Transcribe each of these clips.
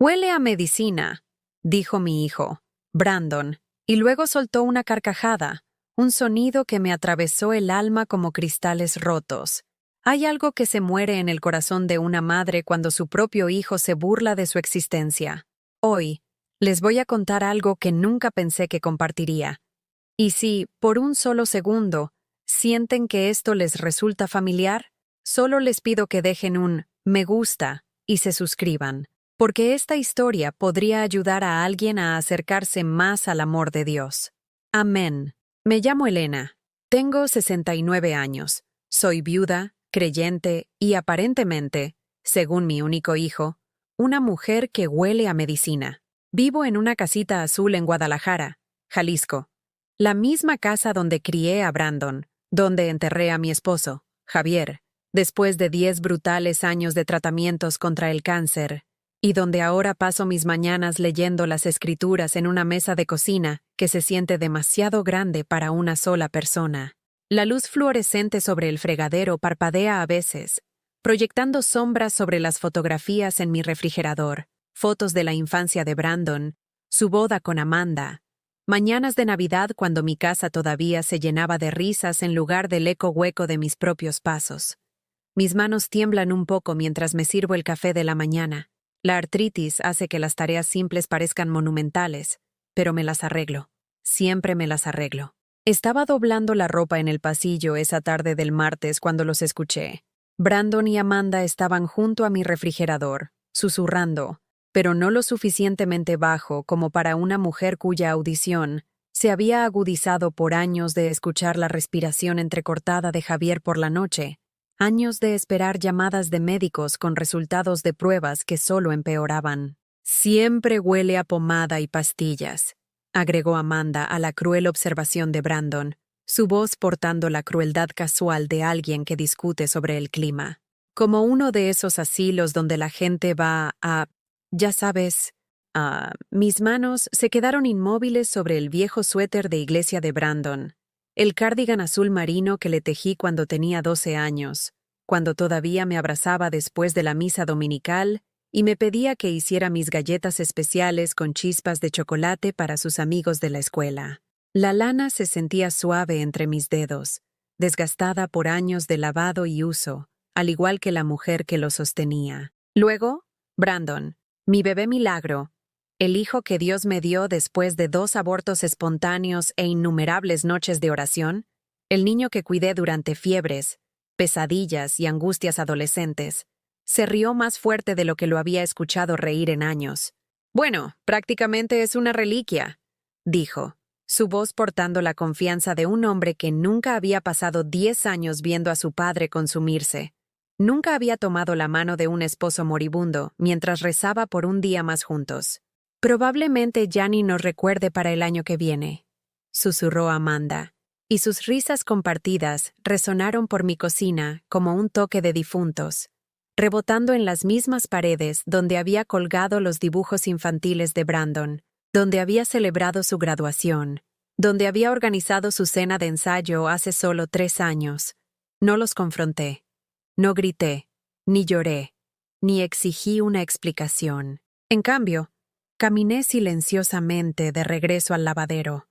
Huele a medicina, dijo mi hijo, Brandon, y luego soltó una carcajada, un sonido que me atravesó el alma como cristales rotos. Hay algo que se muere en el corazón de una madre cuando su propio hijo se burla de su existencia. Hoy, les voy a contar algo que nunca pensé que compartiría. Y si, por un solo segundo, sienten que esto les resulta familiar, solo les pido que dejen un me gusta y se suscriban, porque esta historia podría ayudar a alguien a acercarse más al amor de Dios. Amén. Me llamo Elena. Tengo 69 años. Soy viuda, creyente y aparentemente, según mi único hijo, una mujer que huele a medicina. Vivo en una casita azul en Guadalajara, Jalisco. La misma casa donde crié a Brandon, donde enterré a mi esposo, Javier, después de 10 brutales años de tratamientos contra el cáncer, y donde ahora paso mis mañanas leyendo las escrituras en una mesa de cocina que se siente demasiado grande para una sola persona. La luz fluorescente sobre el fregadero parpadea a veces, proyectando sombras sobre las fotografías en mi refrigerador, fotos de la infancia de Brandon, su boda con Amanda, mañanas de Navidad cuando mi casa todavía se llenaba de risas en lugar del eco hueco de mis propios pasos. Mis manos tiemblan un poco mientras me sirvo el café de la mañana. La artritis hace que las tareas simples parezcan monumentales, pero me las arreglo. Siempre me las arreglo. Estaba doblando la ropa en el pasillo esa tarde del martes cuando los escuché. Brandon y Amanda estaban junto a mi refrigerador, susurrando, pero no lo suficientemente bajo como para una mujer cuya audición se había agudizado por años de escuchar la respiración entrecortada de Javier por la noche, años de esperar llamadas de médicos con resultados de pruebas que solo empeoraban. Siempre huele a pomada y pastillas, agregó Amanda a la cruel observación de Brandon, su voz portando la crueldad casual de alguien que discute sobre el clima. Como uno de esos asilos donde la gente va a... Ya sabes, mis manos se quedaron inmóviles sobre el viejo suéter de iglesia de Brandon, el cardigan azul marino que le tejí cuando tenía 12 años, cuando todavía me abrazaba después de la misa dominical y me pedía que hiciera mis galletas especiales con chispas de chocolate para sus amigos de la escuela. La lana se sentía suave entre mis dedos, desgastada por años de lavado y uso, al igual que la mujer que lo sostenía. Luego, Brandon, mi bebé milagro, el hijo que Dios me dio después de 2 abortos espontáneos e innumerables noches de oración, el niño que cuidé durante fiebres, pesadillas y angustias adolescentes, se rió más fuerte de lo que lo había escuchado reír en años. Bueno, prácticamente es una reliquia, dijo, su voz portando la confianza de un hombre que nunca había pasado 10 años viendo a su padre consumirse. Nunca había tomado la mano de un esposo moribundo mientras rezaba por un día más juntos. Probablemente ya ni nos recuerde para el año que viene, susurró Amanda, y sus risas compartidas resonaron por mi cocina como un toque de difuntos, rebotando en las mismas paredes donde había colgado los dibujos infantiles de Brandon, donde había celebrado su graduación, donde había organizado su cena de ensayo hace solo 3 años. No los confronté. No grité, ni lloré, ni exigí una explicación. En cambio, caminé silenciosamente de regreso al lavadero.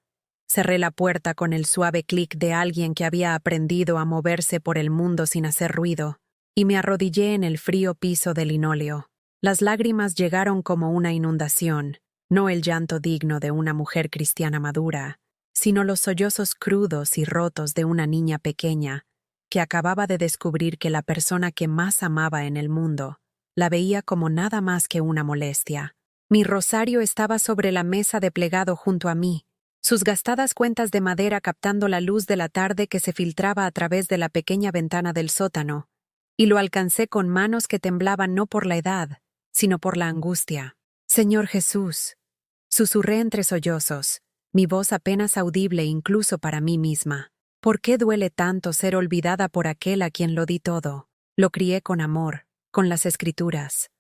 Cerré la puerta con el suave clic de alguien que había aprendido a moverse por el mundo sin hacer ruido, y me arrodillé en el frío piso de linóleo. Las lágrimas llegaron como una inundación, no el llanto digno de una mujer cristiana madura, sino los sollozos crudos y rotos de una niña pequeña, que acababa de descubrir que la persona que más amaba en el mundo la veía como nada más que una molestia. Mi rosario estaba sobre la mesa de plegado junto a mí, sus gastadas cuentas de madera captando la luz de la tarde que se filtraba a través de la pequeña ventana del sótano, y lo alcancé con manos que temblaban no por la edad, sino por la angustia. Señor Jesús, susurré entre sollozos, mi voz apenas audible incluso para mí misma. ¿Por qué duele tanto ser olvidada por aquel a quien lo di todo? Lo crié con amor, con las escrituras,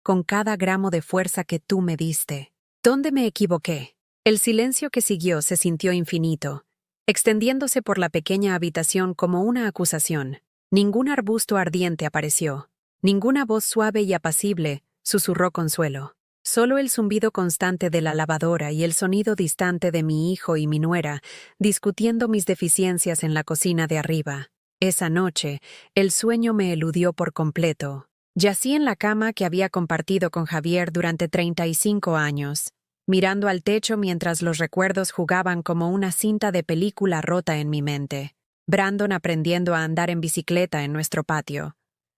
con cada gramo de fuerza que tú me diste. ¿Dónde me equivoqué? El silencio que siguió se sintió infinito, extendiéndose por la pequeña habitación como una acusación. Ningún arbusto ardiente apareció. Ninguna voz suave y apacible susurró consuelo. Solo el zumbido constante de la lavadora y el sonido distante de mi hijo y mi nuera discutiendo mis deficiencias en la cocina de arriba. Esa noche, el sueño me eludió por completo. Yací en la cama que había compartido con Javier durante 35 años, mirando al techo mientras los recuerdos jugaban como una cinta de película rota en mi mente. Brandon aprendiendo a andar en bicicleta en nuestro patio.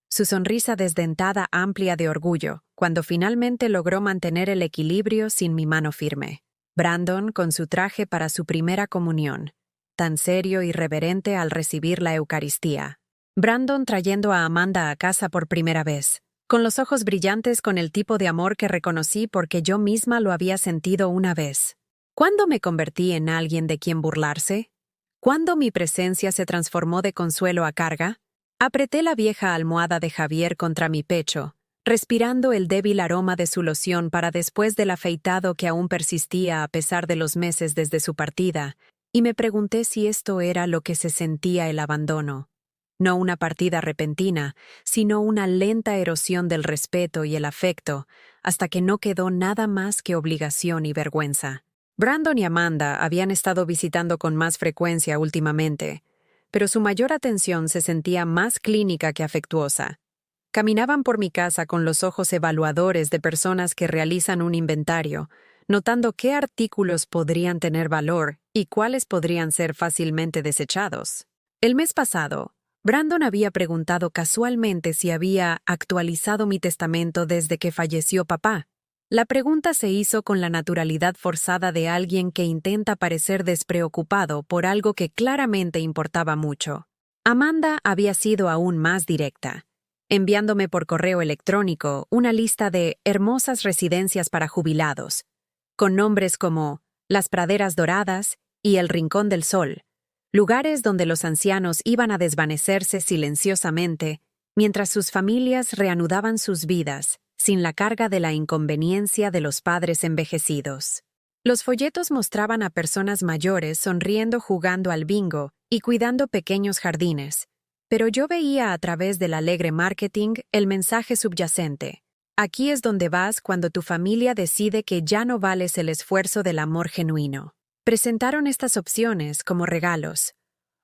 Su sonrisa desdentada amplia de orgullo, cuando finalmente logró mantener el equilibrio sin mi mano firme. Brandon con su traje para su primera comunión, tan serio y reverente al recibir la Eucaristía. Brandon trayendo a Amanda a casa por primera vez, con los ojos brillantes con el tipo de amor que reconocí porque yo misma lo había sentido una vez. ¿Cuándo me convertí en alguien de quien burlarse? ¿Cuándo mi presencia se transformó de consuelo a carga? Apreté la vieja almohada de Javier contra mi pecho, respirando el débil aroma de su loción para después del afeitado que aún persistía a pesar de los meses desde su partida, y me pregunté si esto era lo que se sentía el abandono. No una partida repentina, sino una lenta erosión del respeto y el afecto, hasta que no quedó nada más que obligación y vergüenza. Brandon y Amanda habían estado visitando con más frecuencia últimamente, pero su mayor atención se sentía más clínica que afectuosa. Caminaban por mi casa con los ojos evaluadores de personas que realizan un inventario, notando qué artículos podrían tener valor y cuáles podrían ser fácilmente desechados. El mes pasado, Brandon había preguntado casualmente si había actualizado mi testamento desde que falleció papá. La pregunta se hizo con la naturalidad forzada de alguien que intenta parecer despreocupado por algo que claramente importaba mucho. Amanda había sido aún más directa, enviándome por correo electrónico una lista de hermosas residencias para jubilados, con nombres como Las Praderas Doradas y El Rincón del Sol, lugares donde los ancianos iban a desvanecerse silenciosamente mientras sus familias reanudaban sus vidas sin la carga de la inconveniencia de los padres envejecidos. Los folletos mostraban a personas mayores sonriendo jugando al bingo y cuidando pequeños jardines, pero yo veía a través del alegre marketing el mensaje subyacente. Aquí es donde vas cuando tu familia decide que ya no vales el esfuerzo del amor genuino. Presentaron estas opciones como regalos,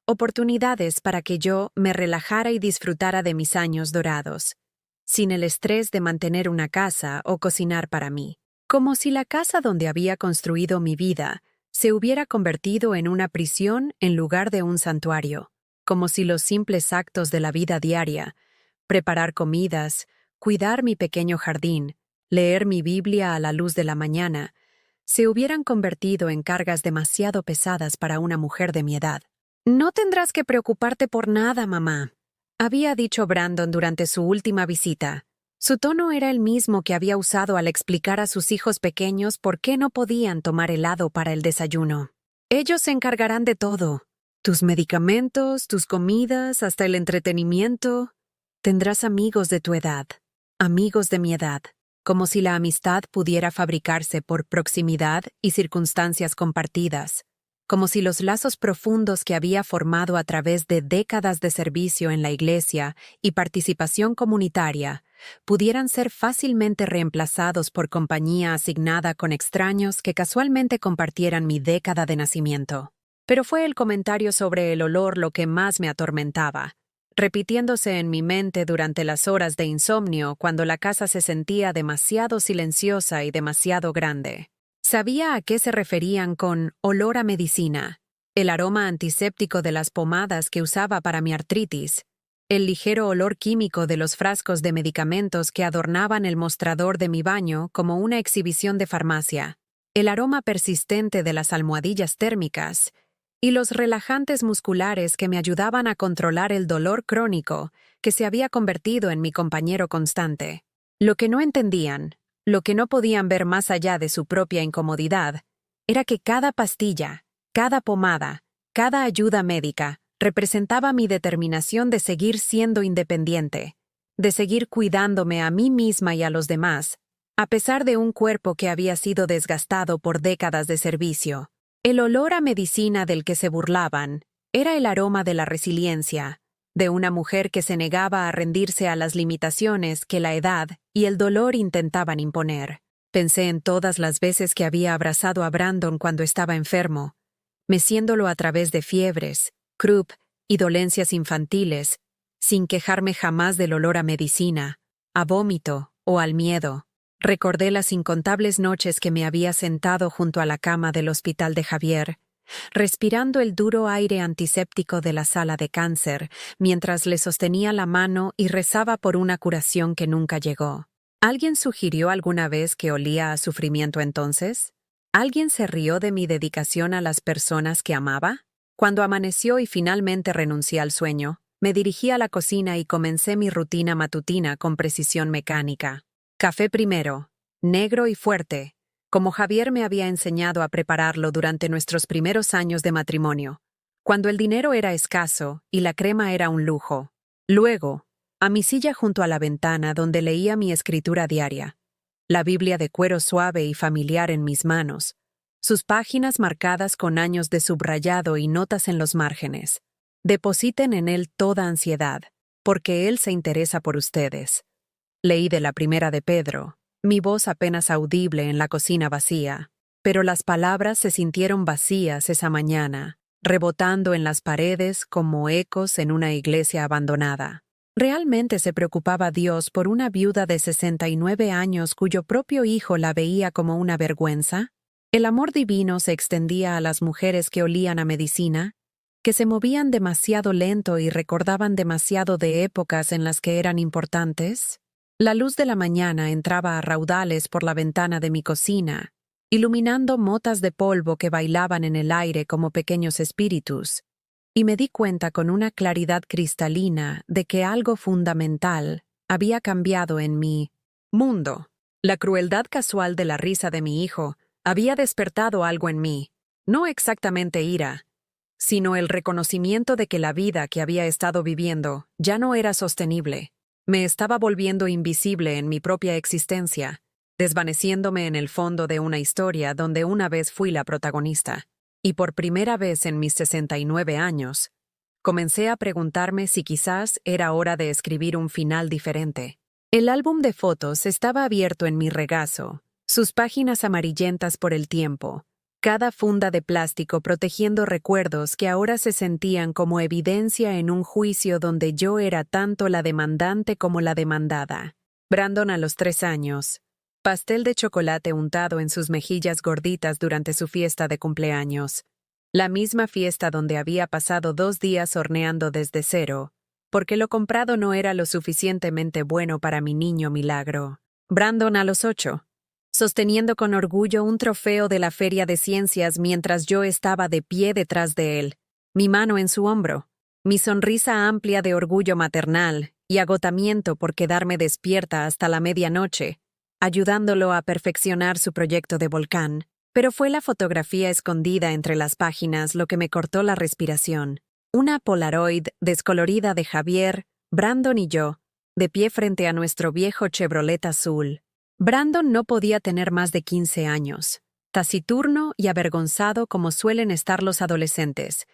oportunidades para que yo me relajara y disfrutara de mis años dorados, sin el estrés de mantener una casa o cocinar para mí, como si la casa donde había construido mi vida se hubiera convertido en una prisión en lugar de un santuario, como si los simples actos de la vida diaria, preparar comidas, cuidar mi pequeño jardín, leer mi Biblia a la luz de la mañana, se hubieran convertido en cargas demasiado pesadas para una mujer de mi edad. «No tendrás que preocuparte por nada, mamá», había dicho Brandon durante su última visita. Su tono era el mismo que había usado al explicar a sus hijos pequeños por qué no podían tomar helado para el desayuno. «Ellos se encargarán de todo. Tus medicamentos, tus comidas, hasta el entretenimiento. Tendrás amigos de tu edad, amigos de mi edad». Como si la amistad pudiera fabricarse por proximidad y circunstancias compartidas, como si los lazos profundos que había formado a través de décadas de servicio en la iglesia y participación comunitaria pudieran ser fácilmente reemplazados por compañía asignada con extraños que casualmente compartieran mi década de nacimiento. Pero fue el comentario sobre el olor lo que más me atormentaba, repitiéndose en mi mente durante las horas de insomnio cuando la casa se sentía demasiado silenciosa y demasiado grande. Sabía a qué se referían con olor a medicina, el aroma antiséptico de las pomadas que usaba para mi artritis, el ligero olor químico de los frascos de medicamentos que adornaban el mostrador de mi baño como una exhibición de farmacia, el aroma persistente de las almohadillas térmicas, y los relajantes musculares que me ayudaban a controlar el dolor crónico que se había convertido en mi compañero constante. Lo que no entendían, lo que no podían ver más allá de su propia incomodidad, era que cada pastilla, cada pomada, cada ayuda médica representaba mi determinación de seguir siendo independiente, de seguir cuidándome a mí misma y a los demás, a pesar de un cuerpo que había sido desgastado por décadas de servicio. El olor a medicina del que se burlaban era el aroma de la resiliencia, de una mujer que se negaba a rendirse a las limitaciones que la edad y el dolor intentaban imponer. Pensé en todas las veces que había abrazado a Brandon cuando estaba enfermo, meciéndolo a través de fiebres, croup y dolencias infantiles, sin quejarme jamás del olor a medicina, a vómito o al miedo. Recordé las incontables noches que me había sentado junto a la cama del hospital de Javier, respirando el duro aire antiséptico de la sala de cáncer, mientras le sostenía la mano y rezaba por una curación que nunca llegó. ¿Alguien sugirió alguna vez que olía a sufrimiento entonces? ¿Alguien se rió de mi dedicación a las personas que amaba? Cuando amaneció y finalmente renuncié al sueño, me dirigí a la cocina y comencé mi rutina matutina con precisión mecánica. Café primero, negro y fuerte, como Javier me había enseñado a prepararlo durante nuestros primeros años de matrimonio, cuando el dinero era escaso y la crema era un lujo. Luego, a mi silla junto a la ventana donde leía mi escritura diaria, la Biblia de cuero suave y familiar en mis manos, sus páginas marcadas con años de subrayado y notas en los márgenes. Depositen en él toda ansiedad, porque él se interesa por ustedes. Leí de la primera de Pedro, mi voz apenas audible en la cocina vacía, pero las palabras se sintieron vacías esa mañana, rebotando en las paredes como ecos en una iglesia abandonada. ¿Realmente se preocupaba Dios por una viuda de 69 años cuyo propio hijo la veía como una vergüenza? ¿El amor divino se extendía a las mujeres que olían a medicina, que se movían demasiado lento y recordaban demasiado de épocas en las que eran importantes? La luz de la mañana entraba a raudales por la ventana de mi cocina, iluminando motas de polvo que bailaban en el aire como pequeños espíritus, y me di cuenta con una claridad cristalina de que algo fundamental había cambiado en mi mundo. La crueldad casual de la risa de mi hijo había despertado algo en mí, no exactamente ira, sino el reconocimiento de que la vida que había estado viviendo ya no era sostenible. Me estaba volviendo invisible en mi propia existencia, desvaneciéndome en el fondo de una historia donde una vez fui la protagonista. Y por primera vez en mis 69 años, comencé a preguntarme si quizás era hora de escribir un final diferente. El álbum de fotos estaba abierto en mi regazo, sus páginas amarillentas por el tiempo, cada funda de plástico protegiendo recuerdos que ahora se sentían como evidencia en un juicio donde yo era tanto la demandante como la demandada. Brandon a los 3 años. Pastel de chocolate untado en sus mejillas gorditas durante su fiesta de cumpleaños. La misma fiesta donde había pasado 2 días horneando desde cero, porque lo comprado no era lo suficientemente bueno para mi niño milagro. Brandon a los 8. Sosteniendo con orgullo un trofeo de la Feria de Ciencias mientras yo estaba de pie detrás de él, mi mano en su hombro, mi sonrisa amplia de orgullo maternal y agotamiento por quedarme despierta hasta la medianoche, ayudándolo a perfeccionar su proyecto de volcán. Pero fue la fotografía escondida entre las páginas lo que me cortó la respiración. Una Polaroid descolorida de Javier, Brandon y yo, de pie frente a nuestro viejo Chevrolet azul. Brandon no podía tener más de 15 años, taciturno y avergonzado como suelen estar los adolescentes,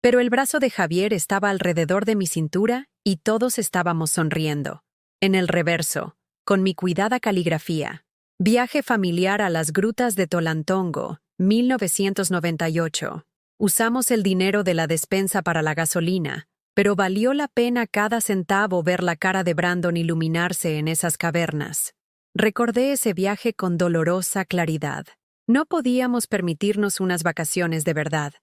pero el brazo de Javier estaba alrededor de mi cintura y todos estábamos sonriendo. En el reverso, con mi cuidada caligrafía, viaje familiar a las grutas de Tolantongo, 1998. Usamos el dinero de la despensa para la gasolina, pero valió la pena cada centavo ver la cara de Brandon iluminarse en esas cavernas. Recordé ese viaje con dolorosa claridad. No podíamos permitirnos unas vacaciones de verdad.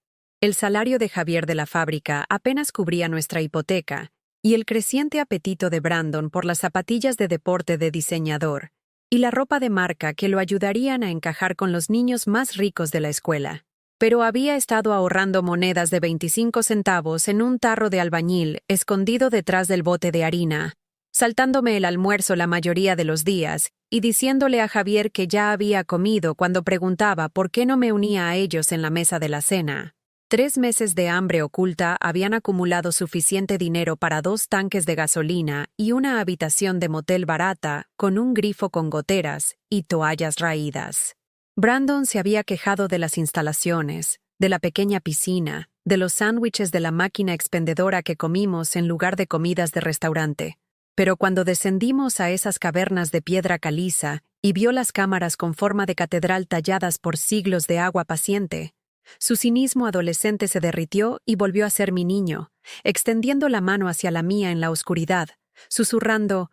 El salario de Javier de la fábrica apenas cubría nuestra hipoteca, y el creciente apetito de Brandon por las zapatillas de deporte de diseñador y la ropa de marca que lo ayudarían a encajar con los niños más ricos de la escuela. Pero había estado ahorrando monedas de 25 centavos en un tarro de albañil escondido detrás del bote de harina, saltándome el almuerzo la mayoría de los días y diciéndole a Javier que ya había comido cuando preguntaba por qué no me unía a ellos en la mesa de la cena. 3 meses de hambre oculta habían acumulado suficiente dinero para 2 tanques de gasolina y una habitación de motel barata con un grifo con goteras y toallas raídas. Brandon se había quejado de las instalaciones, de la pequeña piscina, de los sándwiches de la máquina expendedora que comimos en lugar de comidas de restaurante. Pero cuando descendimos a esas cavernas de piedra caliza y vio las cámaras con forma de catedral talladas por siglos de agua paciente. Su cinismo adolescente se derritió y volvió a ser mi niño, extendiendo la mano hacia la mía en la oscuridad, susurrando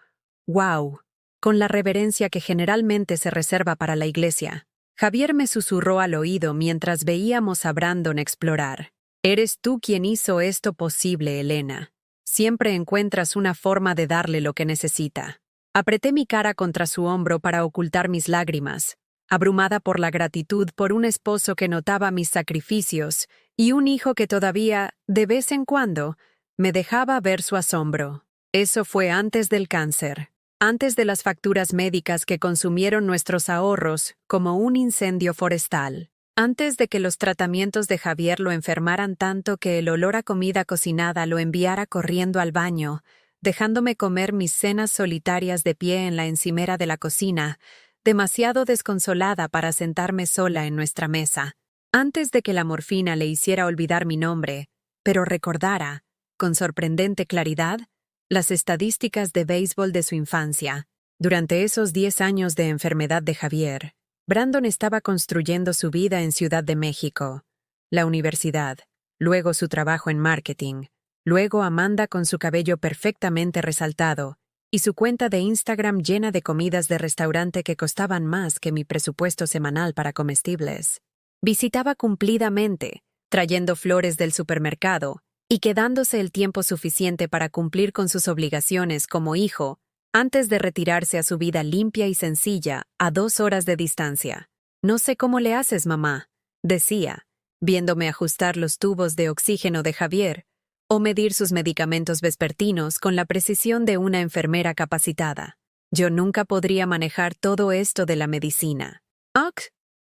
«Wow», con la reverencia que generalmente se reserva para la iglesia. Javier me susurró al oído mientras veíamos a Brandon explorar. «Eres tú quien hizo esto posible, Elena. Siempre encuentras una forma de darle lo que necesita». Apreté mi cara contra su hombro para ocultar mis lágrimas, abrumada por la gratitud por un esposo que notaba mis sacrificios y un hijo que todavía, de vez en cuando, me dejaba ver su asombro. Eso fue antes del cáncer, antes de las facturas médicas que consumieron nuestros ahorros como un incendio forestal, antes de que los tratamientos de Javier lo enfermaran tanto que el olor a comida cocinada lo enviara corriendo al baño, dejándome comer mis cenas solitarias de pie en la encimera de la cocina, demasiado desconsolada para sentarme sola en nuestra mesa, antes de que la morfina le hiciera olvidar mi nombre, pero recordara, con sorprendente claridad, las estadísticas de béisbol de su infancia. Durante esos 10 años de enfermedad de Javier, Brandon estaba construyendo su vida en Ciudad de México, la universidad, luego su trabajo en marketing, luego Amanda con su cabello perfectamente resaltado y su cuenta de Instagram llena de comidas de restaurante que costaban más que mi presupuesto semanal para comestibles. Visitaba cumplidamente, trayendo flores del supermercado y quedándose el tiempo suficiente para cumplir con sus obligaciones como hijo antes de retirarse a su vida limpia y sencilla a 2 horas de distancia. «No sé cómo le haces, mamá», decía, viéndome ajustar los tubos de oxígeno de Javier o medir sus medicamentos vespertinos con la precisión de una enfermera capacitada. Yo nunca podría manejar todo esto de la medicina.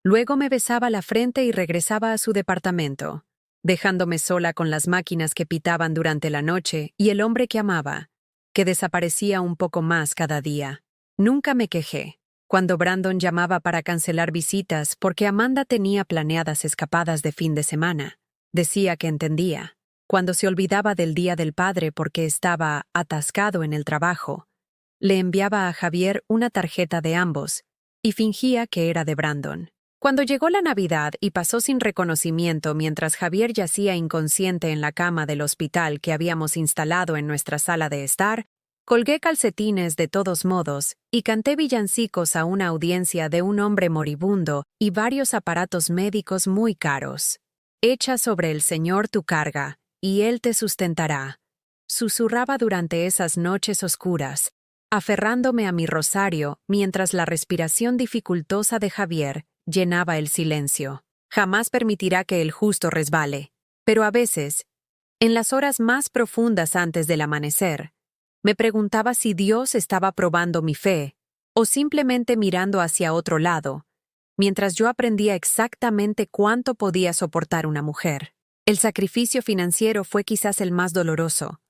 Luego me besaba la frente y regresaba a su departamento, dejándome sola con las máquinas que pitaban durante la noche y el hombre que amaba, que desaparecía un poco más cada día. Nunca me quejé cuando Brandon llamaba para cancelar visitas porque Amanda tenía planeadas escapadas de fin de semana. Decía que entendía. Cuando se olvidaba del Día del Padre porque estaba atascado en el trabajo, le enviaba a Javier una tarjeta de ambos y fingía que era de Brandon. Cuando llegó la Navidad y pasó sin reconocimiento mientras Javier yacía inconsciente en la cama del hospital que habíamos instalado en nuestra sala de estar, colgué calcetines de todos modos y canté villancicos a una audiencia de un hombre moribundo y varios aparatos médicos muy caros. «Echa sobre el Señor tu carga, y Él te sustentará», susurraba durante esas noches oscuras, aferrándome a mi rosario mientras la respiración dificultosa de Javier llenaba el silencio. Jamás permitirá que el justo resbale, pero a veces, en las horas más profundas antes del amanecer, me preguntaba si Dios estaba probando mi fe o simplemente mirando hacia otro lado, mientras yo aprendía exactamente cuánto podía soportar una mujer. El sacrificio financiero fue quizás el más doloroso,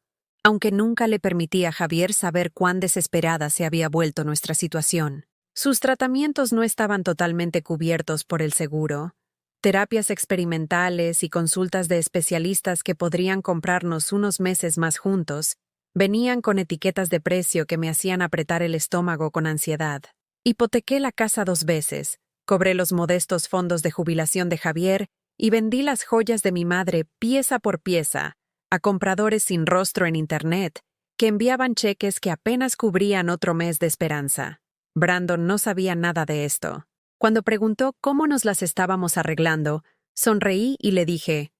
aunque nunca le permití a Javier saber cuán desesperada se había vuelto nuestra situación. Sus tratamientos no estaban totalmente cubiertos por el seguro. Terapias experimentales y consultas de especialistas que podrían comprarnos unos meses más juntos venían con etiquetas de precio que me hacían apretar el estómago con ansiedad. Hipotequé la casa 2 veces, cobré los modestos fondos de jubilación de Javier y vendí las joyas de mi madre pieza por pieza a compradores sin rostro en Internet que enviaban cheques que apenas cubrían otro mes de esperanza. Brandon no sabía nada de esto. Cuando preguntó cómo nos las estábamos arreglando, sonreí y le dije,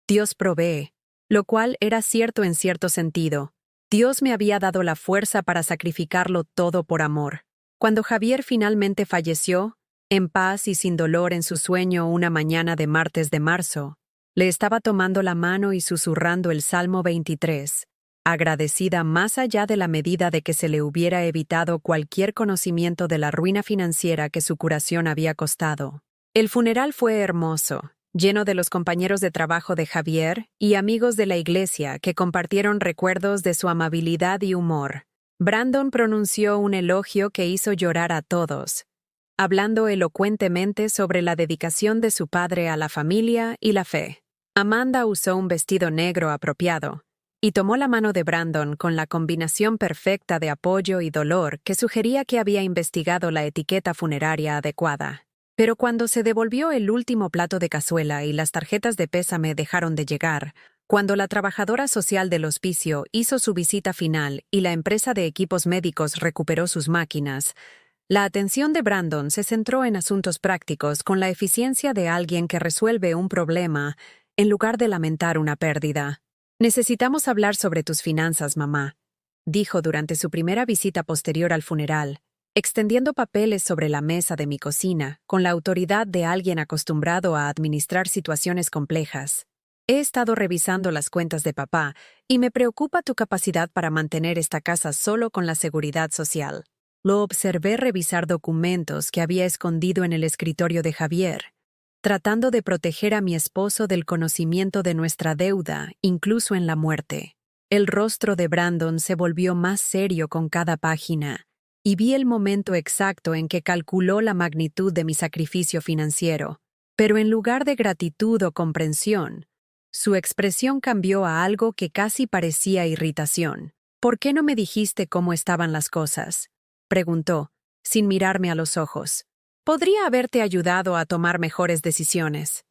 «Dios provee», lo cual era cierto en cierto sentido. Dios me había dado la fuerza para sacrificarlo todo por amor. Cuando Javier finalmente falleció, en paz y sin dolor en su sueño una mañana de martes de marzo, le estaba tomando la mano y susurrando el Salmo 23, agradecida más allá de la medida de que se le hubiera evitado cualquier conocimiento de la ruina financiera que su curación había costado. El funeral fue hermoso, lleno de los compañeros de trabajo de Javier y amigos de la iglesia que compartieron recuerdos de su amabilidad y humor. Brandon pronunció un elogio que hizo llorar a todos, hablando elocuentemente sobre la dedicación de su padre a la familia y la fe. Amanda usó un vestido negro apropiado, y tomó la mano de Brandon con la combinación perfecta de apoyo y dolor que sugería que había investigado la etiqueta funeraria adecuada. Pero cuando se devolvió el último plato de cazuela y las tarjetas de pésame dejaron de llegar, cuando la trabajadora social del hospicio hizo su visita final y la empresa de equipos médicos recuperó sus máquinas, la atención de Brandon se centró en asuntos prácticos con la eficiencia de alguien que resuelve un problema en lugar de lamentar una pérdida. «Necesitamos hablar sobre tus finanzas, mamá», dijo durante su primera visita posterior al funeral, extendiendo papeles sobre la mesa de mi cocina con la autoridad de alguien acostumbrado a administrar situaciones complejas. «He estado revisando las cuentas de papá y me preocupa tu capacidad para mantener esta casa solo con la seguridad social». Lo observé revisar documentos que había escondido en el escritorio de Javier, tratando de proteger a mi esposo del conocimiento de nuestra deuda, incluso en la muerte. El rostro de Brandon se volvió más serio con cada página, y vi el momento exacto en que calculó la magnitud de mi sacrificio financiero. Pero en lugar de gratitud o comprensión, su expresión cambió a algo que casi parecía irritación. «¿Por qué no me dijiste cómo estaban las cosas?», preguntó, sin mirarme a los ojos. «Podría haberte ayudado a tomar mejores decisiones.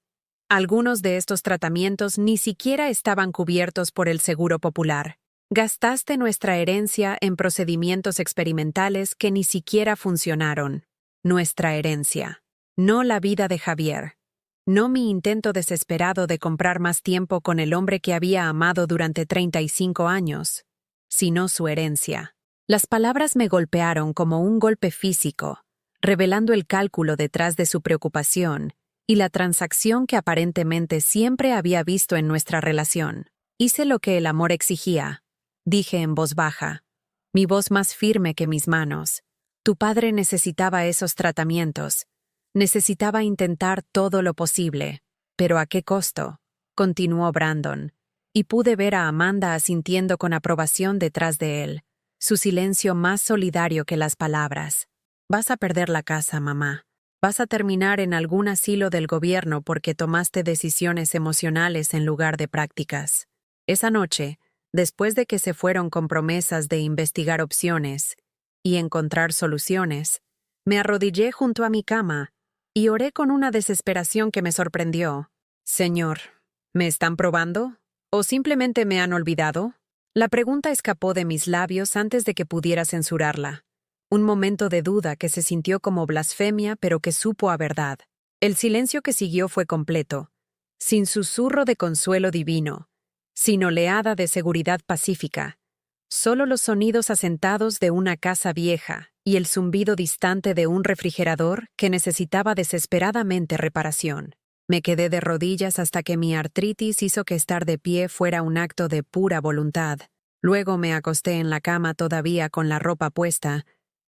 Algunos de estos tratamientos ni siquiera estaban cubiertos por el Seguro Popular. Gastaste nuestra herencia en procedimientos experimentales que ni siquiera funcionaron. Nuestra herencia. No la vida de Javier. No mi intento desesperado de comprar más tiempo con el hombre que había amado durante 35 años, sino su herencia». Las palabras me golpearon como un golpe físico, revelando el cálculo detrás de su preocupación y la transacción que aparentemente siempre había visto en nuestra relación. «Hice lo que el amor exigía», dije en voz baja, mi voz más firme que mis manos. «Tu padre necesitaba esos tratamientos. Necesitaba intentar todo lo posible. ¿Pero a qué costo?», continuó Brandon, y pude ver a Amanda asintiendo con aprobación detrás de él, su silencio más solidario que las palabras. «Vas a perder la casa, mamá. Vas a terminar en algún asilo del gobierno porque tomaste decisiones emocionales en lugar de prácticas». Esa noche, después de que se fueron con promesas de investigar opciones y encontrar soluciones, me arrodillé junto a mi cama y oré con una desesperación que me sorprendió. «Señor, ¿me están probando? ¿O simplemente me han olvidado?». La pregunta escapó de mis labios antes de que pudiera censurarla. Un momento de duda que se sintió como blasfemia, pero que supo a verdad. El silencio que siguió fue completo, sin susurro de consuelo divino, sin oleada de seguridad pacífica. Solo los sonidos asentados de una casa vieja y el zumbido distante de un refrigerador que necesitaba desesperadamente reparación. Me quedé de rodillas hasta que mi artritis hizo que estar de pie fuera un acto de pura voluntad. Luego me acosté en la cama todavía con la ropa puesta,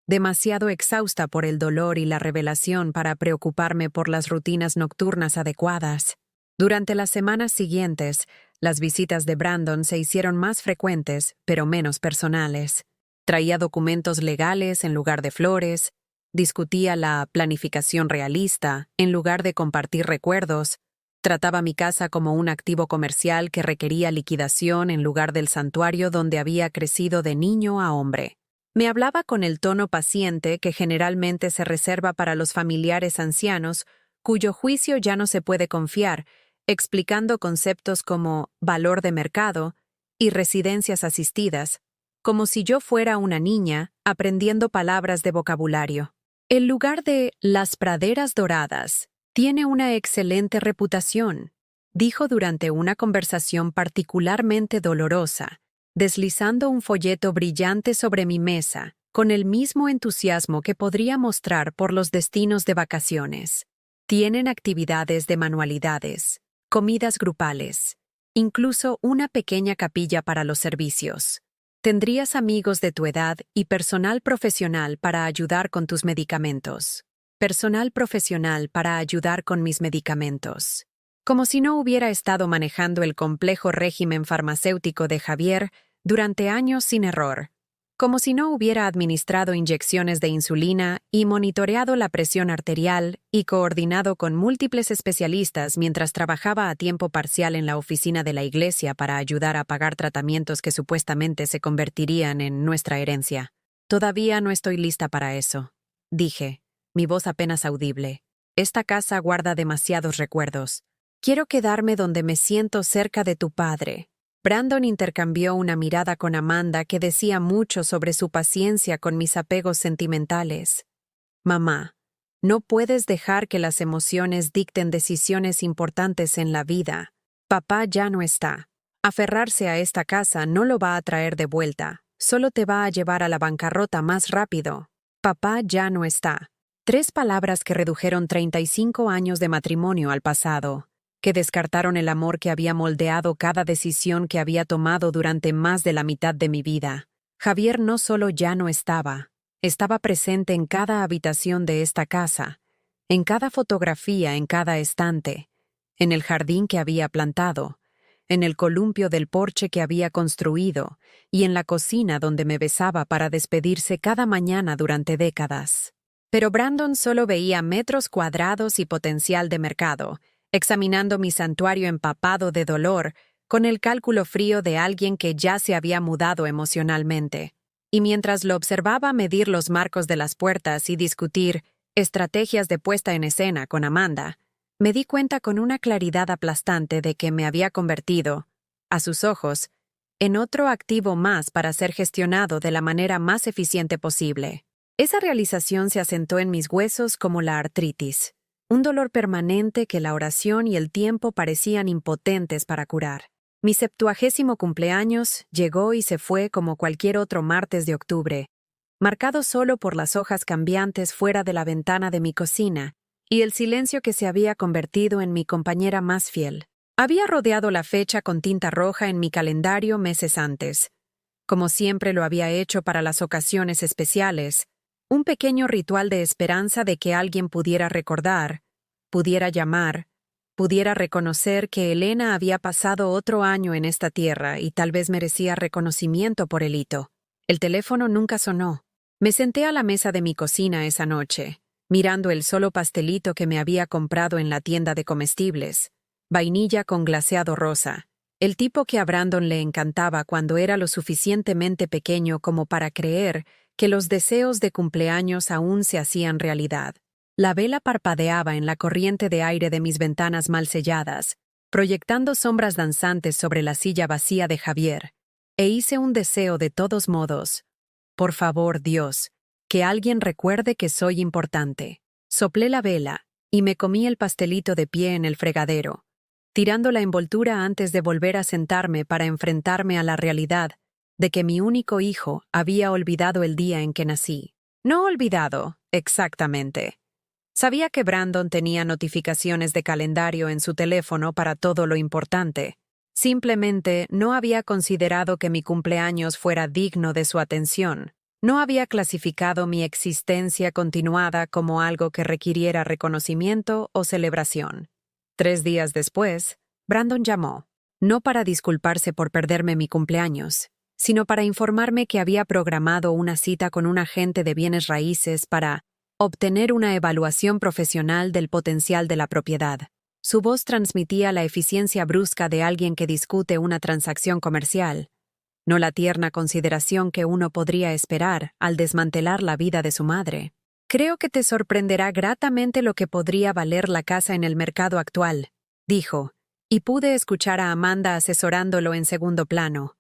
demasiado exhausta por el dolor y la revelación para preocuparme por las rutinas nocturnas adecuadas. Durante las semanas siguientes, las visitas de Brandon se hicieron más frecuentes, pero menos personales. Traía documentos legales en lugar de flores, discutía la planificación realista en lugar de compartir recuerdos, trataba mi casa como un activo comercial que requería liquidación en lugar del santuario donde había crecido de niño a hombre. Me hablaba con el tono paciente que generalmente se reserva para los familiares ancianos cuyo juicio ya no se puede confiar, explicando conceptos como valor de mercado y residencias asistidas, como si yo fuera una niña aprendiendo palabras de vocabulario. El lugar de Las Praderas Doradas tiene una excelente reputación, dijo durante una conversación particularmente dolorosa, deslizando un folleto brillante sobre mi mesa, con el mismo entusiasmo que podría mostrar por los destinos de vacaciones. Tienen actividades de manualidades, comidas grupales, incluso una pequeña capilla para los servicios. Tendrías amigos de tu edad y personal profesional para ayudar con tus medicamentos. Personal profesional para ayudar con mis medicamentos. Como si no hubiera estado manejando el complejo régimen farmacéutico de Javier durante años sin error. como si no hubiera administrado inyecciones de insulina y monitoreado la presión arterial y coordinado con múltiples especialistas mientras trabajaba a tiempo parcial en la oficina de la iglesia para ayudar a pagar tratamientos que supuestamente se convertirían en nuestra herencia. Todavía no estoy lista para eso, dije, mi voz apenas audible. Esta casa guarda demasiados recuerdos. Quiero quedarme donde me siento cerca de tu padre. Brandon intercambió una mirada con Amanda que decía mucho sobre su paciencia con mis apegos sentimentales. Mamá, no puedes dejar que las emociones dicten decisiones importantes en la vida. Papá ya no está. Aferrarse a esta casa no lo va a traer de vuelta, solo te va a llevar a la bancarrota más rápido. Papá ya no está. 3 palabras que redujeron 35 años de matrimonio al pasado, que descartaron el amor que había moldeado cada decisión que había tomado durante más de la mitad de mi vida. Javier no solo ya no estaba presente en cada habitación de esta casa, en cada fotografía, en cada estante, en el jardín que había plantado, en el columpio del porche que había construido y en la cocina donde me besaba para despedirse cada mañana durante décadas. Pero Brandon solo veía metros cuadrados y potencial de mercado, examinando mi santuario empapado de dolor con el cálculo frío de alguien que ya se había mudado emocionalmente. Y mientras lo observaba medir los marcos de las puertas y discutir estrategias de puesta en escena con Amanda, me di cuenta con una claridad aplastante de que me había convertido, a sus ojos, en otro activo más para ser gestionado de la manera más eficiente posible. Esa realización se asentó en mis huesos como la artritis. Un dolor permanente que la oración y el tiempo parecían impotentes para curar. Mi 70º cumpleaños llegó y se fue como cualquier otro martes de octubre, marcado solo por las hojas cambiantes fuera de la ventana de mi cocina y el silencio que se había convertido en mi compañera más fiel. Había rodeado la fecha con tinta roja en mi calendario meses antes. Como siempre lo había hecho para las ocasiones especiales, un pequeño ritual de esperanza de que alguien pudiera recordar, pudiera llamar, pudiera reconocer que Elena había pasado otro año en esta tierra y tal vez merecía reconocimiento por el hito. El teléfono nunca sonó. Me senté a la mesa de mi cocina esa noche, mirando el solo pastelito que me había comprado en la tienda de comestibles, vainilla con glaseado rosa, el tipo que a Brandon le encantaba cuando era lo suficientemente pequeño como para creer que los deseos de cumpleaños aún se hacían realidad. La vela parpadeaba en la corriente de aire de mis ventanas mal selladas, proyectando sombras danzantes sobre la silla vacía de Javier, e hice un deseo de todos modos. Por favor, Dios, que alguien recuerde que soy importante. Soplé la vela y me comí el pastelito de pie en el fregadero, tirando la envoltura antes de volver a sentarme para enfrentarme a la realidad de que mi único hijo había olvidado el día en que nací. No olvidado, exactamente. Sabía que Brandon tenía notificaciones de calendario en su teléfono para todo lo importante. Simplemente no había considerado que mi cumpleaños fuera digno de su atención. No había clasificado mi existencia continuada como algo que requiriera reconocimiento o celebración. 3 días después, Brandon llamó, no para disculparse por perderme mi cumpleaños, sino para informarme que había programado una cita con un agente de bienes raíces para obtener una evaluación profesional del potencial de la propiedad. Su voz transmitía la eficiencia brusca de alguien que discute una transacción comercial, no la tierna consideración que uno podría esperar al desmantelar la vida de su madre. Creo que te sorprenderá gratamente lo que podría valer la casa en el mercado actual, dijo, y pude escuchar a Amanda asesorándolo en segundo plano.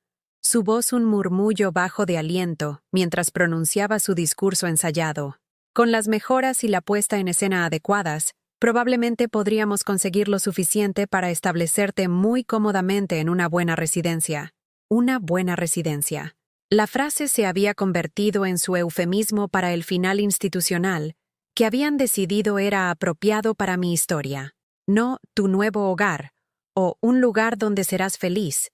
Su voz un murmullo bajo de aliento mientras pronunciaba su discurso ensayado. Con las mejoras y la puesta en escena adecuadas, probablemente podríamos conseguir lo suficiente para establecerte muy cómodamente en una buena residencia. Una buena residencia. La frase se había convertido en su eufemismo para el final institucional, que habían decidido era apropiado para mi historia. No tu nuevo hogar, o un lugar donde serás feliz.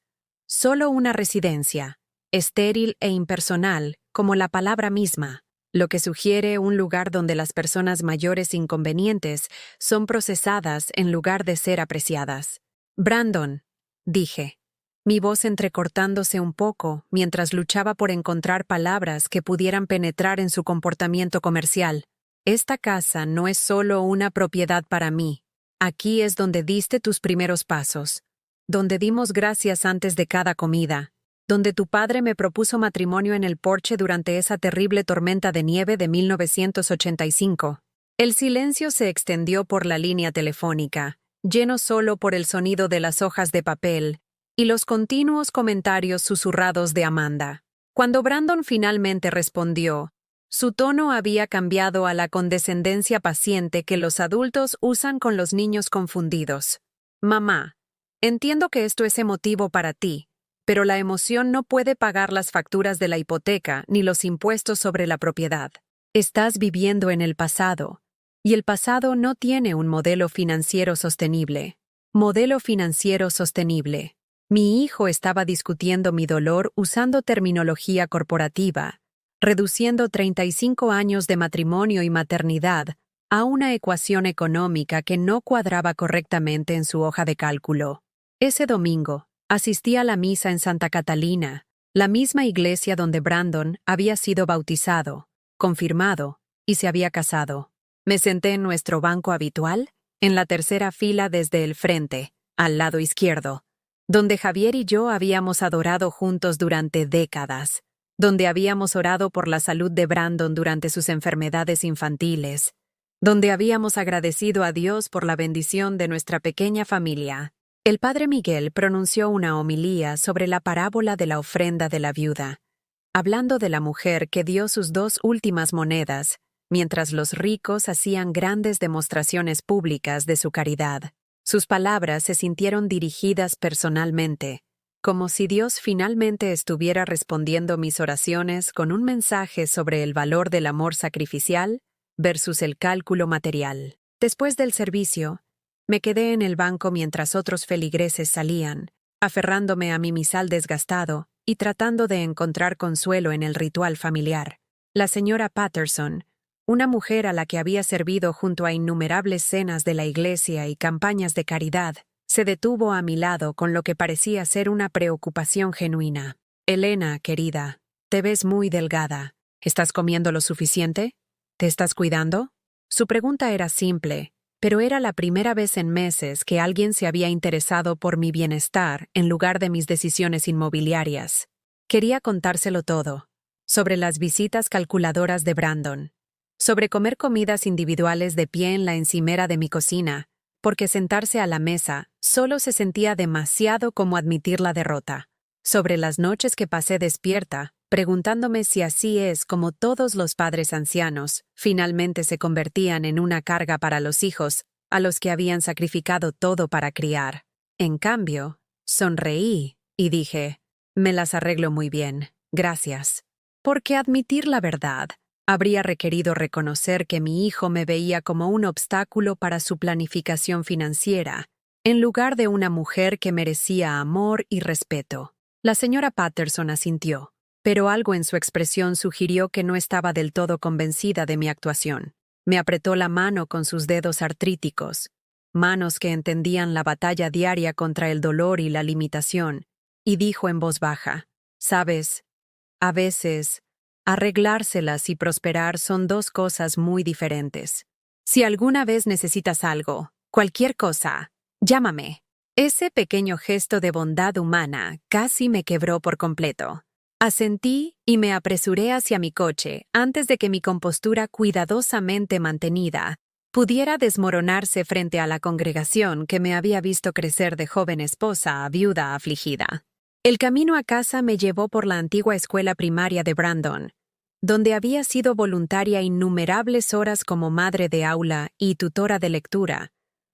Solo una residencia, estéril e impersonal, como la palabra misma, lo que sugiere un lugar donde las personas mayores inconvenientes son procesadas en lugar de ser apreciadas. Brandon, dije, mi voz entrecortándose un poco mientras luchaba por encontrar palabras que pudieran penetrar en su comportamiento comercial. Esta casa no es solo una propiedad para mí. Aquí es donde diste tus primeros pasos, donde dimos gracias antes de cada comida, donde tu padre me propuso matrimonio en el porche durante esa terrible tormenta de nieve de 1985. El silencio se extendió por la línea telefónica, lleno solo por el sonido de las hojas de papel y los continuos comentarios susurrados de Amanda. Cuando Brandon finalmente respondió, su tono había cambiado a la condescendencia paciente que los adultos usan con los niños confundidos. Mamá, entiendo que esto es emotivo para ti, pero la emoción no puede pagar las facturas de la hipoteca ni los impuestos sobre la propiedad. Estás viviendo en el pasado, y el pasado no tiene un modelo financiero sostenible. Modelo financiero sostenible. Mi hijo estaba discutiendo mi dolor usando terminología corporativa, reduciendo 35 años de matrimonio y maternidad a una ecuación económica que no cuadraba correctamente en su hoja de cálculo. Ese domingo, asistí a la misa en Santa Catalina, la misma iglesia donde Brandon había sido bautizado, confirmado y se había casado. Me senté en nuestro banco habitual, en la tercera fila desde el frente, al lado izquierdo, donde Javier y yo habíamos adorado juntos durante décadas, donde habíamos orado por la salud de Brandon durante sus enfermedades infantiles, donde habíamos agradecido a Dios por la bendición de nuestra pequeña familia. El padre Miguel pronunció una homilía sobre la parábola de la ofrenda de la viuda, hablando de la mujer que dio sus 2 últimas monedas, mientras los ricos hacían grandes demostraciones públicas de su caridad. Sus palabras se sintieron dirigidas personalmente, como si Dios finalmente estuviera respondiendo mis oraciones con un mensaje sobre el valor del amor sacrificial versus el cálculo material. Después del servicio, me quedé en el banco mientras otros feligreses salían, aferrándome a mi misal desgastado y tratando de encontrar consuelo en el ritual familiar. La señora Patterson, una mujer a la que había servido junto a innumerables cenas de la iglesia y campañas de caridad, se detuvo a mi lado con lo que parecía ser una preocupación genuina. Elena, querida, te ves muy delgada. ¿Estás comiendo lo suficiente? ¿Te estás cuidando? Su pregunta era simple, pero era la primera vez en meses que alguien se había interesado por mi bienestar en lugar de mis decisiones inmobiliarias. Quería contárselo todo, sobre las visitas calculadoras de Brandon, sobre comer comidas individuales de pie en la encimera de mi cocina, porque sentarse a la mesa solo se sentía demasiado como admitir la derrota, sobre las noches que pasé despierta, preguntándome si así es como todos los padres ancianos finalmente se convertían en una carga para los hijos a los que habían sacrificado todo para criar. En cambio, sonreí y dije, me las arreglo muy bien, gracias. Porque admitir la verdad habría requerido reconocer que mi hijo me veía como un obstáculo para su planificación financiera, en lugar de una mujer que merecía amor y respeto. La señora Patterson asintió, pero algo en su expresión sugirió que no estaba del todo convencida de mi actuación. Me apretó la mano con sus dedos artríticos, manos que entendían la batalla diaria contra el dolor y la limitación, y dijo en voz baja, «Sabes, a veces, arreglárselas y prosperar son 2 cosas muy diferentes. Si alguna vez necesitas algo, cualquier cosa, llámame». Ese pequeño gesto de bondad humana casi me quebró por completo. Asentí y me apresuré hacia mi coche antes de que mi compostura cuidadosamente mantenida pudiera desmoronarse frente a la congregación que me había visto crecer de joven esposa a viuda afligida. El camino a casa me llevó por la antigua escuela primaria de Brandon, donde había sido voluntaria innumerables horas como madre de aula y tutora de lectura,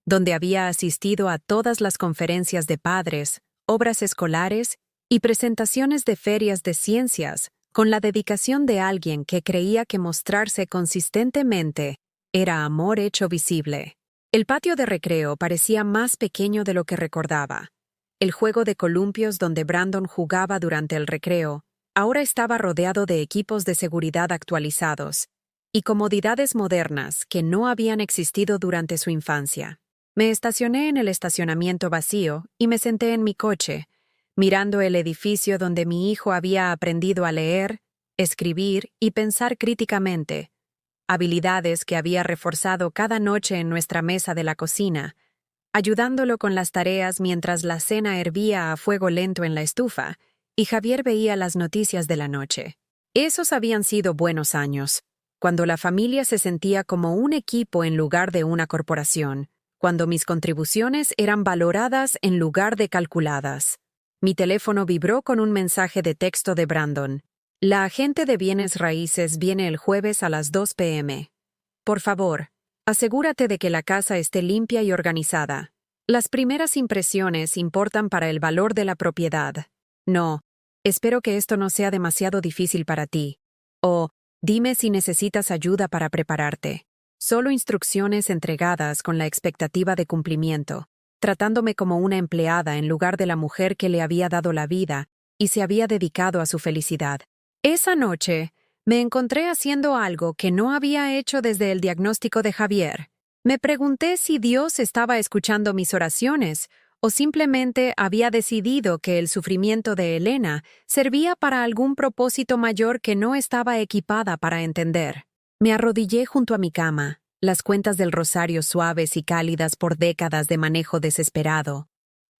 donde había asistido a todas las conferencias de padres, obras escolares y presentaciones de ferias de ciencias, con la dedicación de alguien que creía que mostrarse consistentemente era amor hecho visible. El patio de recreo parecía más pequeño de lo que recordaba. El juego de columpios donde Brandon jugaba durante el recreo ahora estaba rodeado de equipos de seguridad actualizados y comodidades modernas que no habían existido durante su infancia. Me estacioné en el estacionamiento vacío y me senté en mi coche, mirando el edificio donde mi hijo había aprendido a leer, escribir y pensar críticamente, habilidades que había reforzado cada noche en nuestra mesa de la cocina, ayudándolo con las tareas mientras la cena hervía a fuego lento en la estufa y Javier veía las noticias de la noche. Esos habían sido buenos años, cuando la familia se sentía como un equipo en lugar de una corporación, cuando mis contribuciones eran valoradas en lugar de calculadas. Mi teléfono vibró con un mensaje de texto de Brandon. La agente de bienes raíces viene el jueves a las 2 p.m. Por favor, asegúrate de que la casa esté limpia y organizada. Las primeras impresiones importan para el valor de la propiedad. No, espero que esto no sea demasiado difícil para ti. O, dime si necesitas ayuda para prepararte. Solo instrucciones entregadas con la expectativa de cumplimiento, tratándome como una empleada en lugar de la mujer que le había dado la vida y se había dedicado a su felicidad. Esa noche, me encontré haciendo algo que no había hecho desde el diagnóstico de Javier. Me pregunté si Dios estaba escuchando mis oraciones o simplemente había decidido que el sufrimiento de Elena servía para algún propósito mayor que no estaba equipada para entender. Me arrodillé junto a mi cama, las cuentas del rosario suaves y cálidas por décadas de manejo desesperado,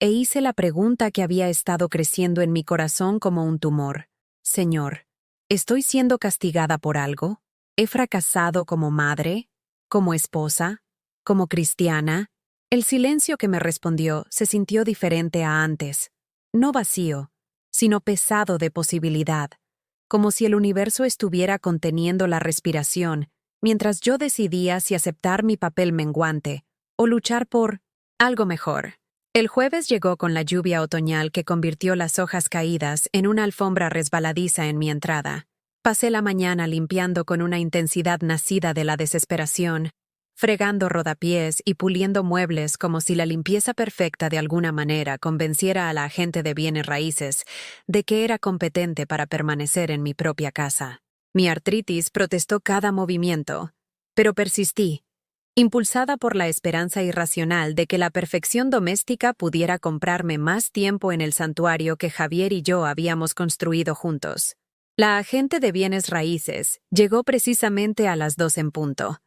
e hice la pregunta que había estado creciendo en mi corazón como un tumor. Señor, ¿estoy siendo castigada por algo? ¿He fracasado como madre? ¿Como esposa? ¿Como cristiana? El silencio que me respondió se sintió diferente a antes. No vacío, sino pesado de posibilidad, como si el universo estuviera conteniendo la respiración, mientras yo decidía si aceptar mi papel menguante o luchar por algo mejor. El jueves llegó con la lluvia otoñal que convirtió las hojas caídas en una alfombra resbaladiza en mi entrada. Pasé la mañana limpiando con una intensidad nacida de la desesperación, fregando rodapiés y puliendo muebles como si la limpieza perfecta de alguna manera convenciera a la agente de bienes raíces de que era competente para permanecer en mi propia casa. Mi artritis protestó cada movimiento, pero persistí, impulsada por la esperanza irracional de que la perfección doméstica pudiera comprarme más tiempo en el santuario que Javier y yo habíamos construido juntos. La agente de bienes raíces llegó precisamente a las 2 en punto.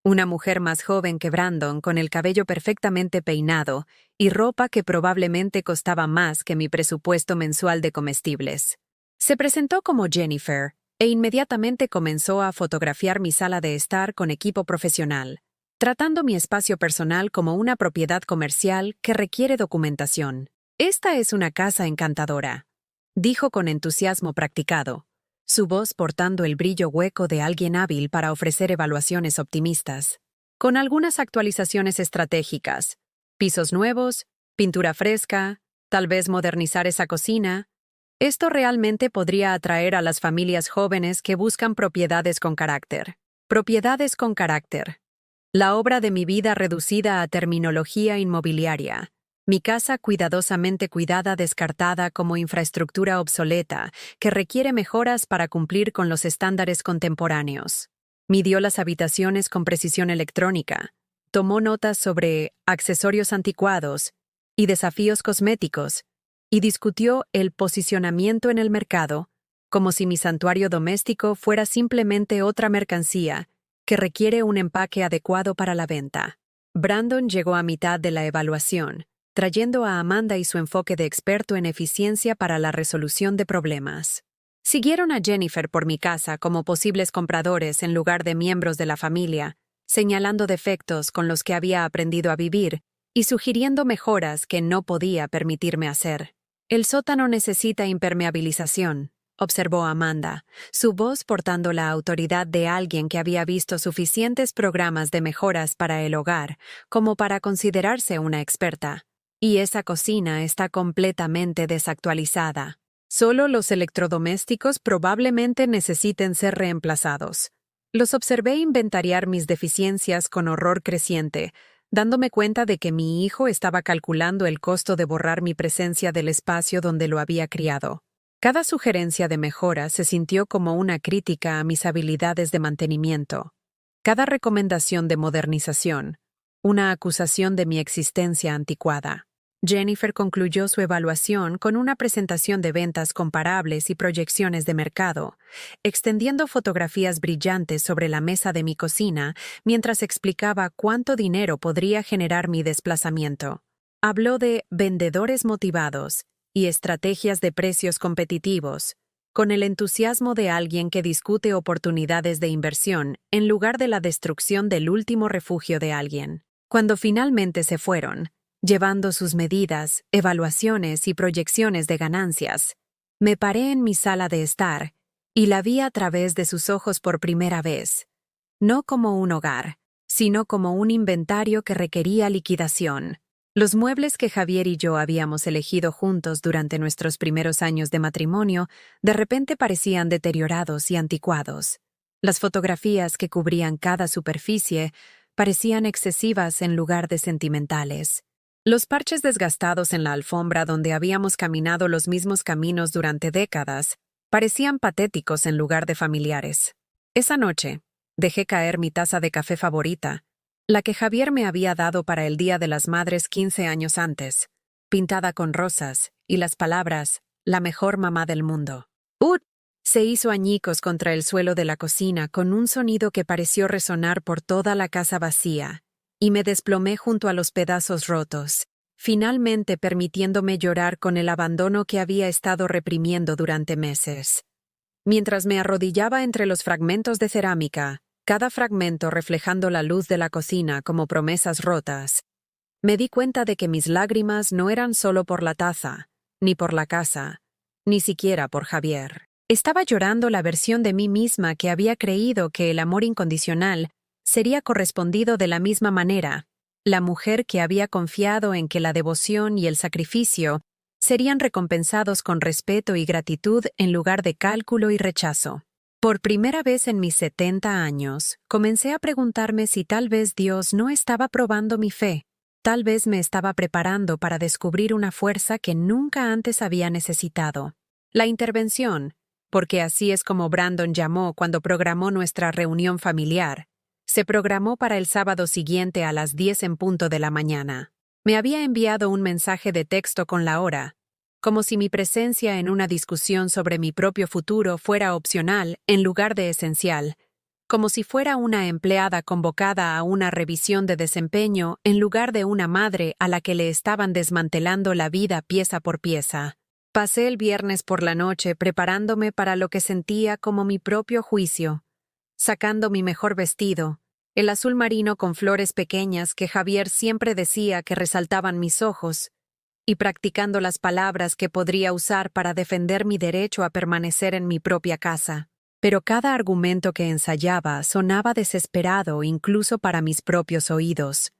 Una mujer más joven que Brandon, con el cabello perfectamente peinado y ropa que probablemente costaba más que mi presupuesto mensual de comestibles. Se presentó como Jennifer e inmediatamente comenzó a fotografiar mi sala de estar con equipo profesional, tratando mi espacio personal como una propiedad comercial que requiere documentación. «Esta es una casa encantadora», dijo con entusiasmo practicado, su voz portando el brillo hueco de alguien hábil para ofrecer evaluaciones optimistas. Con algunas actualizaciones estratégicas, pisos nuevos, pintura fresca, tal vez modernizar esa cocina. Esto realmente podría atraer a las familias jóvenes que buscan propiedades con carácter. Propiedades con carácter. La obra de mi vida reducida a terminología inmobiliaria. Mi casa cuidadosamente cuidada descartada como infraestructura obsoleta que requiere mejoras para cumplir con los estándares contemporáneos. Midió las habitaciones con precisión electrónica, tomó notas sobre accesorios anticuados y desafíos cosméticos, y discutió el posicionamiento en el mercado como si mi santuario doméstico fuera simplemente otra mercancía que requiere un empaque adecuado para la venta. Brandon llegó a mitad de la evaluación, trayendo a Amanda y su enfoque de experto en eficiencia para la resolución de problemas. Siguieron a Jennifer por mi casa como posibles compradores en lugar de miembros de la familia, señalando defectos con los que había aprendido a vivir y sugiriendo mejoras que no podía permitirme hacer. «El sótano necesita impermeabilización», observó Amanda, su voz portando la autoridad de alguien que había visto suficientes programas de mejoras para el hogar como para considerarse una experta. «Y esa cocina está completamente desactualizada. Solo los electrodomésticos probablemente necesiten ser reemplazados». Los observé inventariar mis deficiencias con horror creciente, dándome cuenta de que mi hijo estaba calculando el costo de borrar mi presencia del espacio donde lo había criado. Cada sugerencia de mejora se sintió como una crítica a mis habilidades de mantenimiento. Cada recomendación de modernización, una acusación de mi existencia anticuada. Jennifer concluyó su evaluación con una presentación de ventas comparables y proyecciones de mercado, extendiendo fotografías brillantes sobre la mesa de mi cocina mientras explicaba cuánto dinero podría generar mi desplazamiento. Habló de vendedores motivados y estrategias de precios competitivos, con el entusiasmo de alguien que discute oportunidades de inversión en lugar de la destrucción del último refugio de alguien. Cuando finalmente se fueron, llevando sus medidas, evaluaciones y proyecciones de ganancias, me paré en mi sala de estar y la vi a través de sus ojos por primera vez, no como un hogar, sino como un inventario que requería liquidación. Los muebles que Javier y yo habíamos elegido juntos durante nuestros primeros años de matrimonio de repente parecían deteriorados y anticuados. Las fotografías que cubrían cada superficie parecían excesivas en lugar de sentimentales. Los parches desgastados en la alfombra donde habíamos caminado los mismos caminos durante décadas parecían patéticos en lugar de familiares. Esa noche, dejé caer mi taza de café favorita, la que Javier me había dado para el Día de las Madres 15 años antes, pintada con rosas y las palabras, la mejor mamá del mundo. Se hizo añicos contra el suelo de la cocina con un sonido que pareció resonar por toda la casa vacía, y me desplomé junto a los pedazos rotos, finalmente permitiéndome llorar con el abandono que había estado reprimiendo durante meses. Mientras me arrodillaba entre los fragmentos de cerámica, cada fragmento reflejando la luz de la cocina como promesas rotas, me di cuenta de que mis lágrimas no eran solo por la taza, ni por la casa, ni siquiera por Javier. Estaba llorando la versión de mí misma que había creído que el amor incondicional sería correspondido de la misma manera, la mujer que había confiado en que la devoción y el sacrificio serían recompensados con respeto y gratitud en lugar de cálculo y rechazo. Por primera vez en mis 70 años, comencé a preguntarme si tal vez Dios no estaba probando mi fe, tal vez me estaba preparando para descubrir una fuerza que nunca antes había necesitado. La intervención, porque así es como Brandon llamó cuando programó nuestra reunión familiar, se programó para el sábado siguiente a las 10 en punto de la mañana. Me había enviado un mensaje de texto con la hora, como si mi presencia en una discusión sobre mi propio futuro fuera opcional en lugar de esencial, como si fuera una empleada convocada a una revisión de desempeño en lugar de una madre a la que le estaban desmantelando la vida pieza por pieza. Pasé el viernes por la noche preparándome para lo que sentía como mi propio juicio, sacando mi mejor vestido, el azul marino con flores pequeñas que Javier siempre decía que resaltaban mis ojos, y practicando las palabras que podría usar para defender mi derecho a permanecer en mi propia casa. Pero cada argumento que ensayaba sonaba desesperado incluso para mis propios oídos.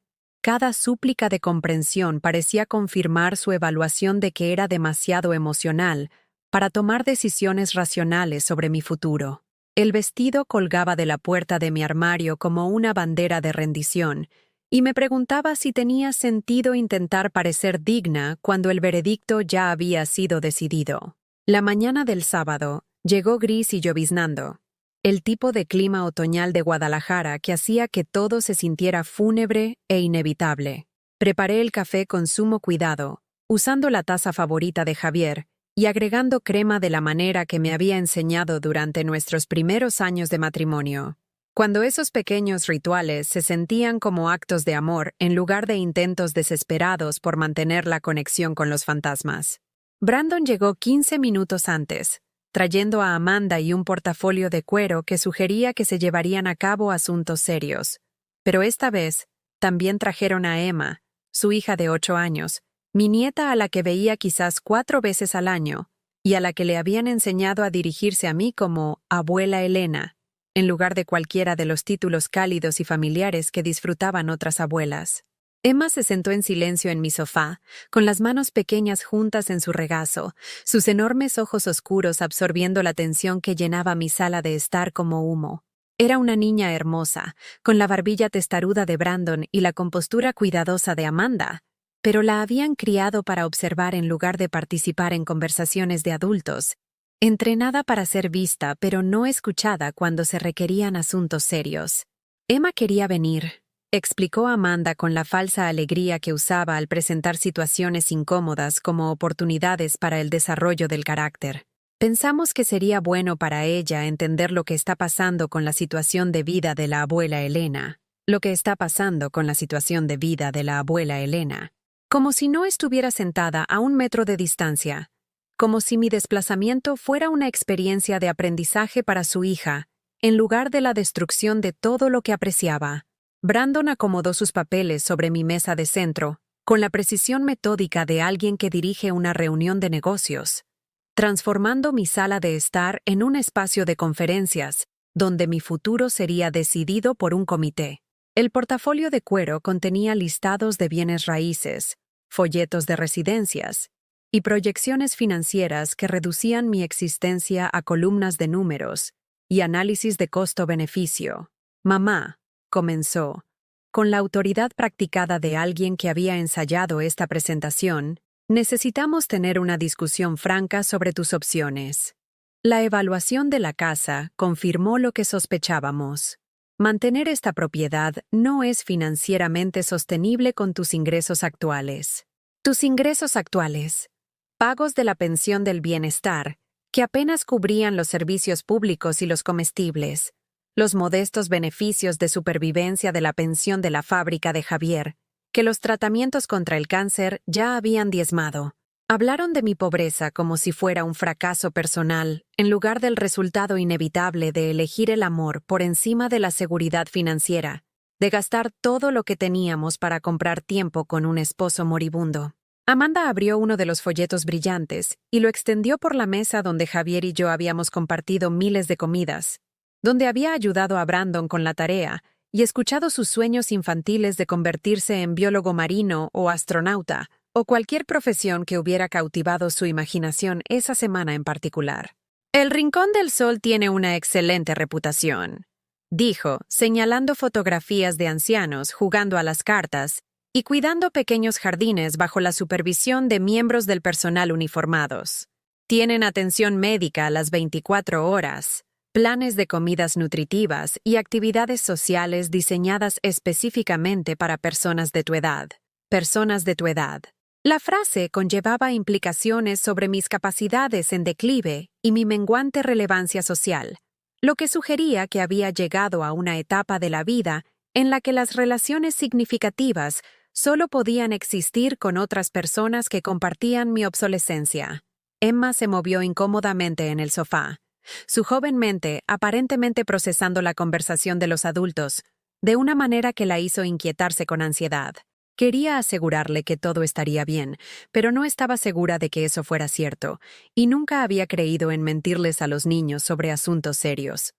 Cada súplica de comprensión parecía confirmar su evaluación de que era demasiado emocional para tomar decisiones racionales sobre mi futuro. El vestido colgaba de la puerta de mi armario como una bandera de rendición, y me preguntaba si tenía sentido intentar parecer digna cuando el veredicto ya había sido decidido. La mañana del sábado llegó gris y lloviznando, el tipo de clima otoñal de Guadalajara que hacía que todo se sintiera fúnebre e inevitable. Preparé el café con sumo cuidado, usando la taza favorita de Javier y agregando crema de la manera que me había enseñado durante nuestros primeros años de matrimonio. Cuando esos pequeños rituales se sentían como actos de amor en lugar de intentos desesperados por mantener la conexión con los fantasmas. Brandon llegó 15 minutos antes, trayendo a Amanda y un portafolio de cuero que sugería que se llevarían a cabo asuntos serios. Pero esta vez, también trajeron a Emma, su hija de 8 años, mi nieta a la que veía quizás 4 veces al año, y a la que le habían enseñado a dirigirse a mí como Abuela Elena, en lugar de cualquiera de los títulos cálidos y familiares que disfrutaban otras abuelas. Emma se sentó en silencio en mi sofá, con las manos pequeñas juntas en su regazo, sus enormes ojos oscuros absorbiendo la tensión que llenaba mi sala de estar como humo. Era una niña hermosa, con la barbilla testaruda de Brandon y la compostura cuidadosa de Amanda, pero la habían criado para observar en lugar de participar en conversaciones de adultos, entrenada para ser vista pero no escuchada cuando se requerían asuntos serios. Emma quería venir. explicó Amanda con la falsa alegría que usaba al presentar situaciones incómodas como oportunidades para el desarrollo del carácter. Pensamos que sería bueno para ella entender lo que está pasando con la situación de vida de la abuela Elena. Lo que está pasando con la situación de vida de la abuela Elena. Como si no estuviera sentada a 1 metro de distancia. Como si mi desplazamiento fuera una experiencia de aprendizaje para su hija, en lugar de la destrucción de todo lo que apreciaba. Brandon acomodó sus papeles sobre mi mesa de centro, con la precisión metódica de alguien que dirige una reunión de negocios, transformando mi sala de estar en un espacio de conferencias, donde mi futuro sería decidido por un comité. El portafolio de cuero contenía listados de bienes raíces, folletos de residencias y proyecciones financieras que reducían mi existencia a columnas de números y análisis de costo-beneficio. Mamá, comenzó, con la autoridad practicada de alguien que había ensayado esta presentación, necesitamos tener una discusión franca sobre tus opciones. La evaluación de la casa confirmó lo que sospechábamos. Mantener esta propiedad no es financieramente sostenible con tus ingresos actuales. Tus ingresos actuales, pagos de la pensión del bienestar, que apenas cubrían los servicios públicos y los comestibles, los modestos beneficios de supervivencia de la pensión de la fábrica de Javier, que los tratamientos contra el cáncer ya habían diezmado. Hablaron de mi pobreza como si fuera un fracaso personal, en lugar del resultado inevitable de elegir el amor por encima de la seguridad financiera, de gastar todo lo que teníamos para comprar tiempo con un esposo moribundo. Amanda abrió uno de los folletos brillantes y lo extendió por la mesa donde Javier y yo habíamos compartido miles de comidas, donde había ayudado a Brandon con la tarea y escuchado sus sueños infantiles de convertirse en biólogo marino o astronauta, o cualquier profesión que hubiera cautivado su imaginación esa semana en particular. El Rincón del Sol tiene una excelente reputación, dijo, señalando fotografías de ancianos jugando a las cartas y cuidando pequeños jardines bajo la supervisión de miembros del personal uniformados. Tienen atención médica a las 24 horas, planes de comidas nutritivas y actividades sociales diseñadas específicamente para personas de tu edad. Personas de tu edad. La frase conllevaba implicaciones sobre mis capacidades en declive y mi menguante relevancia social, lo que sugería que había llegado a una etapa de la vida en la que las relaciones significativas solo podían existir con otras personas que compartían mi obsolescencia. Emma se movió incómodamente en el sofá, su joven mente aparentemente procesando la conversación de los adultos, de una manera que la hizo inquietarse con ansiedad. Quería asegurarle que todo estaría bien, pero no estaba segura de que eso fuera cierto, y nunca había creído en mentirles a los niños sobre asuntos serios.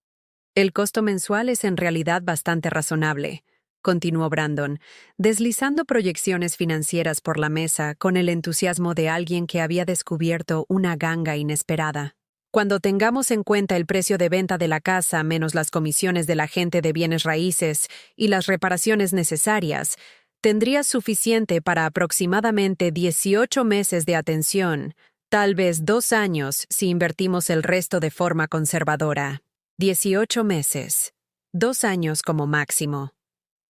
El costo mensual es en realidad bastante razonable, continuó Brandon, deslizando proyecciones financieras por la mesa con el entusiasmo de alguien que había descubierto una ganga inesperada. Cuando tengamos en cuenta el precio de venta de la casa menos las comisiones del agente de bienes raíces y las reparaciones necesarias, tendrías suficiente para aproximadamente 18 meses de atención, tal vez 2 años si invertimos el resto de forma conservadora. 18 meses. 2 años como máximo.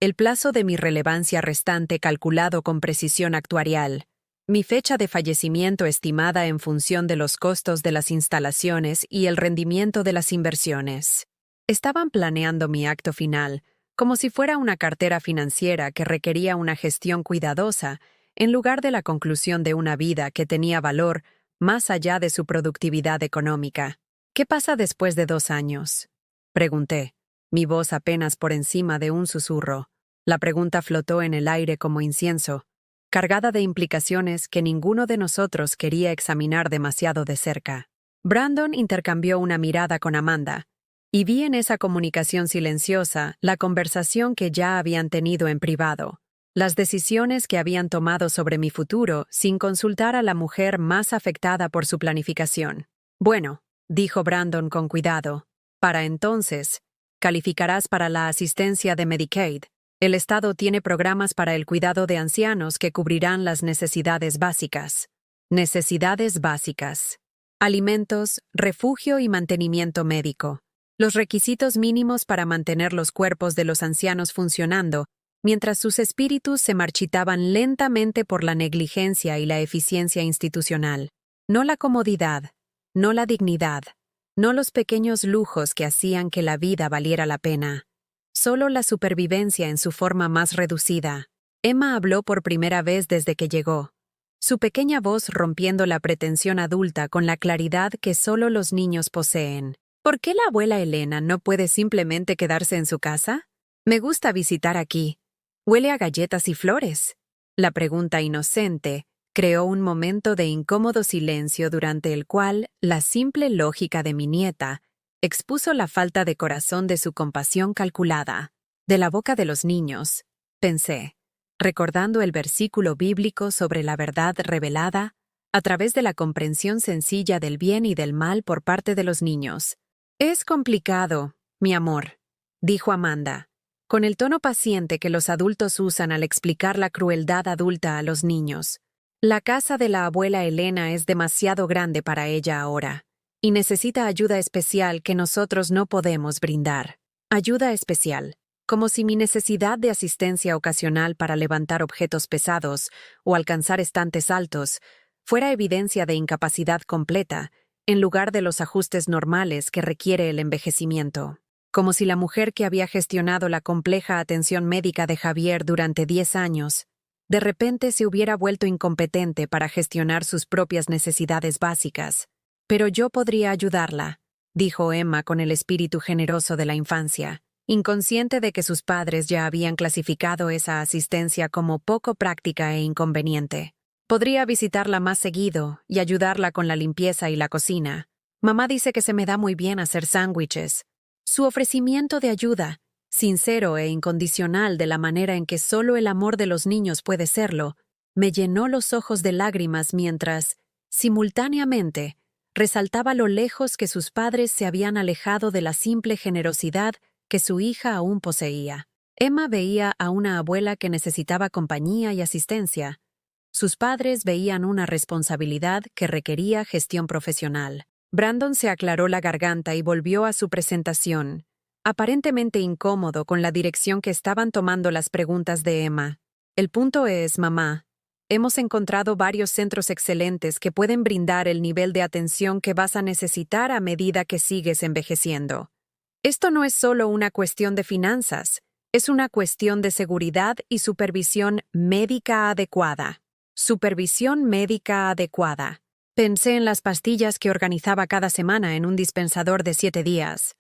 El plazo de mi relevancia restante calculado con precisión actuarial. Mi fecha de fallecimiento estimada en función de los costos de las instalaciones y el rendimiento de las inversiones. Estaban planeando mi acto final, como si fuera una cartera financiera que requería una gestión cuidadosa, en lugar de la conclusión de una vida que tenía valor más allá de su productividad económica. ¿Qué pasa después de 2 años? Pregunté, mi voz apenas por encima de un susurro. La pregunta flotó en el aire como incienso, cargada de implicaciones que ninguno de nosotros quería examinar demasiado de cerca. Brandon intercambió una mirada con Amanda, y vi en esa comunicación silenciosa la conversación que ya habían tenido en privado, las decisiones que habían tomado sobre mi futuro sin consultar a la mujer más afectada por su planificación. Bueno, dijo Brandon con cuidado, para entonces, calificarás para la asistencia de Medicaid. El Estado tiene programas para el cuidado de ancianos que cubrirán las necesidades básicas. Necesidades básicas. Alimentos, refugio y mantenimiento médico. Los requisitos mínimos para mantener los cuerpos de los ancianos funcionando mientras sus espíritus se marchitaban lentamente por la negligencia y la eficiencia institucional. No la comodidad, no la dignidad, no los pequeños lujos que hacían que la vida valiera la pena. Solo la supervivencia en su forma más reducida. Emma habló por primera vez desde que llegó, su pequeña voz rompiendo la pretensión adulta con la claridad que solo los niños poseen. ¿Por qué la abuela Elena no puede simplemente quedarse en su casa? Me gusta visitar aquí. Huele a galletas y flores. La pregunta inocente creó un momento de incómodo silencio durante el cual la simple lógica de mi nieta expuso la falta de corazón de su compasión calculada. De la boca de los niños, pensé, recordando el versículo bíblico sobre la verdad revelada a través de la comprensión sencilla del bien y del mal por parte de los niños. Es complicado, mi amor, dijo Amanda, con el tono paciente que los adultos usan al explicar la crueldad adulta a los niños. La casa de la abuela Elena es demasiado grande para ella ahora, y necesita ayuda especial que nosotros no podemos brindar. Ayuda especial, como si mi necesidad de asistencia ocasional para levantar objetos pesados o alcanzar estantes altos fuera evidencia de incapacidad completa, en lugar de los ajustes normales que requiere el envejecimiento. Como si la mujer que había gestionado la compleja atención médica de Javier durante 10 años, de repente se hubiera vuelto incompetente para gestionar sus propias necesidades básicas. Pero yo podría ayudarla, dijo Emma con el espíritu generoso de la infancia, inconsciente de que sus padres ya habían clasificado esa asistencia como poco práctica e inconveniente. Podría visitarla más seguido y ayudarla con la limpieza y la cocina. Mamá dice que se me da muy bien hacer sándwiches. Su ofrecimiento de ayuda, sincero e incondicional de la manera en que solo el amor de los niños puede serlo, me llenó los ojos de lágrimas mientras, simultáneamente, resaltaba lo lejos que sus padres se habían alejado de la simple generosidad que su hija aún poseía. Emma veía a una abuela que necesitaba compañía y asistencia. Sus padres veían una responsabilidad que requería gestión profesional. Brandon se aclaró la garganta y volvió a su presentación, aparentemente incómodo con la dirección que estaban tomando las preguntas de Emma. El punto es, mamá, hemos encontrado varios centros excelentes que pueden brindar el nivel de atención que vas a necesitar a medida que sigues envejeciendo. Esto no es solo una cuestión de finanzas, es una cuestión de seguridad y supervisión médica adecuada. Supervisión médica adecuada. Pensé en las pastillas que organizaba cada semana en un dispensador de 7 días,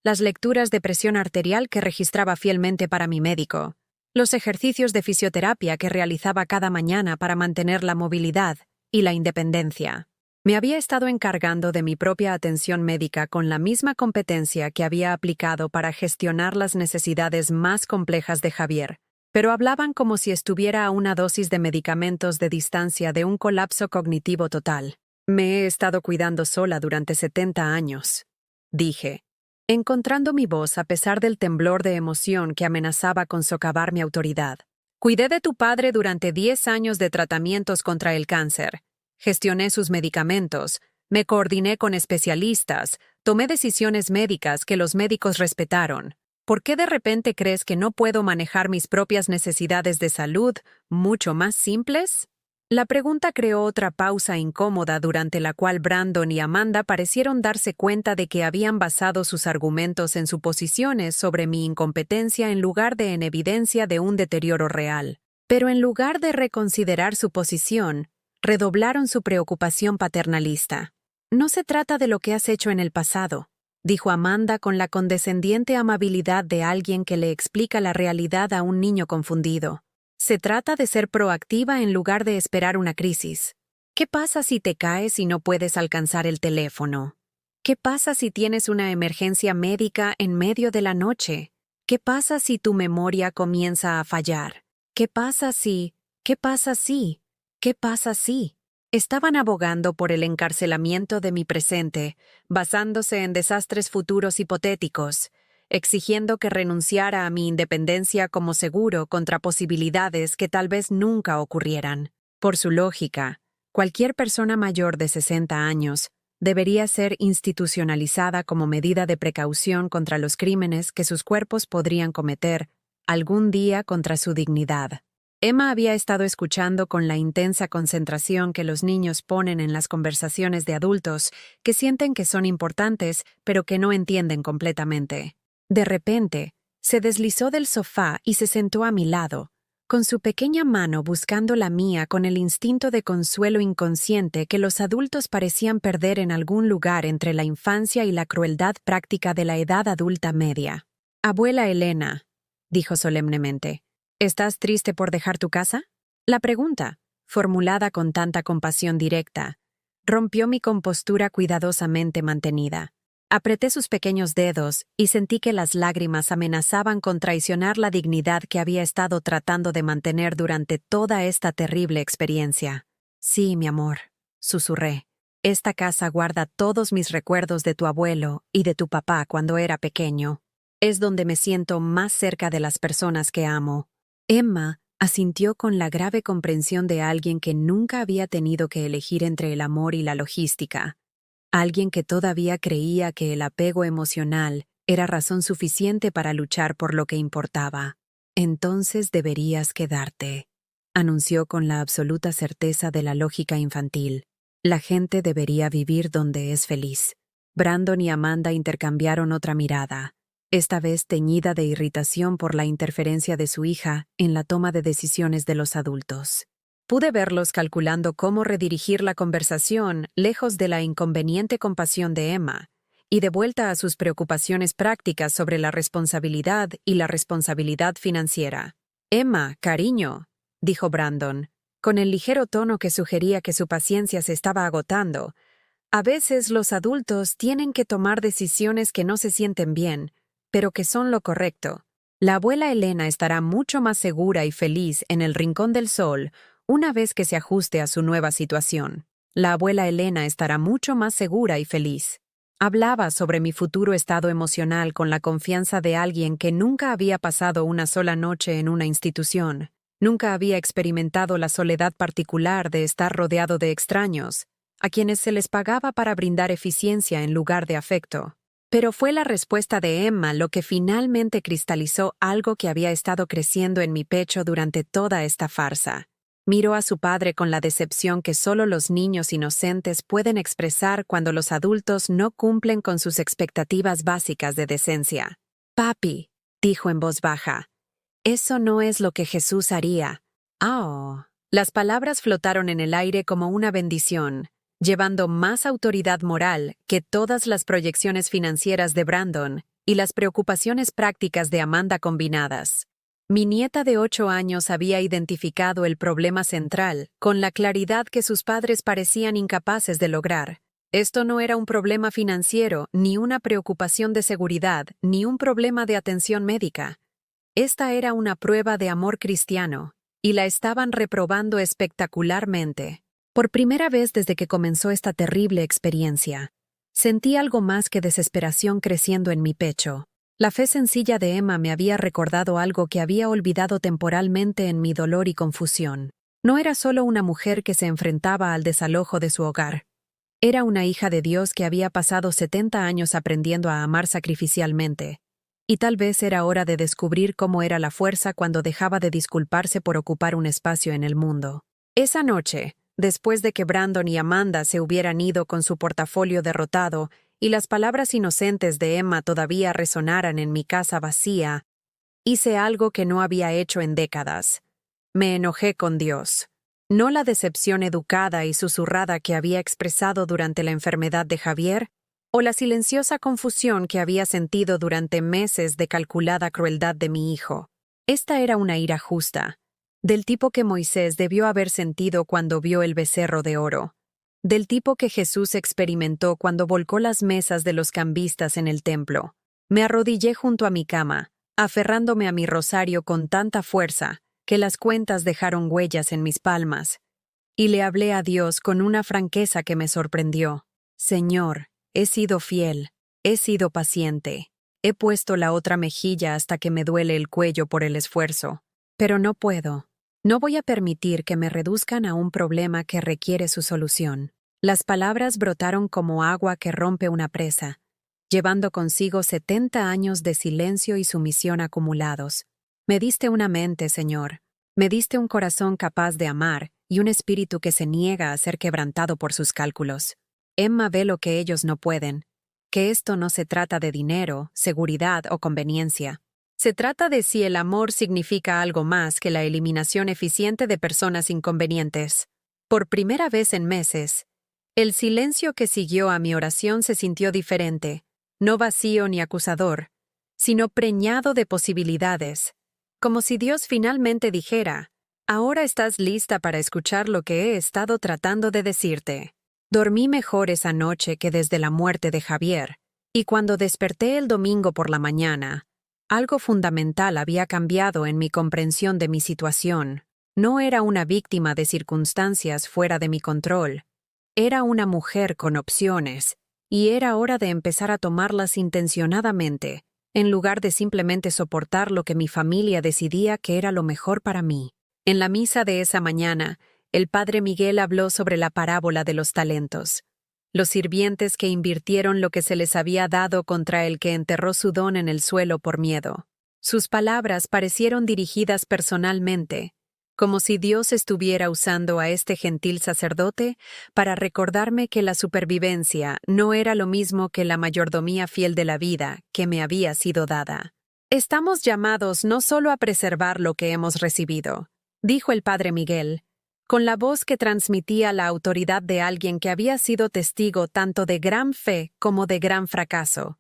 las lecturas de presión arterial que registraba fielmente para mi médico, los ejercicios de fisioterapia que realizaba cada mañana para mantener la movilidad y la independencia. Me había estado encargando de mi propia atención médica con la misma competencia que había aplicado para gestionar las necesidades más complejas de Javier, pero hablaban como si estuviera a una dosis de medicamentos de distancia de un colapso cognitivo total. Me he estado cuidando sola durante 70 años, dije, encontrando mi voz a pesar del temblor de emoción que amenazaba con socavar mi autoridad. Cuidé de tu padre durante 10 años de tratamientos contra el cáncer. Gestioné sus medicamentos, me coordiné con especialistas, tomé decisiones médicas que los médicos respetaron. ¿Por qué de repente crees que no puedo manejar mis propias necesidades de salud, mucho más simples? La pregunta creó otra pausa incómoda durante la cual Brandon y Amanda parecieron darse cuenta de que habían basado sus argumentos en suposiciones sobre mi incompetencia en lugar de en evidencia de un deterioro real. Pero en lugar de reconsiderar su posición, redoblaron su preocupación paternalista. No se trata de lo que has hecho en el pasado, dijo Amanda con la condescendiente amabilidad de alguien que le explica la realidad a un niño confundido. Se trata de ser proactiva en lugar de esperar una crisis. ¿Qué pasa si te caes y no puedes alcanzar el teléfono? ¿Qué pasa si tienes una emergencia médica en medio de la noche? ¿Qué pasa si tu memoria comienza a fallar? ¿Qué pasa si? ¿Qué pasa si? ¿Qué pasa si? Estaban abogando por el encarcelamiento de mi presente, basándose en desastres futuros hipotéticos, exigiendo que renunciara a mi independencia como seguro contra posibilidades que tal vez nunca ocurrieran. Por su lógica, cualquier persona mayor de 60 años debería ser institucionalizada como medida de precaución contra los crímenes que sus cuerpos podrían cometer algún día contra su dignidad. Emma había estado escuchando con la intensa concentración que los niños ponen en las conversaciones de adultos, que sienten que son importantes, pero que no entienden completamente. De repente, se deslizó del sofá y se sentó a mi lado, con su pequeña mano buscando la mía con el instinto de consuelo inconsciente que los adultos parecían perder en algún lugar entre la infancia y la crueldad práctica de la edad adulta media. «Abuela Elena», dijo solemnemente, «¿estás triste por dejar tu casa?» La pregunta, formulada con tanta compasión directa, rompió mi compostura cuidadosamente mantenida. Apreté sus pequeños dedos y sentí que las lágrimas amenazaban con traicionar la dignidad que había estado tratando de mantener durante toda esta terrible experiencia. «Sí, mi amor», susurré. «Esta casa guarda todos mis recuerdos de tu abuelo y de tu papá cuando era pequeño. Es donde me siento más cerca de las personas que amo». Emma asintió con la grave comprensión de alguien que nunca había tenido que elegir entre el amor y la logística. Alguien que todavía creía que el apego emocional era razón suficiente para luchar por lo que importaba. «Entonces deberías quedarte», anunció con la absoluta certeza de la lógica infantil. «La gente debería vivir donde es feliz». Brandon y Amanda intercambiaron otra mirada, esta vez teñida de irritación por la interferencia de su hija en la toma de decisiones de los adultos. Pude verlos calculando cómo redirigir la conversación lejos de la inconveniente compasión de Emma y de vuelta a sus preocupaciones prácticas sobre la responsabilidad y la responsabilidad financiera. «Emma, cariño», dijo Brandon, con el ligero tono que sugería que su paciencia se estaba agotando, «a veces los adultos tienen que tomar decisiones que no se sienten bien, pero que son lo correcto. La abuela Elena estará mucho más segura y feliz en el Rincón del Sol una vez que se ajuste a su nueva situación. La abuela Elena estará mucho más segura y feliz». Hablaba sobre mi futuro estado emocional con la confianza de alguien que nunca había pasado una sola noche en una institución, nunca había experimentado la soledad particular de estar rodeado de extraños, a quienes se les pagaba para brindar eficiencia en lugar de afecto. Pero fue la respuesta de Emma lo que finalmente cristalizó algo que había estado creciendo en mi pecho durante toda esta farsa. Miró a su padre con la decepción que solo los niños inocentes pueden expresar cuando los adultos no cumplen con sus expectativas básicas de decencia. «Papi», dijo en voz baja, «eso no es lo que Jesús haría». «Oh». Las palabras flotaron en el aire como una bendición, llevando más autoridad moral que todas las proyecciones financieras de Brandon y las preocupaciones prácticas de Amanda combinadas. Mi nieta de 8 años había identificado el problema central con la claridad que sus padres parecían incapaces de lograr. Esto no era un problema financiero, ni una preocupación de seguridad, ni un problema de atención médica. Esta era una prueba de amor cristiano, y la estaban reprobando espectacularmente. Por primera vez desde que comenzó esta terrible experiencia, sentí algo más que desesperación creciendo en mi pecho. La fe sencilla de Emma me había recordado algo que había olvidado temporalmente en mi dolor y confusión. No era solo una mujer que se enfrentaba al desalojo de su hogar. Era una hija de Dios que había pasado 70 años aprendiendo a amar sacrificialmente. Y tal vez era hora de descubrir cómo era la fuerza cuando dejaba de disculparse por ocupar un espacio en el mundo. Esa noche, después de que Brandon y Amanda se hubieran ido con su portafolio derrotado y las palabras inocentes de Emma todavía resonaran en mi casa vacía, hice algo que no había hecho en décadas. Me enojé con Dios. No la decepción educada y susurrada que había expresado durante la enfermedad de Javier, o la silenciosa confusión que había sentido durante meses de calculada crueldad de mi hijo. Esta era una ira justa, del tipo que Moisés debió haber sentido cuando vio el becerro de oro, del tipo que Jesús experimentó cuando volcó las mesas de los cambistas en el templo. Me arrodillé junto a mi cama, aferrándome a mi rosario con tanta fuerza que las cuentas dejaron huellas en mis palmas, y le hablé a Dios con una franqueza que me sorprendió. «Señor, he sido fiel, he sido paciente, he puesto la otra mejilla hasta que me duele el cuello por el esfuerzo, pero no puedo. No voy a permitir que me reduzcan a un problema que requiere su solución». Las palabras brotaron como agua que rompe una presa, llevando consigo 70 años de silencio y sumisión acumulados. Me diste una mente, Señor. Me diste un corazón capaz de amar y un espíritu que se niega a ser quebrantado por sus cálculos. Emma ve lo que ellos no pueden, que esto no se trata de dinero, seguridad o conveniencia. Se trata de si el amor significa algo más que la eliminación eficiente de personas inconvenientes. Por primera vez en meses, el silencio que siguió a mi oración se sintió diferente, no vacío ni acusador, sino preñado de posibilidades, como si Dios finalmente dijera: ahora estás lista para escuchar lo que he estado tratando de decirte. Dormí mejor esa noche que desde la muerte de Javier, y cuando desperté el domingo por la mañana, algo fundamental había cambiado en mi comprensión de mi situación. No era una víctima de circunstancias fuera de mi control. Era una mujer con opciones, y era hora de empezar a tomarlas intencionadamente, en lugar de simplemente soportar lo que mi familia decidía que era lo mejor para mí. En la misa de esa mañana, el padre Miguel habló sobre la parábola de los talentos. Los sirvientes que invirtieron lo que se les había dado contra el que enterró su don en el suelo por miedo. Sus palabras parecieron dirigidas personalmente, como si Dios estuviera usando a este gentil sacerdote para recordarme que la supervivencia no era lo mismo que la mayordomía fiel de la vida que me había sido dada. Estamos llamados no solo a preservar lo que hemos recibido, dijo el padre Miguel, con la voz que transmitía la autoridad de alguien que había sido testigo tanto de gran fe como de gran fracaso,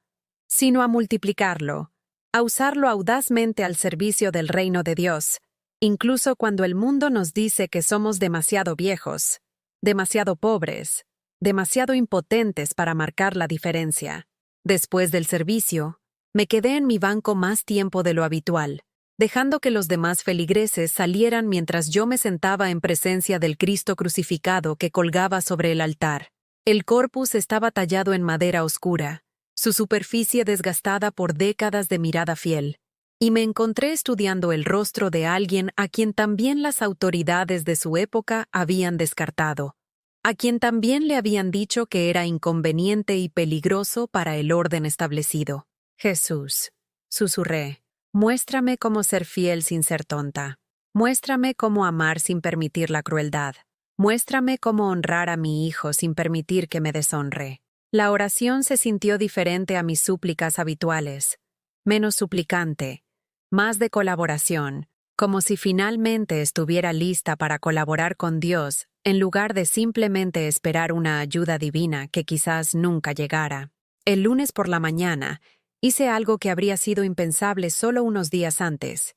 sino a multiplicarlo, a usarlo audazmente al servicio del reino de Dios, incluso cuando el mundo nos dice que somos demasiado viejos, demasiado pobres, demasiado impotentes para marcar la diferencia. Después del servicio, me quedé en mi banco más tiempo de lo habitual, dejando que los demás feligreses salieran mientras yo me sentaba en presencia del Cristo crucificado que colgaba sobre el altar. El corpus estaba tallado en madera oscura, su superficie desgastada por décadas de mirada fiel, y me encontré estudiando el rostro de alguien a quien también las autoridades de su época habían descartado, a quien también le habían dicho que era inconveniente y peligroso para el orden establecido. Jesús, susurré. Muéstrame cómo ser fiel sin ser tonta. Muéstrame cómo amar sin permitir la crueldad. Muéstrame cómo honrar a mi hijo sin permitir que me deshonre. La oración se sintió diferente a mis súplicas habituales, menos suplicante, más de colaboración, como si finalmente estuviera lista para colaborar con Dios en lugar de simplemente esperar una ayuda divina que quizás nunca llegara. El lunes por la mañana, hice algo que habría sido impensable solo unos días antes.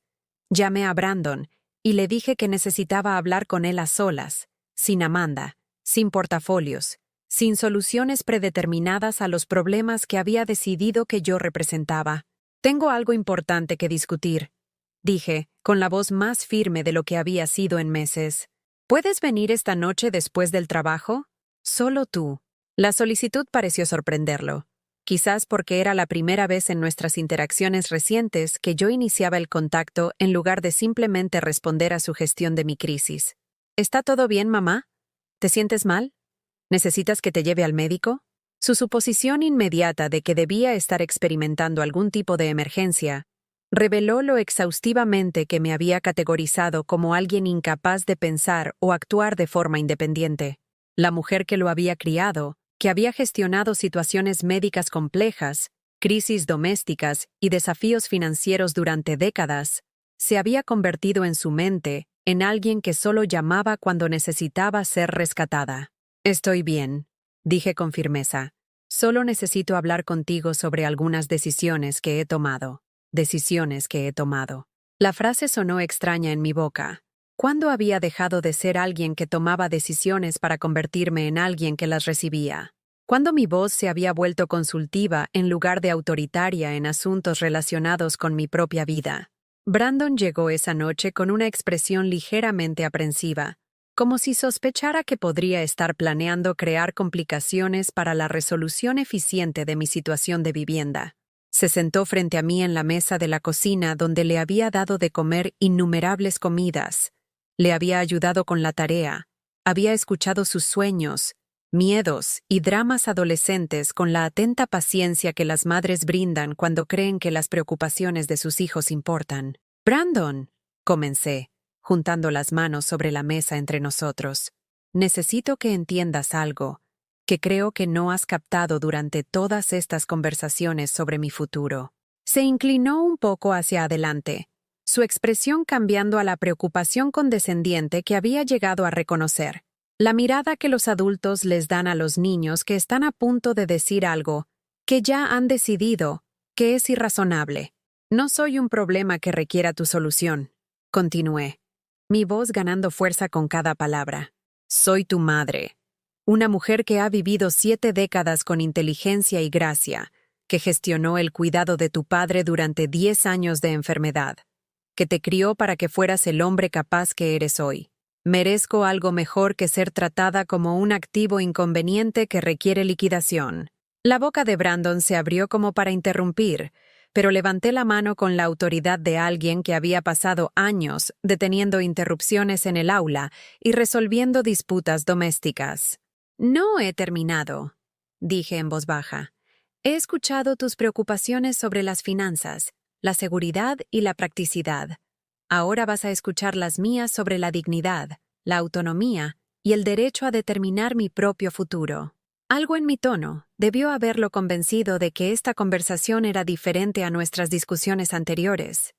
Llamé a Brandon y le dije que necesitaba hablar con él a solas, sin Amanda, sin portafolios, sin soluciones predeterminadas a los problemas que había decidido que yo representaba. Tengo algo importante que discutir, dije, con la voz más firme de lo que había sido en meses. ¿Puedes venir esta noche después del trabajo? Solo tú. La solicitud pareció sorprenderlo. Quizás porque era la primera vez en nuestras interacciones recientes que yo iniciaba el contacto en lugar de simplemente responder a su gestión de mi crisis. ¿Está todo bien, mamá? ¿Te sientes mal? ¿Necesitas que te lleve al médico? Su suposición inmediata de que debía estar experimentando algún tipo de emergencia reveló lo exhaustivamente que me había categorizado como alguien incapaz de pensar o actuar de forma independiente. La mujer que lo había criado, que había gestionado situaciones médicas complejas, crisis domésticas y desafíos financieros durante décadas, se había convertido en su mente en alguien que solo llamaba cuando necesitaba ser rescatada. Estoy bien, dije con firmeza. Solo necesito hablar contigo sobre algunas decisiones que he tomado. Decisiones que he tomado. La frase sonó extraña en mi boca. ¿Cuándo había dejado de ser alguien que tomaba decisiones para convertirme en alguien que las recibía? ¿Cuándo mi voz se había vuelto consultiva en lugar de autoritaria en asuntos relacionados con mi propia vida? Brandon llegó esa noche con una expresión ligeramente aprensiva, como si sospechara que podría estar planeando crear complicaciones para la resolución eficiente de mi situación de vivienda. Se sentó frente a mí en la mesa de la cocina donde le había dado de comer innumerables comidas. Le había ayudado con la tarea, había escuchado sus sueños, miedos y dramas adolescentes con la atenta paciencia que las madres brindan cuando creen que las preocupaciones de sus hijos importan. Brandon, comencé, juntando las manos sobre la mesa entre nosotros. Necesito que entiendas algo, que creo que no has captado durante todas estas conversaciones sobre mi futuro. Se inclinó un poco hacia adelante, su expresión cambiando a la preocupación condescendiente que había llegado a reconocer. La mirada que los adultos les dan a los niños que están a punto de decir algo, que ya han decidido, que es irrazonable. No soy un problema que requiera tu solución, continué, mi voz ganando fuerza con cada palabra. Soy tu madre, una mujer que ha vivido 7 décadas con inteligencia y gracia, que gestionó el cuidado de tu padre durante 10 años de enfermedad, que te crió para que fueras el hombre capaz que eres hoy. Merezco algo mejor que ser tratada como un activo inconveniente que requiere liquidación. La boca de Brandon se abrió como para interrumpir, pero levanté la mano con la autoridad de alguien que había pasado años deteniendo interrupciones en el aula y resolviendo disputas domésticas. No he terminado, dije en voz baja. He escuchado tus preocupaciones sobre las finanzas, la seguridad y la practicidad. Ahora vas a escuchar las mías sobre la dignidad, la autonomía y el derecho a determinar mi propio futuro. Algo en mi tono debió haberlo convencido de que esta conversación era diferente a nuestras discusiones anteriores,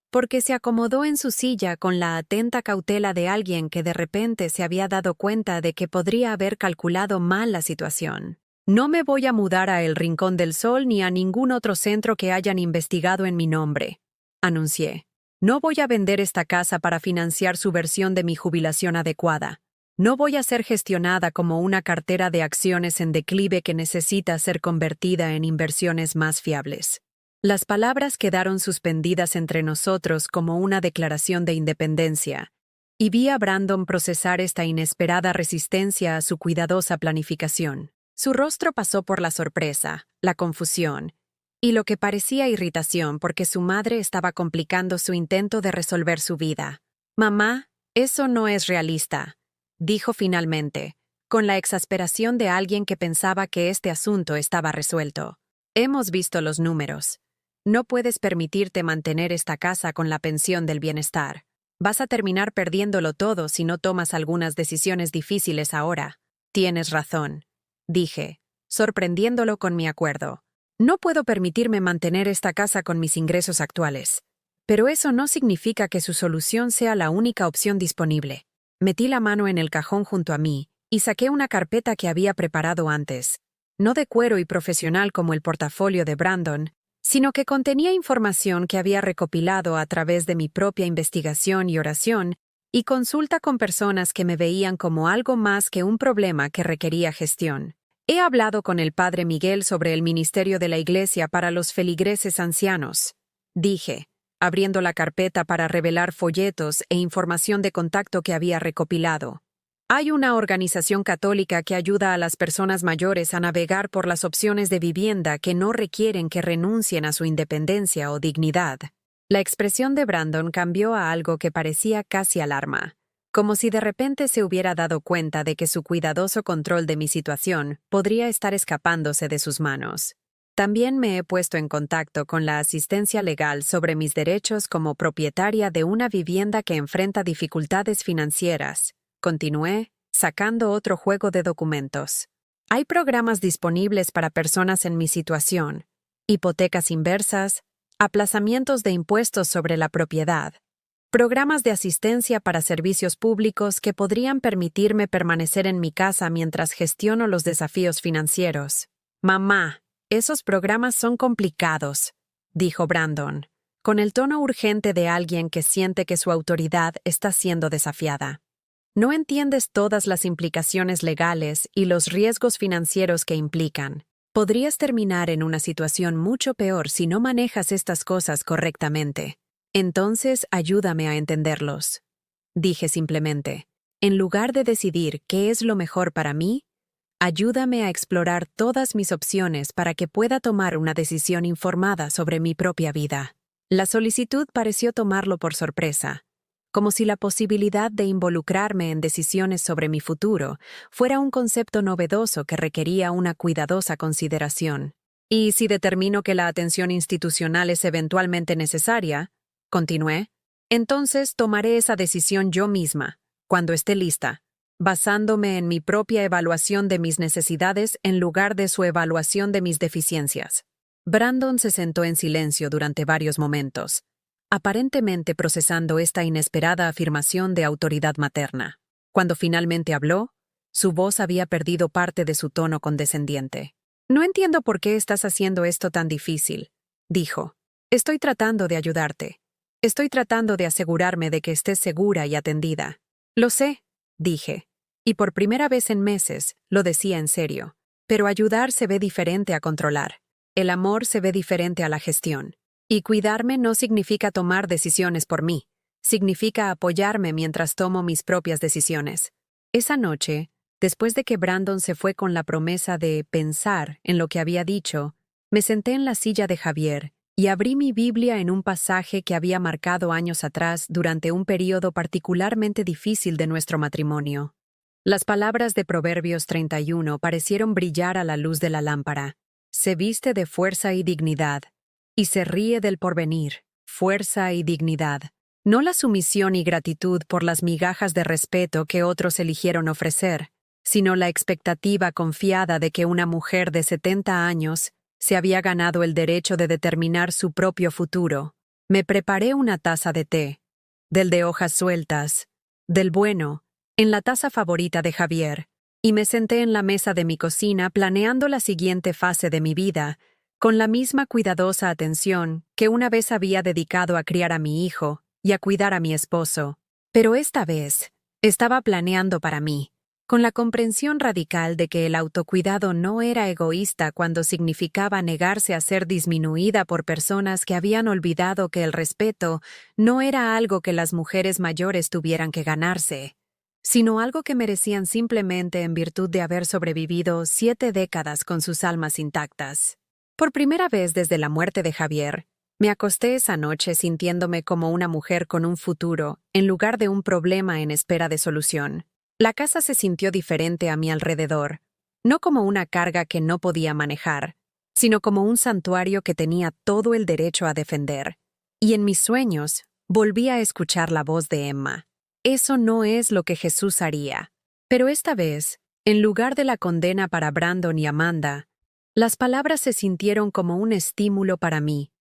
porque se acomodó en su silla con la atenta cautela de alguien que de repente se había dado cuenta de que podría haber calculado mal la situación. No me voy a mudar a El Rincón del Sol ni a ningún otro centro que hayan investigado en mi nombre, anuncié. No voy a vender esta casa para financiar su versión de mi jubilación adecuada. No voy a ser gestionada como una cartera de acciones en declive que necesita ser convertida en inversiones más fiables. Las palabras quedaron suspendidas entre nosotros como una declaración de independencia, y vi a Brandon procesar esta inesperada resistencia a su cuidadosa planificación. Su rostro pasó por la sorpresa, la confusión, y lo que parecía irritación porque su madre estaba complicando su intento de resolver su vida. «Mamá, eso no es realista», dijo finalmente, con la exasperación de alguien que pensaba que este asunto estaba resuelto. «Hemos visto los números. No puedes permitirte mantener esta casa con la pensión del bienestar. Vas a terminar perdiéndolo todo si no tomas algunas decisiones difíciles ahora». «Tienes razón», dije, sorprendiéndolo con mi acuerdo. «No puedo permitirme mantener esta casa con mis ingresos actuales. Pero eso no significa que su solución sea la única opción disponible». Metí la mano en el cajón junto a mí y saqué una carpeta que había preparado antes, no de cuero y profesional como el portafolio de Brandon, sino que contenía información que había recopilado a través de mi propia investigación y oración y consulta con personas que me veían como algo más que un problema que requería gestión. He hablado con el padre Miguel sobre el ministerio de la Iglesia para los feligreses ancianos, dije, abriendo la carpeta para revelar folletos e información de contacto que había recopilado. Hay una organización católica que ayuda a las personas mayores a navegar por las opciones de vivienda que no requieren que renuncien a su independencia o dignidad. La expresión de Brandon cambió a algo que parecía casi alarma, como si de repente se hubiera dado cuenta de que su cuidadoso control de mi situación podría estar escapándose de sus manos. También me he puesto en contacto con la asistencia legal sobre mis derechos como propietaria de una vivienda que enfrenta dificultades financieras. Continué, sacando otro juego de documentos. Hay programas disponibles para personas en mi situación, hipotecas inversas, aplazamientos de impuestos sobre la propiedad, programas de asistencia para servicios públicos que podrían permitirme permanecer en mi casa mientras gestiono los desafíos financieros. Mamá, esos programas son complicados, dijo Brandon, con el tono urgente de alguien que siente que su autoridad está siendo desafiada. No entiendes todas las implicaciones legales y los riesgos financieros que implican. Podrías terminar en una situación mucho peor si no manejas estas cosas correctamente. Entonces, ayúdame a entenderlos. Dije simplemente, en lugar de decidir qué es lo mejor para mí, ayúdame a explorar todas mis opciones para que pueda tomar una decisión informada sobre mi propia vida. La solicitud pareció tomarlo por sorpresa, como si la posibilidad de involucrarme en decisiones sobre mi futuro fuera un concepto novedoso que requería una cuidadosa consideración. «Y si determino que la atención institucional es eventualmente necesaria», continué, Entonces tomaré esa decisión yo misma, cuando esté lista, basándome en mi propia evaluación de mis necesidades en lugar de su evaluación de mis deficiencias. Brandon se sentó en silencio durante varios momentos, aparentemente procesando esta inesperada afirmación de autoridad materna. Cuando finalmente habló, su voz había perdido parte de su tono condescendiente. «No entiendo por qué estás haciendo esto tan difícil», dijo. «Estoy tratando de ayudarte. Estoy tratando de asegurarme de que estés segura y atendida». «Lo sé», dije, y por primera vez en meses lo decía en serio. «Pero ayudar se ve diferente a controlar. El amor se ve diferente a la gestión. Y cuidarme no significa tomar decisiones por mí. Significa apoyarme mientras tomo mis propias decisiones». Esa noche, después de que Brandon se fue con la promesa de pensar en lo que había dicho, me senté en la silla de Javier y abrí mi Biblia en un pasaje que había marcado años atrás durante un período particularmente difícil de nuestro matrimonio. Las palabras de Proverbios 31 parecieron brillar a la luz de la lámpara. Se viste de fuerza y dignidad, y se ríe del porvenir, fuerza y dignidad. No la sumisión y gratitud por las migajas de respeto que otros eligieron ofrecer, sino la expectativa confiada de que una mujer de 70 años se había ganado el derecho de determinar su propio futuro. Me preparé una taza de té, del de hojas sueltas, del bueno, en la taza favorita de Javier, y me senté en la mesa de mi cocina planeando la siguiente fase de mi vida, con la misma cuidadosa atención que una vez había dedicado a criar a mi hijo y a cuidar a mi esposo. Pero esta vez estaba planeando para mí, con la comprensión radical de que el autocuidado no era egoísta cuando significaba negarse a ser disminuida por personas que habían olvidado que el respeto no era algo que las mujeres mayores tuvieran que ganarse, sino algo que merecían simplemente en virtud de haber sobrevivido 7 décadas con sus almas intactas. Por primera vez desde la muerte de Javier, me acosté esa noche sintiéndome como una mujer con un futuro, en lugar de un problema en espera de solución. La casa se sintió diferente a mi alrededor, no como una carga que no podía manejar, sino como un santuario que tenía todo el derecho a defender. Y en mis sueños, volví a escuchar la voz de Emma. Eso no es lo que Jesús haría. Pero esta vez, en lugar de la condena para Brandon y Amanda, las palabras se sintieron como un estímulo para mí,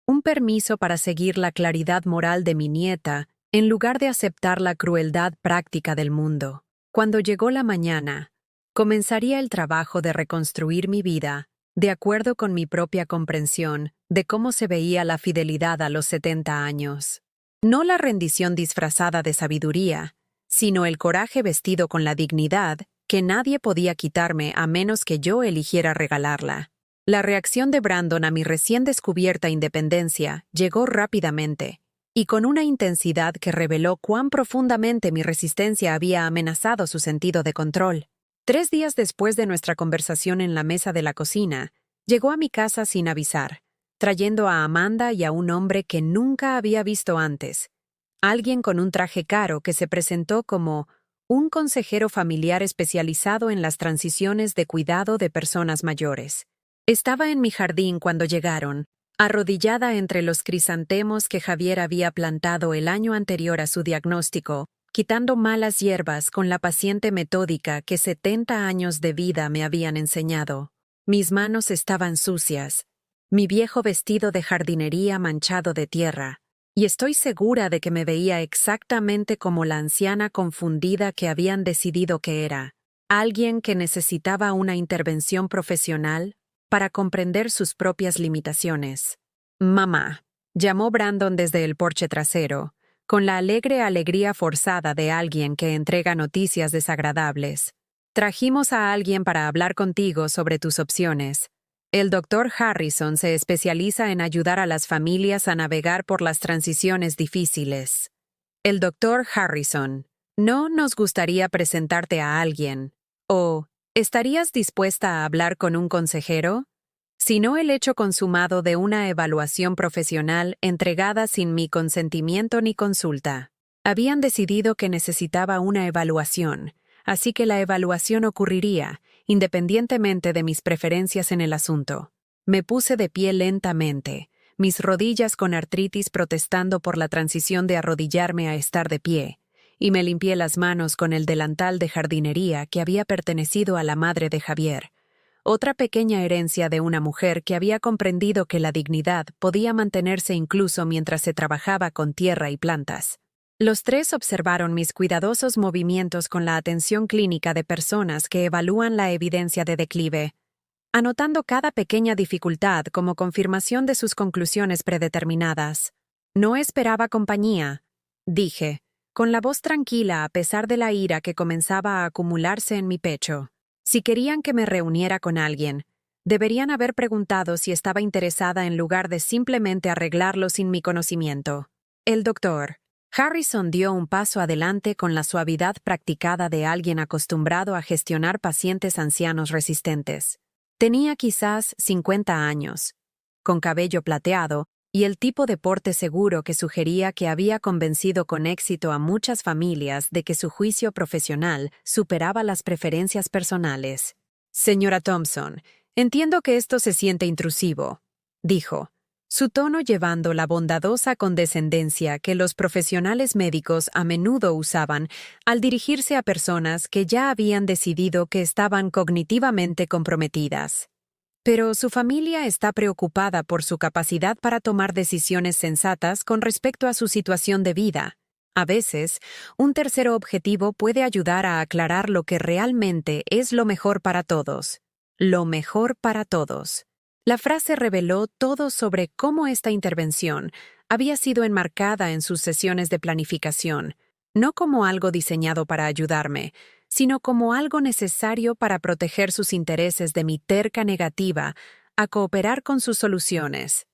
un permiso para seguir la claridad moral de mi nieta en lugar de aceptar la crueldad práctica del mundo. Cuando llegó la mañana, comenzaría el trabajo de reconstruir mi vida, de acuerdo con mi propia comprensión de cómo se veía la fidelidad a los 70 años. No la rendición disfrazada de sabiduría, sino el coraje vestido con la dignidad que nadie podía quitarme a menos que yo eligiera regalarla. La reacción de Brandon a mi recién descubierta independencia llegó rápidamente, y con una intensidad que reveló cuán profundamente mi resistencia había amenazado su sentido de control. 3 días después de nuestra conversación en la mesa de la cocina, llegó a mi casa sin avisar, trayendo a Amanda y a un hombre que nunca había visto antes, alguien con un traje caro que se presentó como un consejero familiar especializado en las transiciones de cuidado de personas mayores. Estaba en mi jardín cuando llegaron, arrodillada entre los crisantemos que Javier había plantado el año anterior a su diagnóstico, quitando malas hierbas con la paciente metódica que 70 años de vida me habían enseñado. Mis manos estaban sucias, mi viejo vestido de jardinería manchado de tierra, y estoy segura de que me veía exactamente como la anciana confundida que habían decidido que era, alguien que necesitaba una intervención profesional para comprender sus propias limitaciones. «Mamá», llamó Brandon desde el porche trasero, con la alegre alegría forzada de alguien que entrega noticias desagradables. «Trajimos a alguien para hablar contigo sobre tus opciones. El Dr. Harrison se especializa en ayudar a las familias a navegar por las transiciones difíciles». El Dr. Harrison. «No nos gustaría presentarte a alguien. O, ¿estarías dispuesta a hablar con un consejero? Sino el hecho consumado de una evaluación profesional entregada sin mi consentimiento ni consulta. Habían decidido que necesitaba una evaluación, así que la evaluación ocurriría, independientemente de mis preferencias en el asunto. Me puse de pie lentamente, mis rodillas con artritis protestando por la transición de arrodillarme a estar de pie, y me limpié las manos con el delantal de jardinería que había pertenecido a la madre de Javier, otra pequeña herencia de una mujer que había comprendido que la dignidad podía mantenerse incluso mientras se trabajaba con tierra y plantas. Los tres observaron mis cuidadosos movimientos con la atención clínica de personas que evalúan la evidencia de declive, anotando cada pequeña dificultad como confirmación de sus conclusiones predeterminadas. No esperaba compañía, dije, con la voz tranquila a pesar de la ira que comenzaba a acumularse en mi pecho. Si querían que me reuniera con alguien, deberían haber preguntado si estaba interesada en lugar de simplemente arreglarlo sin mi conocimiento. El doctor Harrison dio un paso adelante con la suavidad practicada de alguien acostumbrado a gestionar pacientes ancianos resistentes. Tenía quizás 50 años, con cabello plateado y el tipo de porte seguro que sugería que había convencido con éxito a muchas familias de que su juicio profesional superaba las preferencias personales. Señora Thompson, entiendo que esto se siente intrusivo, dijo, su tono llevando la bondadosa condescendencia que los profesionales médicos a menudo usaban al dirigirse a personas que ya habían decidido que estaban cognitivamente comprometidas. Pero su familia está preocupada por su capacidad para tomar decisiones sensatas con respecto a su situación de vida. A veces, un tercer objetivo puede ayudar a aclarar lo que realmente es lo mejor para todos. Lo mejor para todos. La frase reveló todo sobre cómo esta intervención había sido enmarcada en sus sesiones de planificación, no como algo diseñado para ayudarme, sino como algo necesario para proteger sus intereses de mi terca negativa a cooperar con sus soluciones.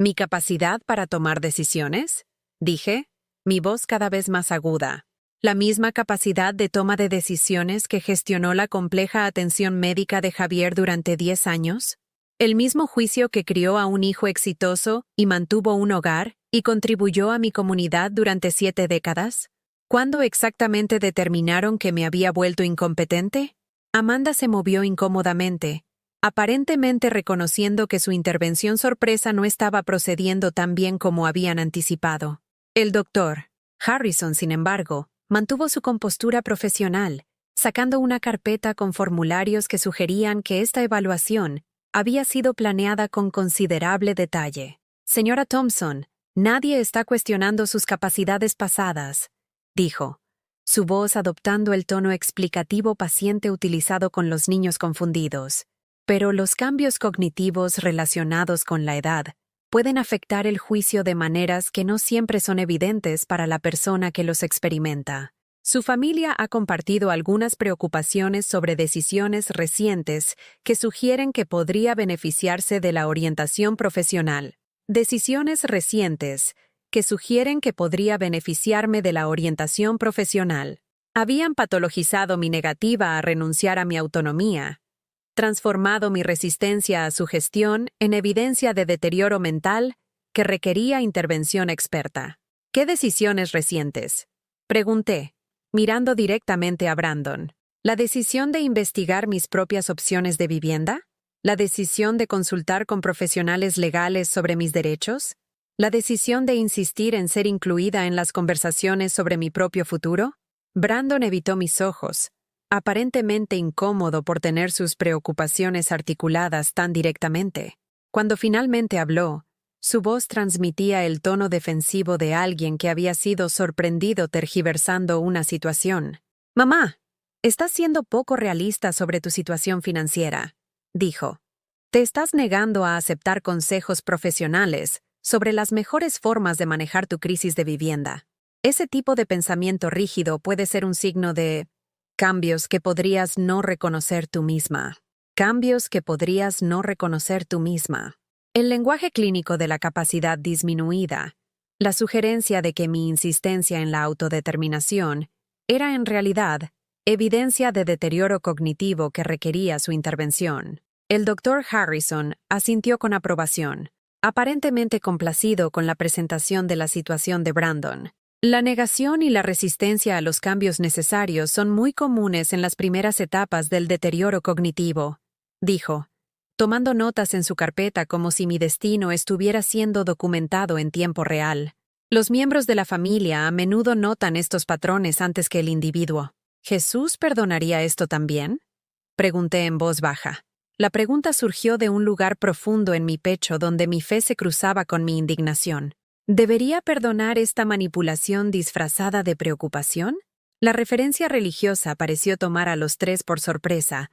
¿Mi capacidad para tomar decisiones? Dije, mi voz cada vez más aguda. ¿La misma capacidad de toma de decisiones que gestionó la compleja atención médica de Javier durante 10 años? ¿El mismo juicio que crió a un hijo exitoso y mantuvo un hogar y contribuyó a mi comunidad durante 7 décadas? ¿Cuándo exactamente determinaron que me había vuelto incompetente? Amanda se movió incómodamente, aparentemente reconociendo que su intervención sorpresa no estaba procediendo tan bien como habían anticipado. El doctor Harrison, sin embargo, mantuvo su compostura profesional, sacando una carpeta con formularios que sugerían que esta evaluación había sido planeada con considerable detalle. Señora Thompson, nadie está cuestionando sus capacidades pasadas, dijo, su voz adoptando el tono explicativo paciente utilizado con los niños confundidos. Pero los cambios cognitivos relacionados con la edad pueden afectar el juicio de maneras que no siempre son evidentes para la persona que los experimenta. Su familia ha compartido algunas preocupaciones sobre decisiones recientes que sugieren que podría beneficiarse de la orientación profesional. Decisiones recientes que sugieren que podría beneficiarme de la orientación profesional. Habían patologizado mi negativa a renunciar a mi autonomía, transformado mi resistencia a su gestión en evidencia de deterioro mental que requería intervención experta. ¿Qué decisiones recientes? Pregunté, mirando directamente a Brandon. ¿La decisión de investigar mis propias opciones de vivienda? ¿La decisión de consultar con profesionales legales sobre mis derechos? ¿La decisión de insistir en ser incluida en las conversaciones sobre mi propio futuro? Brandon evitó mis ojos, aparentemente incómodo por tener sus preocupaciones articuladas tan directamente. Cuando finalmente habló, su voz transmitía el tono defensivo de alguien que había sido sorprendido tergiversando una situación. «Mamá, estás siendo poco realista sobre tu situación financiera», dijo. «Te estás negando a aceptar consejos profesionales sobre las mejores formas de manejar tu crisis de vivienda. Ese tipo de pensamiento rígido puede ser un signo de cambios que podrías no reconocer tú misma. Cambios que podrías no reconocer tú misma». El lenguaje clínico de la capacidad disminuida, la sugerencia de que mi insistencia en la autodeterminación era en realidad evidencia de deterioro cognitivo que requería su intervención. El doctor Harrison asintió con aprobación, aparentemente complacido con la presentación de la situación de Brandon. La negación y la resistencia a los cambios necesarios son muy comunes en las primeras etapas del deterioro cognitivo, dijo, tomando notas en su carpeta como si mi destino estuviera siendo documentado en tiempo real. Los miembros de la familia a menudo notan estos patrones antes que el individuo. ¿Jesús perdonaría esto también? Pregunté en voz baja. La pregunta surgió de un lugar profundo en mi pecho donde mi fe se cruzaba con mi indignación. ¿Debería perdonar esta manipulación disfrazada de preocupación? La referencia religiosa pareció tomar a los tres por sorpresa,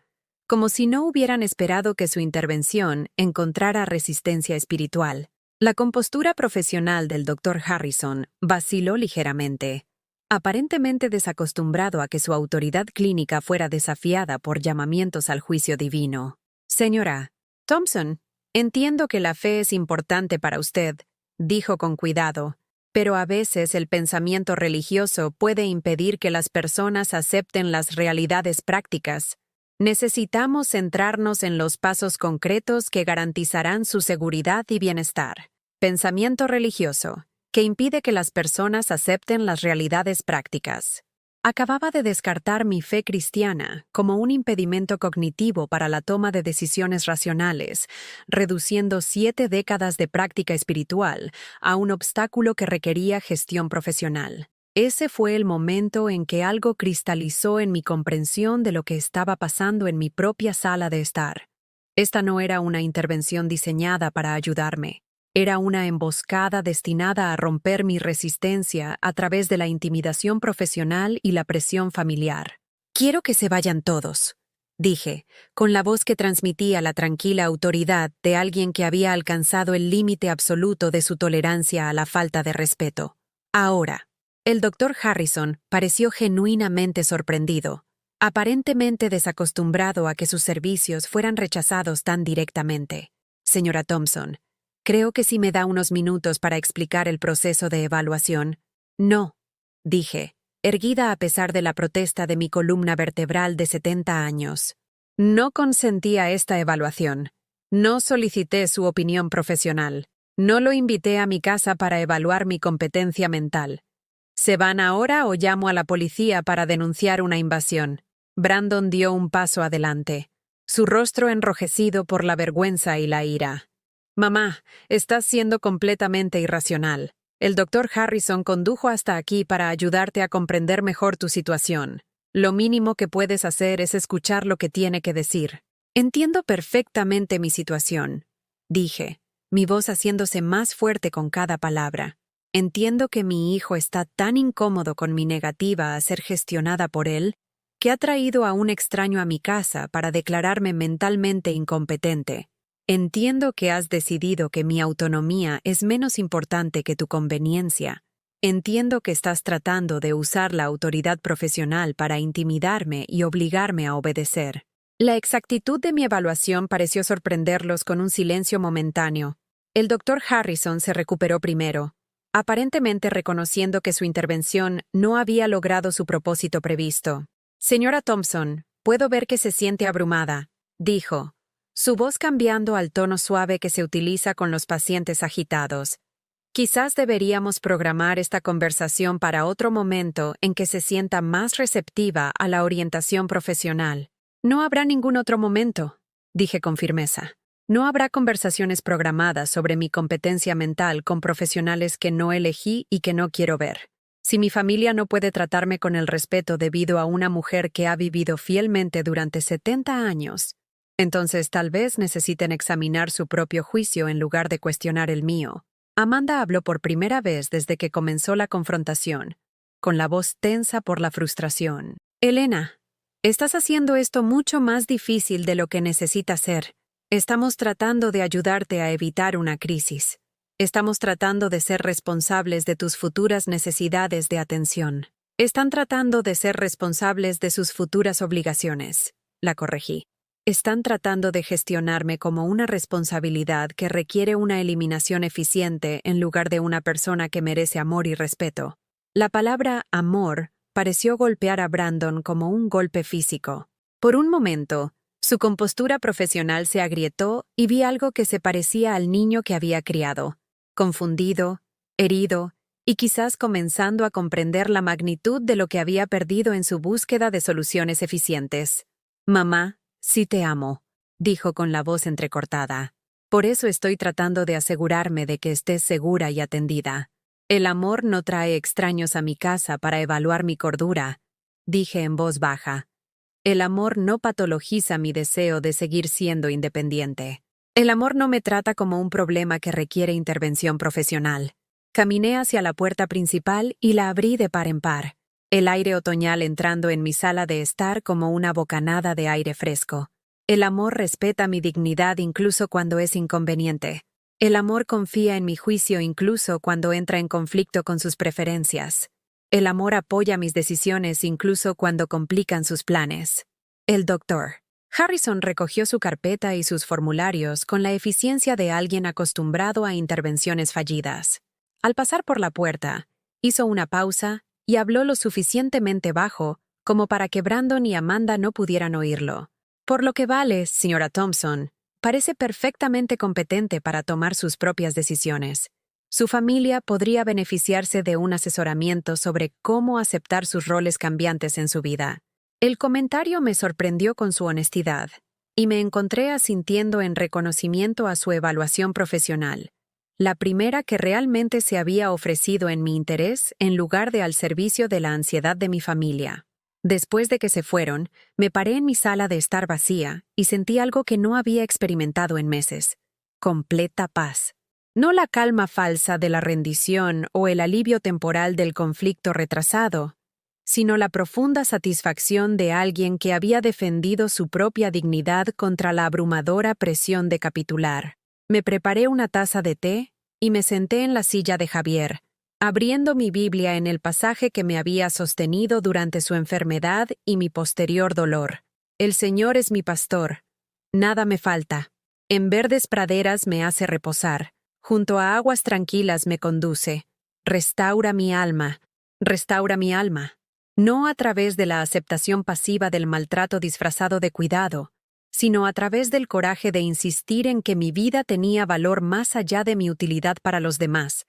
como si no hubieran esperado que su intervención encontrara resistencia espiritual. La compostura profesional del Dr. Harrison vaciló ligeramente, aparentemente desacostumbrado a que su autoridad clínica fuera desafiada por llamamientos al juicio divino. Señora Thompson, entiendo que la fe es importante para usted, dijo con cuidado, pero a veces el pensamiento religioso puede impedir que las personas acepten las realidades prácticas. Necesitamos centrarnos en los pasos concretos que garantizarán su seguridad y bienestar. Pensamiento religioso, que impide que las personas acepten las realidades prácticas. Acababa de descartar mi fe cristiana como un impedimento cognitivo para la toma de decisiones racionales, reduciendo 7 décadas de práctica espiritual a un obstáculo que requería gestión profesional. Ese fue el momento en que algo cristalizó en mi comprensión de lo que estaba pasando en mi propia sala de estar. Esta no era una intervención diseñada para ayudarme. Era una emboscada destinada a romper mi resistencia a través de la intimidación profesional y la presión familiar. «Quiero que se vayan todos», dije, con la voz que transmitía la tranquila autoridad de alguien que había alcanzado el límite absoluto de su tolerancia a la falta de respeto. Ahora. El Dr. Harrison pareció genuinamente sorprendido, aparentemente desacostumbrado a que sus servicios fueran rechazados tan directamente. Señora Thompson, creo que si me da unos minutos para explicar el proceso de evaluación. No, dije, erguida a pesar de la protesta de mi columna vertebral de 70 años. No consentí a esta evaluación. No solicité su opinión profesional. No lo invité a mi casa para evaluar mi competencia mental. ¿Se van ahora o llamo a la policía para denunciar una invasión? Brandon dio un paso adelante, su rostro enrojecido por la vergüenza y la ira. Mamá, estás siendo completamente irracional. El Dr. Harrison condujo hasta aquí para ayudarte a comprender mejor tu situación. Lo mínimo que puedes hacer es escuchar lo que tiene que decir. Entiendo perfectamente mi situación, dije, mi voz haciéndose más fuerte con cada palabra. Entiendo que mi hijo está tan incómodo con mi negativa a ser gestionada por él que ha traído a un extraño a mi casa para declararme mentalmente incompetente. Entiendo que has decidido que mi autonomía es menos importante que tu conveniencia. Entiendo que estás tratando de usar la autoridad profesional para intimidarme y obligarme a obedecer. La exactitud de mi evaluación pareció sorprenderlos con un silencio momentáneo. El Dr. Harrison se recuperó primero, aparentemente reconociendo que su intervención no había logrado su propósito previsto. Señora Thompson, puedo ver que se siente abrumada, dijo, su voz cambiando al tono suave que se utiliza con los pacientes agitados. Quizás deberíamos programar esta conversación para otro momento en que se sienta más receptiva a la orientación profesional. No habrá ningún otro momento, dije con firmeza. No habrá conversaciones programadas sobre mi competencia mental con profesionales que no elegí y que no quiero ver. Si mi familia no puede tratarme con el respeto debido a una mujer que ha vivido fielmente durante 70 años, entonces tal vez necesiten examinar su propio juicio en lugar de cuestionar el mío. Amanda habló por primera vez desde que comenzó la confrontación, con la voz tensa por la frustración. Elena, estás haciendo esto mucho más difícil de lo que necesita ser. Estamos tratando de ayudarte a evitar una crisis. Estamos tratando de ser responsables de tus futuras necesidades de atención. Están tratando de ser responsables de sus futuras obligaciones. La corregí. Están tratando de gestionarme como una responsabilidad que requiere una eliminación eficiente en lugar de una persona que merece amor y respeto. La palabra amor pareció golpear a Brandon como un golpe físico. Por un momento, su compostura profesional se agrietó y vi algo que se parecía al niño que había criado, confundido, herido y quizás comenzando a comprender la magnitud de lo que había perdido en su búsqueda de soluciones eficientes. Mamá, sí te amo, dijo con la voz entrecortada. Por eso estoy tratando de asegurarme de que estés segura y atendida. El amor no trae extraños a mi casa para evaluar mi cordura, dije en voz baja. El amor no patologiza mi deseo de seguir siendo independiente. El amor no me trata como un problema que requiere intervención profesional. Caminé hacia la puerta principal y la abrí de par en par, el aire otoñal entrando en mi sala de estar como una bocanada de aire fresco. El amor respeta mi dignidad incluso cuando es inconveniente. El amor confía en mi juicio incluso cuando entra en conflicto con sus preferencias. El amor apoya mis decisiones incluso cuando complican sus planes. El doctor. Harrison recogió su carpeta y sus formularios con la eficiencia de alguien acostumbrado a intervenciones fallidas. Al pasar por la puerta, hizo una pausa y habló lo suficientemente bajo como para que Brandon y Amanda no pudieran oírlo. Por lo que vale, señora Thompson, parece perfectamente competente para tomar sus propias decisiones. Su familia podría beneficiarse de un asesoramiento sobre cómo aceptar sus roles cambiantes en su vida. El comentario me sorprendió con su honestidad, y me encontré asintiendo en reconocimiento a su evaluación profesional, la primera que realmente se había ofrecido en mi interés en lugar de al servicio de la ansiedad de mi familia. Después de que se fueron, me paré en mi sala de estar vacía y sentí algo que no había experimentado en meses: completa paz. No la calma falsa de la rendición o el alivio temporal del conflicto retrasado, sino la profunda satisfacción de alguien que había defendido su propia dignidad contra la abrumadora presión de capitular. Me preparé una taza de té y me senté en la silla de Javier, abriendo mi Biblia en el pasaje que me había sostenido durante su enfermedad y mi posterior dolor. El Señor es mi pastor, nada me falta. En verdes praderas me hace reposar, junto a aguas tranquilas me conduce. Restaura mi alma, restaura mi alma. No a través de la aceptación pasiva del maltrato disfrazado de cuidado, sino a través del coraje de insistir en que mi vida tenía valor más allá de mi utilidad para los demás,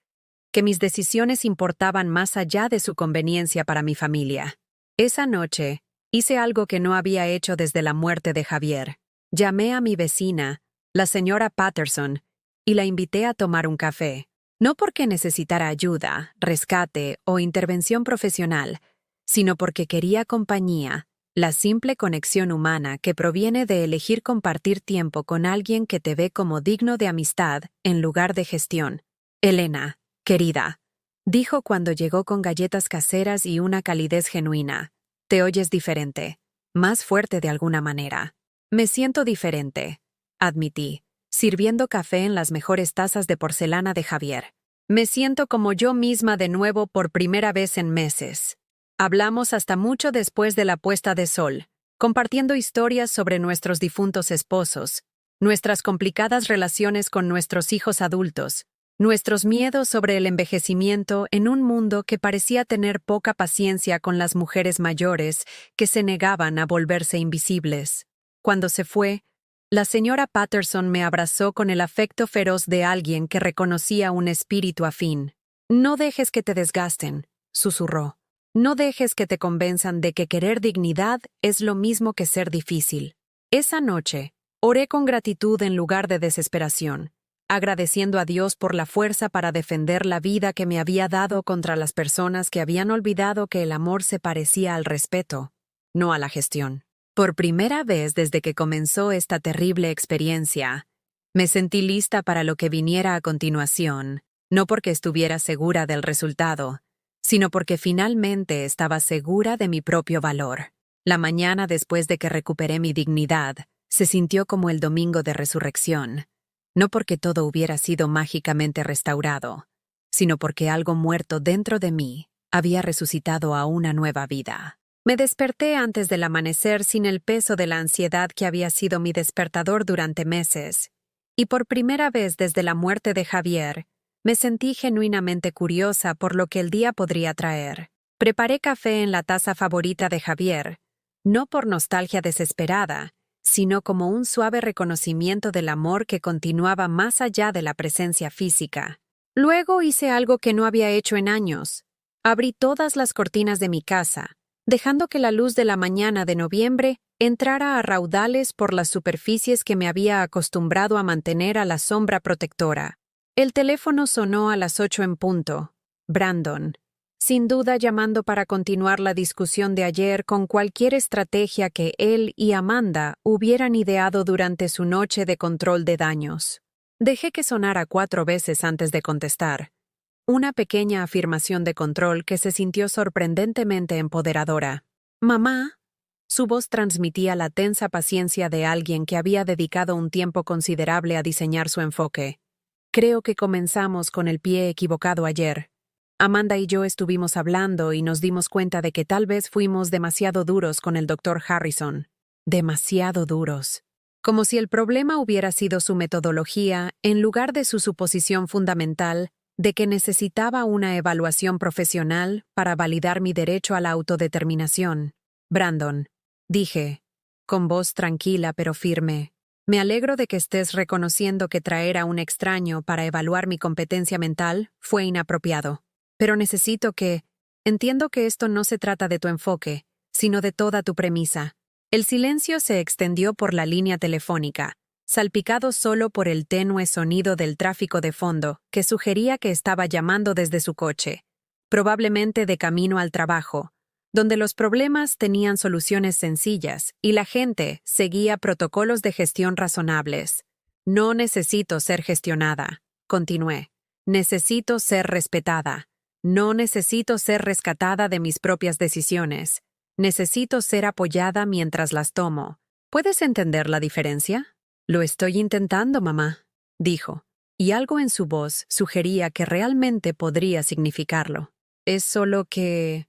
que mis decisiones importaban más allá de su conveniencia para mi familia. Esa noche, hice algo que no había hecho desde la muerte de Javier. Llamé a mi vecina, la señora Patterson, y la invité a tomar un café. No porque necesitara ayuda, rescate o intervención profesional, sino porque quería compañía, la simple conexión humana que proviene de elegir compartir tiempo con alguien que te ve como digno de amistad en lugar de gestión. Elena, querida, dijo cuando llegó con galletas caseras y una calidez genuina. Te oyes diferente, más fuerte de alguna manera. Me siento diferente, admití, sirviendo café en las mejores tazas de porcelana de Javier. Me siento como yo misma de nuevo por primera vez en meses. Hablamos hasta mucho después de la puesta de sol, compartiendo historias sobre nuestros difuntos esposos, nuestras complicadas relaciones con nuestros hijos adultos, nuestros miedos sobre el envejecimiento en un mundo que parecía tener poca paciencia con las mujeres mayores que se negaban a volverse invisibles. Cuando se fue, la señora Patterson me abrazó con el afecto feroz de alguien que reconocía un espíritu afín. No dejes que te desgasten, susurró. No dejes que te convenzan de que querer dignidad es lo mismo que ser difícil. Esa noche, oré con gratitud en lugar de desesperación, agradeciendo a Dios por la fuerza para defender la vida que me había dado contra las personas que habían olvidado que el amor se parecía al respeto, no a la gestión. Por primera vez desde que comenzó esta terrible experiencia, me sentí lista para lo que viniera a continuación, no porque estuviera segura del resultado, sino porque finalmente estaba segura de mi propio valor. La mañana después de que recuperé mi dignidad, se sintió como el domingo de resurrección, no porque todo hubiera sido mágicamente restaurado, sino porque algo muerto dentro de mí había resucitado a una nueva vida. Me desperté antes del amanecer sin el peso de la ansiedad que había sido mi despertador durante meses, y por primera vez desde la muerte de Javier, me sentí genuinamente curiosa por lo que el día podría traer. Preparé café en la taza favorita de Javier, no por nostalgia desesperada, sino como un suave reconocimiento del amor que continuaba más allá de la presencia física. Luego hice algo que no había hecho en años. Abrí todas las cortinas de mi casa, dejando que la luz de la mañana de noviembre entrara a raudales por las superficies que me había acostumbrado a mantener a la sombra protectora. El teléfono sonó a las 8 en punto. Brandon, sin duda llamando para continuar la discusión de ayer con cualquier estrategia que él y Amanda hubieran ideado durante su noche de control de daños. Dejé que sonara 4 veces antes de contestar. Una pequeña afirmación de control que se sintió sorprendentemente empoderadora. «Mamá». Su voz transmitía la tensa paciencia de alguien que había dedicado un tiempo considerable a diseñar su enfoque. Creo que comenzamos con el pie equivocado ayer. Amanda y yo estuvimos hablando y nos dimos cuenta de que tal vez fuimos demasiado duros con el Dr. Harrison. Demasiado duros. Como si el problema hubiera sido su metodología en lugar de su suposición fundamental de que necesitaba una evaluación profesional para validar mi derecho a la autodeterminación. Brandon, dije, con voz tranquila pero firme, me alegro de que estés reconociendo que traer a un extraño para evaluar mi competencia mental fue inapropiado. Pero entiendo que esto no se trata de tu enfoque, sino de toda tu premisa. El silencio se extendió por la línea telefónica, salpicado solo por el tenue sonido del tráfico de fondo que sugería que estaba llamando desde su coche, probablemente de camino al trabajo, donde los problemas tenían soluciones sencillas y la gente seguía protocolos de gestión razonables. No necesito ser gestionada, continué. Necesito ser respetada. No necesito ser rescatada de mis propias decisiones. Necesito ser apoyada mientras las tomo. ¿Puedes entender la diferencia? Lo estoy intentando, mamá, dijo, y algo en su voz sugería que realmente podría significarlo. Es solo que...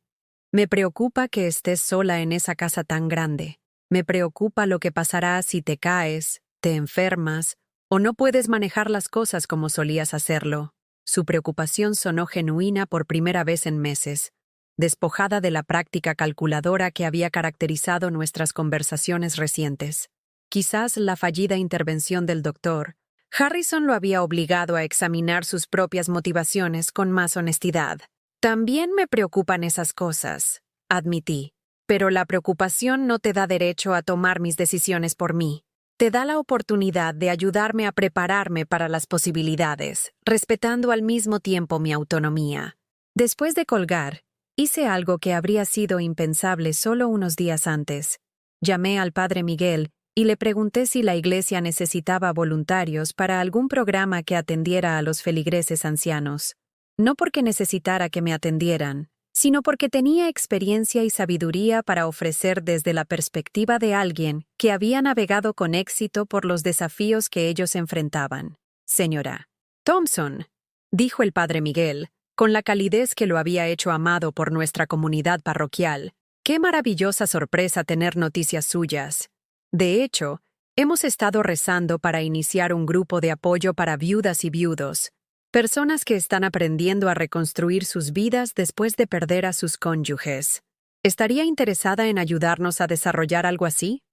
Me preocupa que estés sola en esa casa tan grande. Me preocupa lo que pasará si te caes, te enfermas, o no puedes manejar las cosas como solías hacerlo. Su preocupación sonó genuina por primera vez en meses, despojada de la práctica calculadora que había caracterizado nuestras conversaciones recientes. Quizás la fallida intervención del doctor Harrison lo había obligado a examinar sus propias motivaciones con más honestidad. También me preocupan esas cosas, admití, pero la preocupación no te da derecho a tomar mis decisiones por mí. Te da la oportunidad de ayudarme a prepararme para las posibilidades, respetando al mismo tiempo mi autonomía. Después de colgar, hice algo que habría sido impensable solo unos días antes. Llamé al padre Miguel y le pregunté si la iglesia necesitaba voluntarios para algún programa que atendiera a los feligreses ancianos. No porque necesitara que me atendieran, sino porque tenía experiencia y sabiduría para ofrecer desde la perspectiva de alguien que había navegado con éxito por los desafíos que ellos enfrentaban. Señora Thompson, dijo el padre Miguel, con la calidez que lo había hecho amado por nuestra comunidad parroquial. Qué maravillosa sorpresa tener noticias suyas. De hecho, hemos estado rezando para iniciar un grupo de apoyo para viudas y viudos, personas que están aprendiendo a reconstruir sus vidas después de perder a sus cónyuges. ¿Estaría interesada en ayudarnos a desarrollar algo así?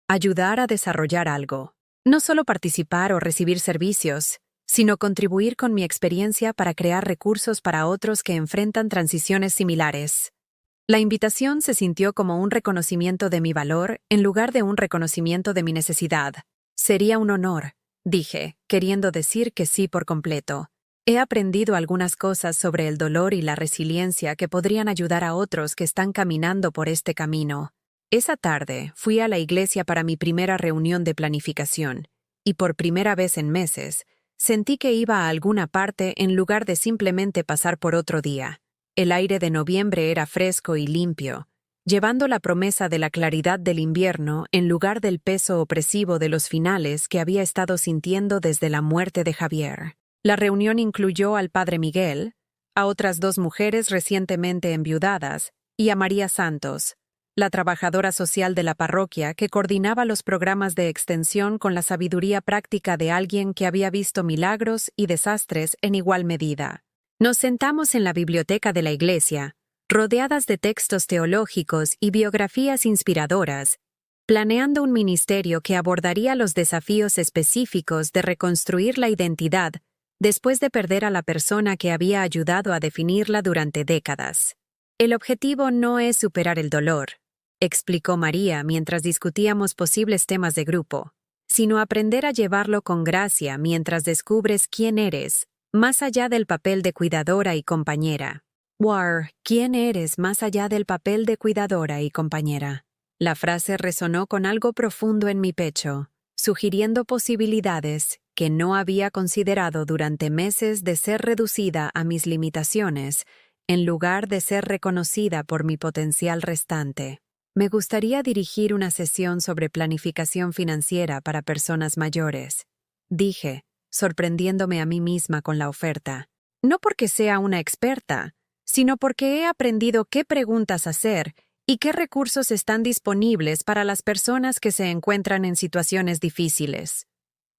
Ayudar a desarrollar algo. No solo participar o recibir servicios, sino contribuir con mi experiencia para crear recursos para otros que enfrentan transiciones similares. La invitación se sintió como un reconocimiento de mi valor en lugar de un reconocimiento de mi necesidad. Sería un honor, dije, queriendo decir que sí por completo. He aprendido algunas cosas sobre el dolor y la resiliencia que podrían ayudar a otros que están caminando por este camino. Esa tarde fui a la iglesia para mi primera reunión de planificación, y por primera vez en meses, sentí que iba a alguna parte en lugar de simplemente pasar por otro día. El aire de noviembre era fresco y limpio, llevando la promesa de la claridad del invierno en lugar del peso opresivo de los finales que había estado sintiendo desde la muerte de Javier. La reunión incluyó al padre Miguel, a otras 2 mujeres recientemente enviudadas y a María Santos, la trabajadora social de la parroquia que coordinaba los programas de extensión con la sabiduría práctica de alguien que había visto milagros y desastres en igual medida. Nos sentamos en la biblioteca de la iglesia, rodeadas de textos teológicos y biografías inspiradoras, planeando un ministerio que abordaría los desafíos específicos de reconstruir la identidad después de perder a la persona que había ayudado a definirla durante décadas. El objetivo no es superar el dolor, explicó María mientras discutíamos posibles temas de grupo, sino aprender a llevarlo con gracia mientras descubres quién eres, más allá del papel de cuidadora y compañera. ¿Quién eres más allá del papel de cuidadora y compañera? La frase resonó con algo profundo en mi pecho, sugiriendo posibilidades que no había considerado durante meses de ser reducida a mis limitaciones, en lugar de ser reconocida por mi potencial restante. Me gustaría dirigir una sesión sobre planificación financiera para personas mayores, dije, sorprendiéndome a mí misma con la oferta. No porque sea una experta, sino porque he aprendido qué preguntas hacer y qué recursos están disponibles para las personas que se encuentran en situaciones difíciles.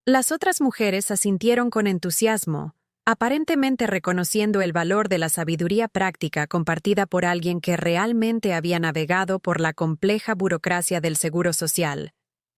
Las otras mujeres asintieron con entusiasmo, aparentemente reconociendo el valor de la sabiduría práctica compartida por alguien que realmente había navegado por la compleja burocracia del seguro social,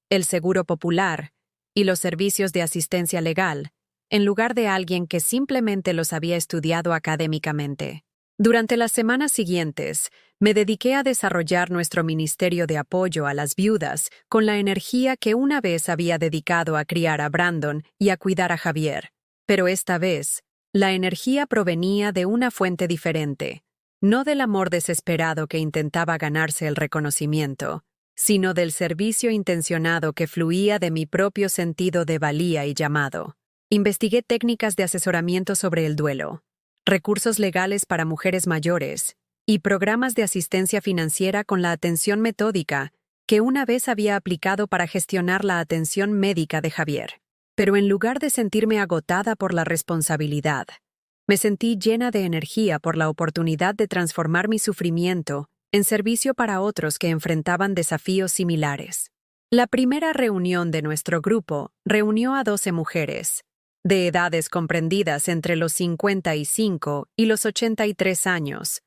el seguro popular y los servicios de asistencia legal, en lugar de alguien que simplemente los había estudiado académicamente. Durante las semanas siguientes, me dediqué a desarrollar nuestro ministerio de apoyo a las viudas con la energía que una vez había dedicado a criar a Brandon y a cuidar a Javier. Pero esta vez, la energía provenía de una fuente diferente, no del amor desesperado que intentaba ganarse el reconocimiento, sino del servicio intencionado que fluía de mi propio sentido de valía y llamado. Investigué técnicas de asesoramiento sobre el duelo, recursos legales para mujeres mayores y programas de asistencia financiera con la atención metódica que una vez había aplicado para gestionar la atención médica de Javier. Pero en lugar de sentirme agotada por la responsabilidad, me sentí llena de energía por la oportunidad de transformar mi sufrimiento en servicio para otros que enfrentaban desafíos similares. La primera reunión de nuestro grupo reunió a 12 mujeres, de edades comprendidas entre los 55 y los 83 años,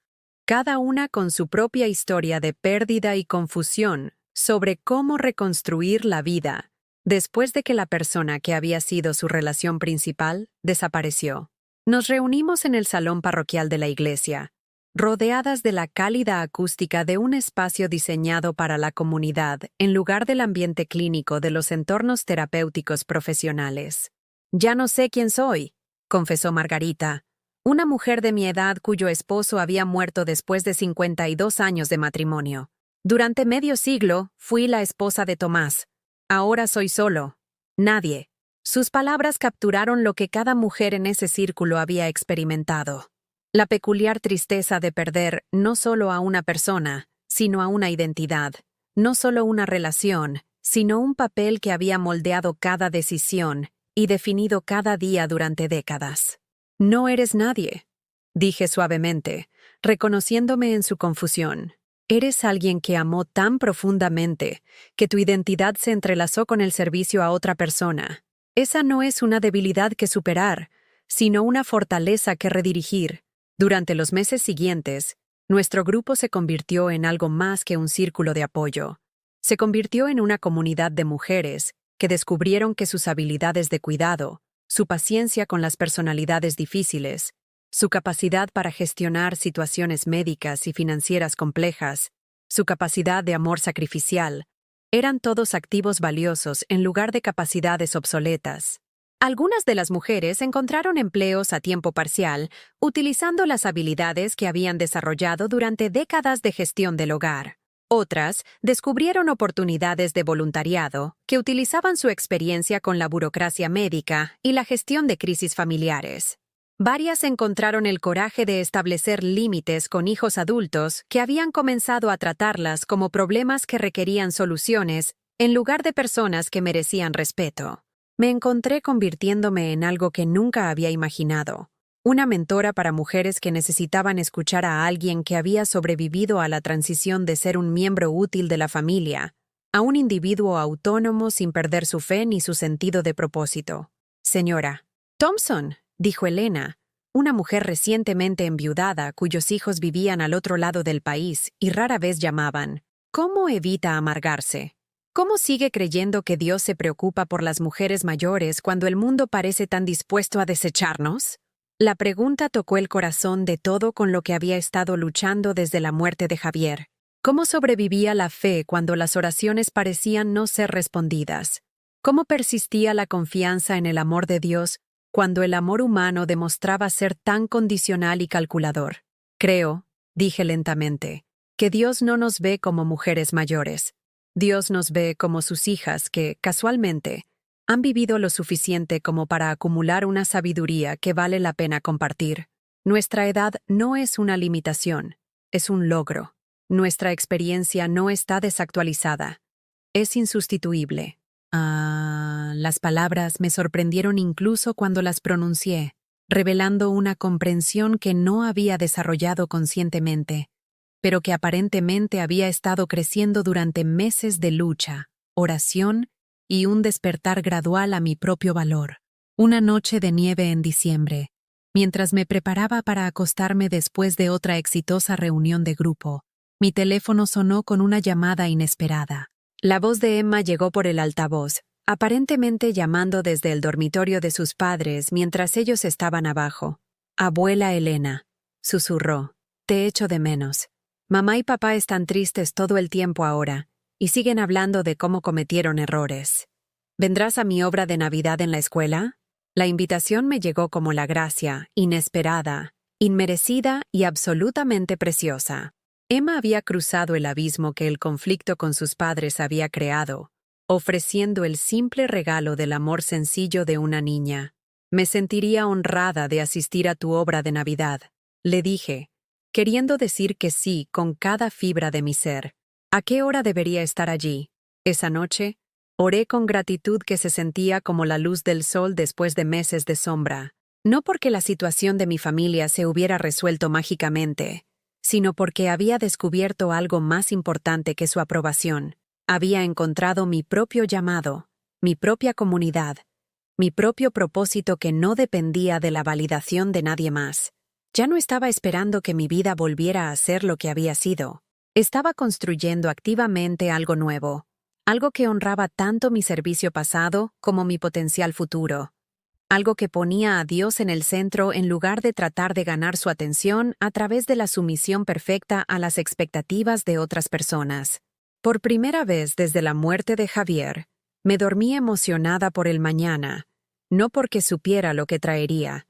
cada una con su propia historia de pérdida y confusión sobre cómo reconstruir la vida después de que la persona que había sido su relación principal desapareció. Nos reunimos en el salón parroquial de la iglesia, rodeadas de la cálida acústica de un espacio diseñado para la comunidad en lugar del ambiente clínico de los entornos terapéuticos profesionales. «Ya no sé quién soy», confesó Margarita, una mujer de mi edad cuyo esposo había muerto después de 52 años de matrimonio. «Durante medio siglo fui la esposa de Tomás. Ahora soy solo. Nadie». Sus palabras capturaron lo que cada mujer en ese círculo había experimentado. La peculiar tristeza de perder no solo a una persona, sino a una identidad. No solo una relación, sino un papel que había moldeado cada decisión y definido cada día durante décadas. «No eres nadie», dije suavemente, reconociéndome en su confusión. «Eres alguien que amó tan profundamente que tu identidad se entrelazó con el servicio a otra persona. Esa no es una debilidad que superar, sino una fortaleza que redirigir». Durante los meses siguientes, nuestro grupo se convirtió en algo más que un círculo de apoyo. Se convirtió en una comunidad de mujeres que descubrieron que sus habilidades de cuidado, su paciencia con las personalidades difíciles, su capacidad para gestionar situaciones médicas y financieras complejas, su capacidad de amor sacrificial, eran todos activos valiosos en lugar de capacidades obsoletas. Algunas de las mujeres encontraron empleos a tiempo parcial utilizando las habilidades que habían desarrollado durante décadas de gestión del hogar. Otras descubrieron oportunidades de voluntariado que utilizaban su experiencia con la burocracia médica y la gestión de crisis familiares. Varias encontraron el coraje de establecer límites con hijos adultos que habían comenzado a tratarlas como problemas que requerían soluciones en lugar de personas que merecían respeto. Me encontré convirtiéndome en algo que nunca había imaginado. Una mentora para mujeres que necesitaban escuchar a alguien que había sobrevivido a la transición de ser un miembro útil de la familia a un individuo autónomo sin perder su fe ni su sentido de propósito. «Señora Thompson», dijo Elena, una mujer recientemente enviudada cuyos hijos vivían al otro lado del país y rara vez llamaban. «¿Cómo evita amargarse? ¿Cómo sigue creyendo que Dios se preocupa por las mujeres mayores cuando el mundo parece tan dispuesto a desecharnos?» La pregunta tocó el corazón de todo con lo que había estado luchando desde la muerte de Javier. ¿Cómo sobrevivía la fe cuando las oraciones parecían no ser respondidas? ¿Cómo persistía la confianza en el amor de Dios cuando el amor humano demostraba ser tan condicional y calculador? Creo, dije lentamente, que Dios no nos ve como mujeres mayores. Dios nos ve como sus hijas que, casualmente, han vivido lo suficiente como para acumular una sabiduría que vale la pena compartir. Nuestra edad no es una limitación, es un logro. Nuestra experiencia no está desactualizada, es insustituible. Las palabras me sorprendieron incluso cuando las pronuncié, revelando una comprensión que no había desarrollado conscientemente, pero que aparentemente había estado creciendo durante meses de lucha, oración y un despertar gradual a mi propio valor. Una noche de nieve en diciembre, mientras me preparaba para acostarme después de otra exitosa reunión de grupo, mi teléfono sonó con una llamada inesperada. La voz de Emma llegó por el altavoz, aparentemente llamando desde el dormitorio de sus padres mientras ellos estaban abajo. «Abuela Elena», susurró, «te echo de menos. Mamá y papá están tristes todo el tiempo ahora, y siguen hablando de cómo cometieron errores. ¿Vendrás a mi obra de Navidad en la escuela?» La invitación me llegó como la gracia, inesperada, inmerecida y absolutamente preciosa. Emma había cruzado el abismo que el conflicto con sus padres había creado, ofreciendo el simple regalo del amor sencillo de una niña. «Me sentiría honrada de asistir a tu obra de Navidad», le dije, queriendo decir que sí con cada fibra de mi ser. ¿A qué hora debería estar allí? Esa noche, oré con gratitud que se sentía como la luz del sol después de meses de sombra. No porque la situación de mi familia se hubiera resuelto mágicamente, sino porque había descubierto algo más importante que su aprobación. Había encontrado mi propio llamado, mi propia comunidad, mi propio propósito que no dependía de la validación de nadie más. Ya no estaba esperando que mi vida volviera a ser lo que había sido. Estaba construyendo activamente algo nuevo, algo que honraba tanto mi servicio pasado como mi potencial futuro. Algo que ponía a Dios en el centro en lugar de tratar de ganar su atención a través de la sumisión perfecta a las expectativas de otras personas. Por primera vez desde la muerte de Javier, me dormí emocionada por el mañana, no porque supiera lo que traería,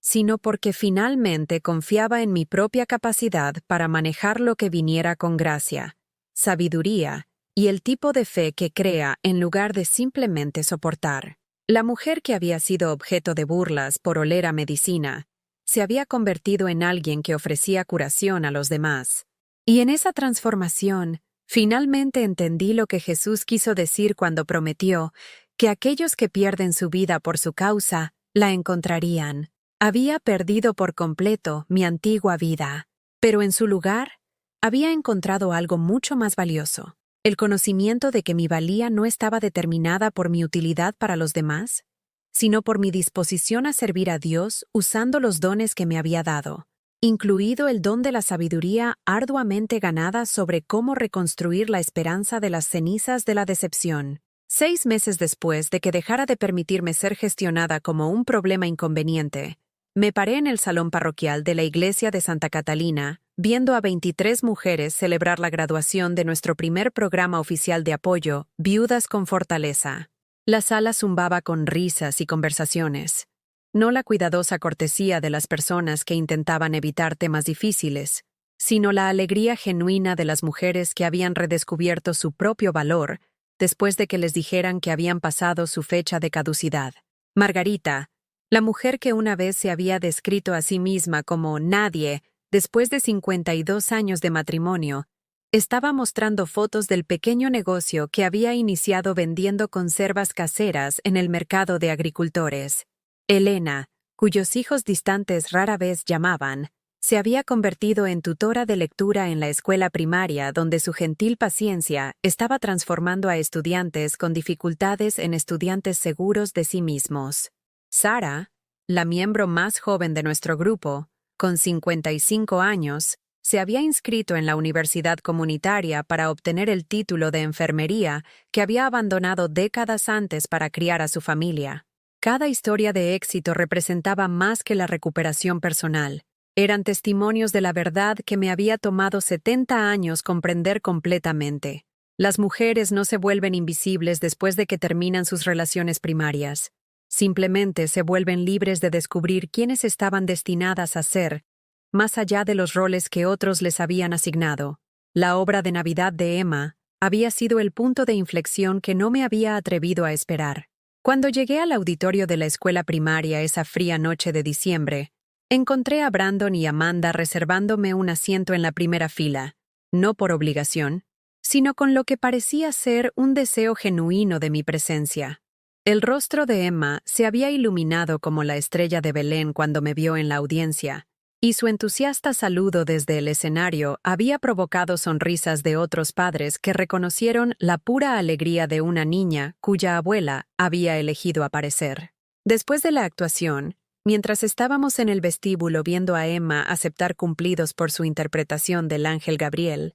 sino porque finalmente confiaba en mi propia capacidad para manejar lo que viniera con gracia, sabiduría y el tipo de fe que crea en lugar de simplemente soportar. La mujer que había sido objeto de burlas por oler a medicina se había convertido en alguien que ofrecía curación a los demás. Y en esa transformación, finalmente entendí lo que Jesús quiso decir cuando prometió que aquellos que pierden su vida por su causa la encontrarían. Había perdido por completo mi antigua vida, pero en su lugar había encontrado algo mucho más valioso. El conocimiento de que mi valía no estaba determinada por mi utilidad para los demás, sino por mi disposición a servir a Dios usando los dones que me había dado, incluido el don de la sabiduría arduamente ganada sobre cómo reconstruir la esperanza de las cenizas de la decepción. 6 meses después de que dejara de permitirme ser gestionada como un problema inconveniente, me paré en el salón parroquial de la iglesia de Santa Catalina, viendo a 23 mujeres celebrar la graduación de nuestro primer programa oficial de apoyo, Viudas con Fortaleza. La sala zumbaba con risas y conversaciones, no la cuidadosa cortesía de las personas que intentaban evitar temas difíciles, sino la alegría genuina de las mujeres que habían redescubierto su propio valor después de que les dijeran que habían pasado su fecha de caducidad. Margarita, la mujer que una vez se había descrito a sí misma como nadie después de 52 años de matrimonio, estaba mostrando fotos del pequeño negocio que había iniciado vendiendo conservas caseras en el mercado de agricultores. Elena, cuyos hijos distantes rara vez llamaban, se había convertido en tutora de lectura en la escuela primaria donde su gentil paciencia estaba transformando a estudiantes con dificultades en estudiantes seguros de sí mismos. Sara, la miembro más joven de nuestro grupo, con 55 años, se había inscrito en la universidad comunitaria para obtener el título de enfermería que había abandonado décadas antes para criar a su familia. Cada historia de éxito representaba más que la recuperación personal. Eran testimonios de la verdad que me había tomado 70 años comprender completamente. Las mujeres no se vuelven invisibles después de que terminan sus relaciones primarias. Simplemente se vuelven libres de descubrir quiénes estaban destinadas a ser, más allá de los roles que otros les habían asignado. La obra de Navidad de Emma había sido el punto de inflexión que no me había atrevido a esperar. Cuando llegué al auditorio de la escuela primaria esa fría noche de diciembre, encontré a Brandon y Amanda reservándome un asiento en la primera fila, no por obligación, sino con lo que parecía ser un deseo genuino de mi presencia. El rostro de Emma se había iluminado como la estrella de Belén cuando me vio en la audiencia, y su entusiasta saludo desde el escenario había provocado sonrisas de otros padres que reconocieron la pura alegría de una niña cuya abuela había elegido aparecer. Después de la actuación, mientras estábamos en el vestíbulo viendo a Emma aceptar cumplidos por su interpretación del ángel Gabriel,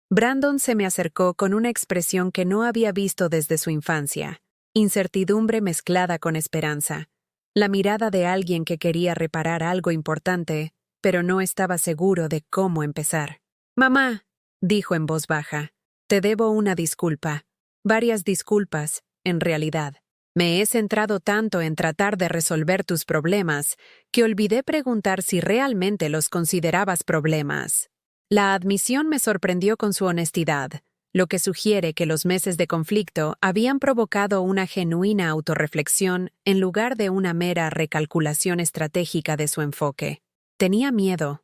Brandon se me acercó con una expresión que no había visto desde su infancia, incertidumbre mezclada con esperanza, la mirada de alguien que quería reparar algo importante, pero no estaba seguro de cómo empezar. «Mamá», dijo en voz baja, «te debo una disculpa. Varias disculpas, en realidad. Me he centrado tanto en tratar de resolver tus problemas que olvidé preguntar si realmente los considerabas problemas». La admisión me sorprendió con su honestidad, lo que sugiere que los meses de conflicto habían provocado una genuina autorreflexión en lugar de una mera recalculación estratégica de su enfoque. «Tenía miedo»,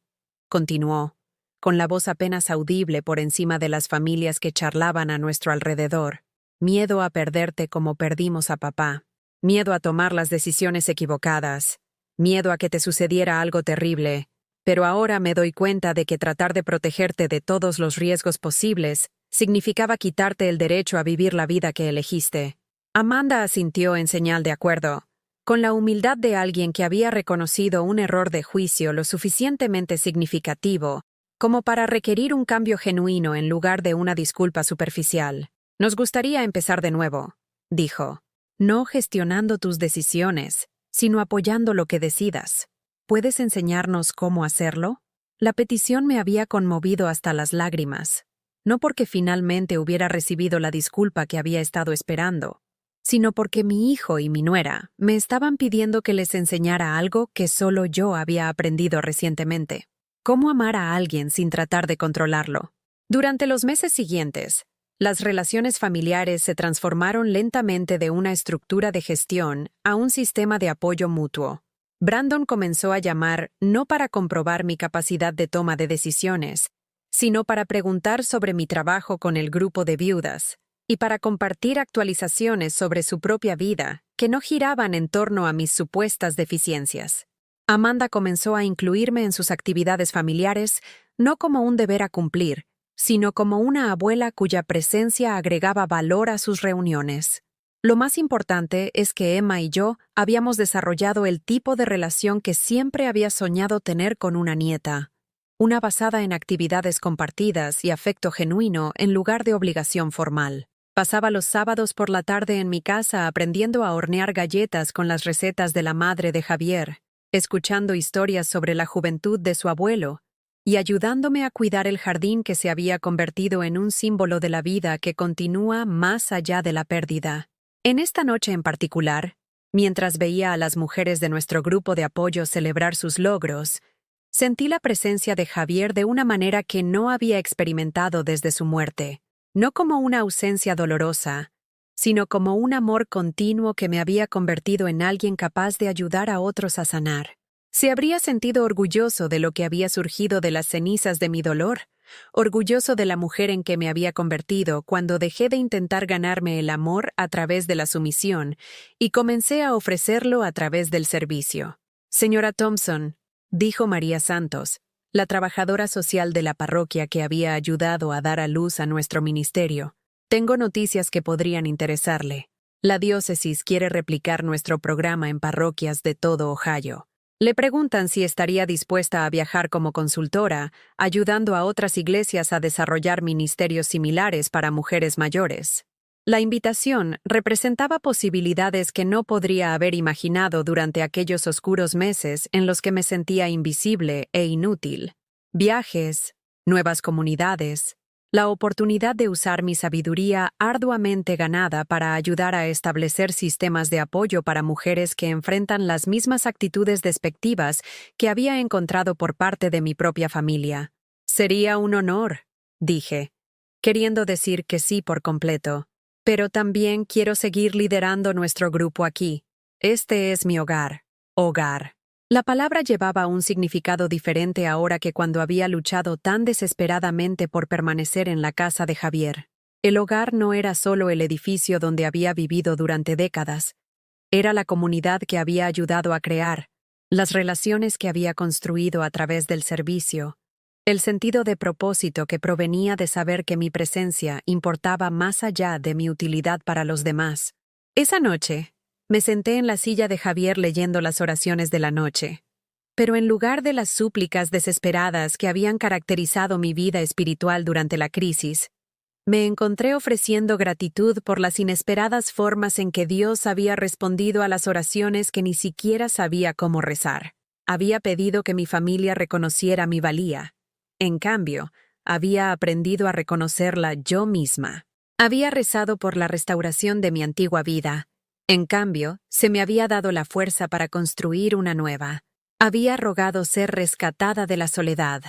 continuó, con la voz apenas audible por encima de las familias que charlaban a nuestro alrededor. «Miedo a perderte como perdimos a papá. Miedo a tomar las decisiones equivocadas. Miedo a que te sucediera algo terrible. Pero ahora me doy cuenta de que tratar de protegerte de todos los riesgos posibles significaba quitarte el derecho a vivir la vida que elegiste». Amanda asintió en señal de acuerdo, con la humildad de alguien que había reconocido un error de juicio lo suficientemente significativo como para requerir un cambio genuino en lugar de una disculpa superficial. «Nos gustaría empezar de nuevo», dijo, «no gestionando tus decisiones, sino apoyando lo que decidas. ¿Puedes enseñarnos cómo hacerlo?» La petición me había conmovido hasta las lágrimas, no porque finalmente hubiera recibido la disculpa que había estado esperando, sino porque mi hijo y mi nuera me estaban pidiendo que les enseñara algo que solo yo había aprendido recientemente: cómo amar a alguien sin tratar de controlarlo. Durante los meses siguientes, las relaciones familiares se transformaron lentamente de una estructura de gestión a un sistema de apoyo mutuo. Brandon comenzó a llamar no para comprobar mi capacidad de toma de decisiones, sino para preguntar sobre mi trabajo con el grupo de viudas y para compartir actualizaciones sobre su propia vida que no giraban en torno a mis supuestas deficiencias. Amanda comenzó a incluirme en sus actividades familiares no como un deber a cumplir, sino como una abuela cuya presencia agregaba valor a sus reuniones. Lo más importante es que Emma y yo habíamos desarrollado el tipo de relación que siempre había soñado tener con una nieta, una basada en actividades compartidas y afecto genuino en lugar de obligación formal. Pasaba los sábados por la tarde en mi casa aprendiendo a hornear galletas con las recetas de la madre de Javier, escuchando historias sobre la juventud de su abuelo y ayudándome a cuidar el jardín que se había convertido en un símbolo de la vida que continúa más allá de la pérdida. En esta noche en particular, mientras veía a las mujeres de nuestro grupo de apoyo celebrar sus logros, sentí la presencia de Javier de una manera que no había experimentado desde su muerte, no como una ausencia dolorosa, sino como un amor continuo que me había convertido en alguien capaz de ayudar a otros a sanar. Se habría sentido orgulloso de lo que había surgido de las cenizas de mi dolor, orgulloso de la mujer en que me había convertido cuando dejé de intentar ganarme el amor a través de la sumisión y comencé a ofrecerlo a través del servicio. «Señora Thompson», dijo María Santos, la trabajadora social de la parroquia que había ayudado a dar a luz a nuestro ministerio, «tengo noticias que podrían interesarle. La diócesis quiere replicar nuestro programa en parroquias de todo Ohio. Le preguntan si estaría dispuesta a viajar como consultora, ayudando a otras iglesias a desarrollar ministerios similares para mujeres mayores». La invitación representaba posibilidades que no podría haber imaginado durante aquellos oscuros meses en los que me sentía invisible e inútil. Viajes, nuevas comunidades, la oportunidad de usar mi sabiduría arduamente ganada para ayudar a establecer sistemas de apoyo para mujeres que enfrentan las mismas actitudes despectivas que había encontrado por parte de mi propia familia. Sería un honor, dije, queriendo decir que sí por completo. Pero también quiero seguir liderando nuestro grupo aquí. Este es mi hogar. Hogar. La palabra llevaba un significado diferente ahora que cuando había luchado tan desesperadamente por permanecer en la casa de Javier. El hogar no era solo el edificio donde había vivido durante décadas. Era la comunidad que había ayudado a crear, las relaciones que había construido a través del servicio, el sentido de propósito que provenía de saber que mi presencia importaba más allá de mi utilidad para los demás. Esa noche, me senté en la silla de Javier leyendo las oraciones de la noche. Pero en lugar de las súplicas desesperadas que habían caracterizado mi vida espiritual durante la crisis, me encontré ofreciendo gratitud por las inesperadas formas en que Dios había respondido a las oraciones que ni siquiera sabía cómo rezar. Había pedido que mi familia reconociera mi valía. En cambio, había aprendido a reconocerla yo misma. Había rezado por la restauración de mi antigua vida. En cambio, se me había dado la fuerza para construir una nueva. Había rogado ser rescatada de la soledad.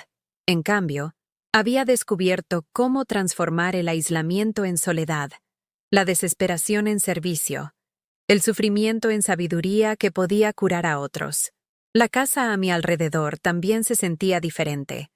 En cambio, había descubierto cómo transformar el aislamiento en soledad, la desesperación en servicio, el sufrimiento en sabiduría que podía curar a otros. La casa a mi alrededor también se sentía diferente.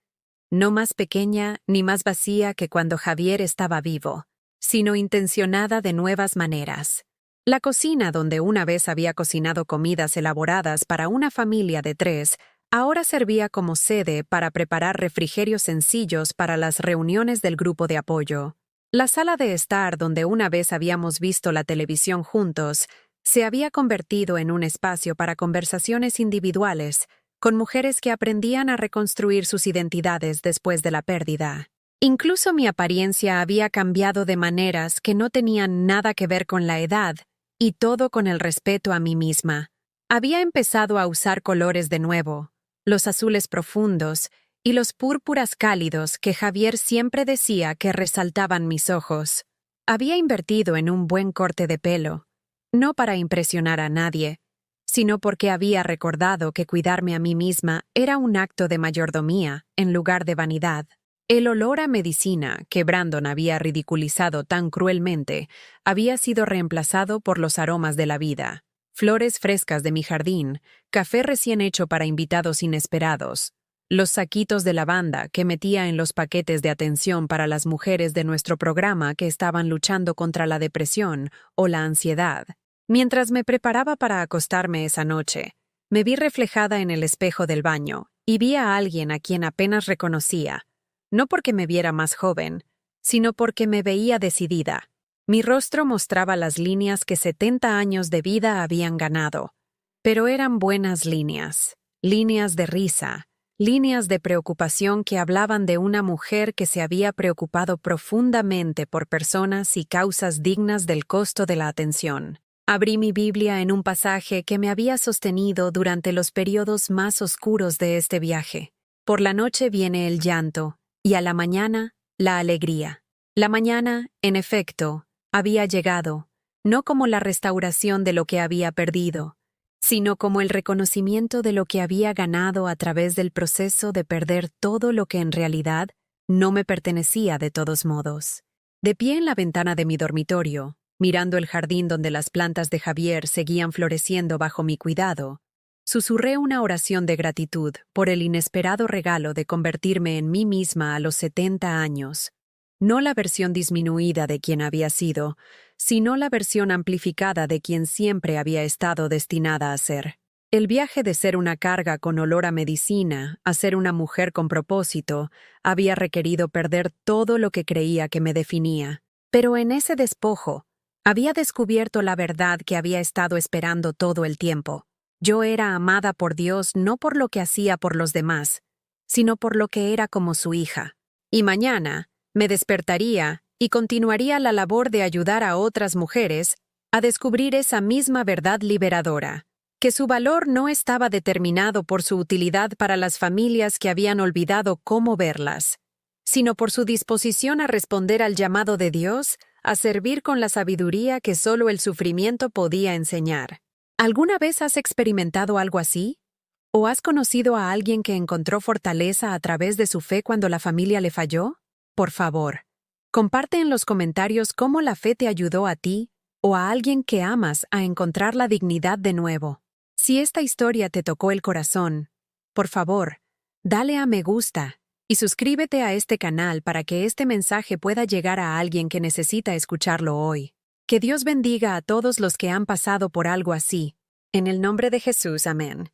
No más pequeña ni más vacía que cuando Javier estaba vivo, sino intencionada de nuevas maneras. La cocina donde una vez había cocinado comidas elaboradas para una familia de 3, ahora servía como sede para preparar refrigerios sencillos para las reuniones del grupo de apoyo. La sala de estar donde una vez habíamos visto la televisión juntos se había convertido en un espacio para conversaciones individuales, con mujeres que aprendían a reconstruir sus identidades después de la pérdida. Incluso mi apariencia había cambiado de maneras que no tenían nada que ver con la edad, y todo con el respeto a mí misma. Había empezado a usar colores de nuevo, los azules profundos y los púrpuras cálidos que Javier siempre decía que resaltaban mis ojos. Había invertido en un buen corte de pelo, no para impresionar a nadie, sino porque había recordado que cuidarme a mí misma era un acto de mayordomía en lugar de vanidad. El olor a medicina que Brandon había ridiculizado tan cruelmente había sido reemplazado por los aromas de la vida, flores frescas de mi jardín, café recién hecho para invitados inesperados, los saquitos de lavanda que metía en los paquetes de atención para las mujeres de nuestro programa que estaban luchando contra la depresión o la ansiedad. Mientras me preparaba para acostarme esa noche, me vi reflejada en el espejo del baño y vi a alguien a quien apenas reconocía, no porque me viera más joven, sino porque me veía decidida. Mi rostro mostraba las líneas que 70 años de vida habían ganado, pero eran buenas líneas, líneas de risa, líneas de preocupación que hablaban de una mujer que se había preocupado profundamente por personas y causas dignas del costo de la atención. Abrí mi Biblia en un pasaje que me había sostenido durante los periodos más oscuros de este viaje. Por la noche viene el llanto, y a la mañana, la alegría. La mañana, en efecto, había llegado, no como la restauración de lo que había perdido, sino como el reconocimiento de lo que había ganado a través del proceso de perder todo lo que en realidad no me pertenecía de todos modos. De pie en la ventana de mi dormitorio, mirando el jardín donde las plantas de Javier seguían floreciendo bajo mi cuidado, susurré una oración de gratitud por el inesperado regalo de convertirme en mí misma a los 70 años, no la versión disminuida de quien había sido, sino la versión amplificada de quien siempre había estado destinada a ser. El viaje de ser una carga con olor a medicina a ser una mujer con propósito había requerido perder todo lo que creía que me definía. Pero en ese despojo, había descubierto la verdad que había estado esperando todo el tiempo. Yo era amada por Dios no por lo que hacía por los demás, sino por lo que era como su hija. Y mañana me despertaría y continuaría la labor de ayudar a otras mujeres a descubrir esa misma verdad liberadora, que su valor no estaba determinado por su utilidad para las familias que habían olvidado cómo verlas, sino por su disposición a responder al llamado de Dios, a servir con la sabiduría que solo el sufrimiento podía enseñar. ¿Alguna vez has experimentado algo así? ¿O has conocido a alguien que encontró fortaleza a través de su fe cuando la familia le falló? Por favor, comparte en los comentarios cómo la fe te ayudó a ti o a alguien que amas a encontrar la dignidad de nuevo. Si esta historia te tocó el corazón, por favor, dale a me gusta y suscríbete a este canal para que este mensaje pueda llegar a alguien que necesita escucharlo hoy. Que Dios bendiga a todos los que han pasado por algo así. En el nombre de Jesús, amén.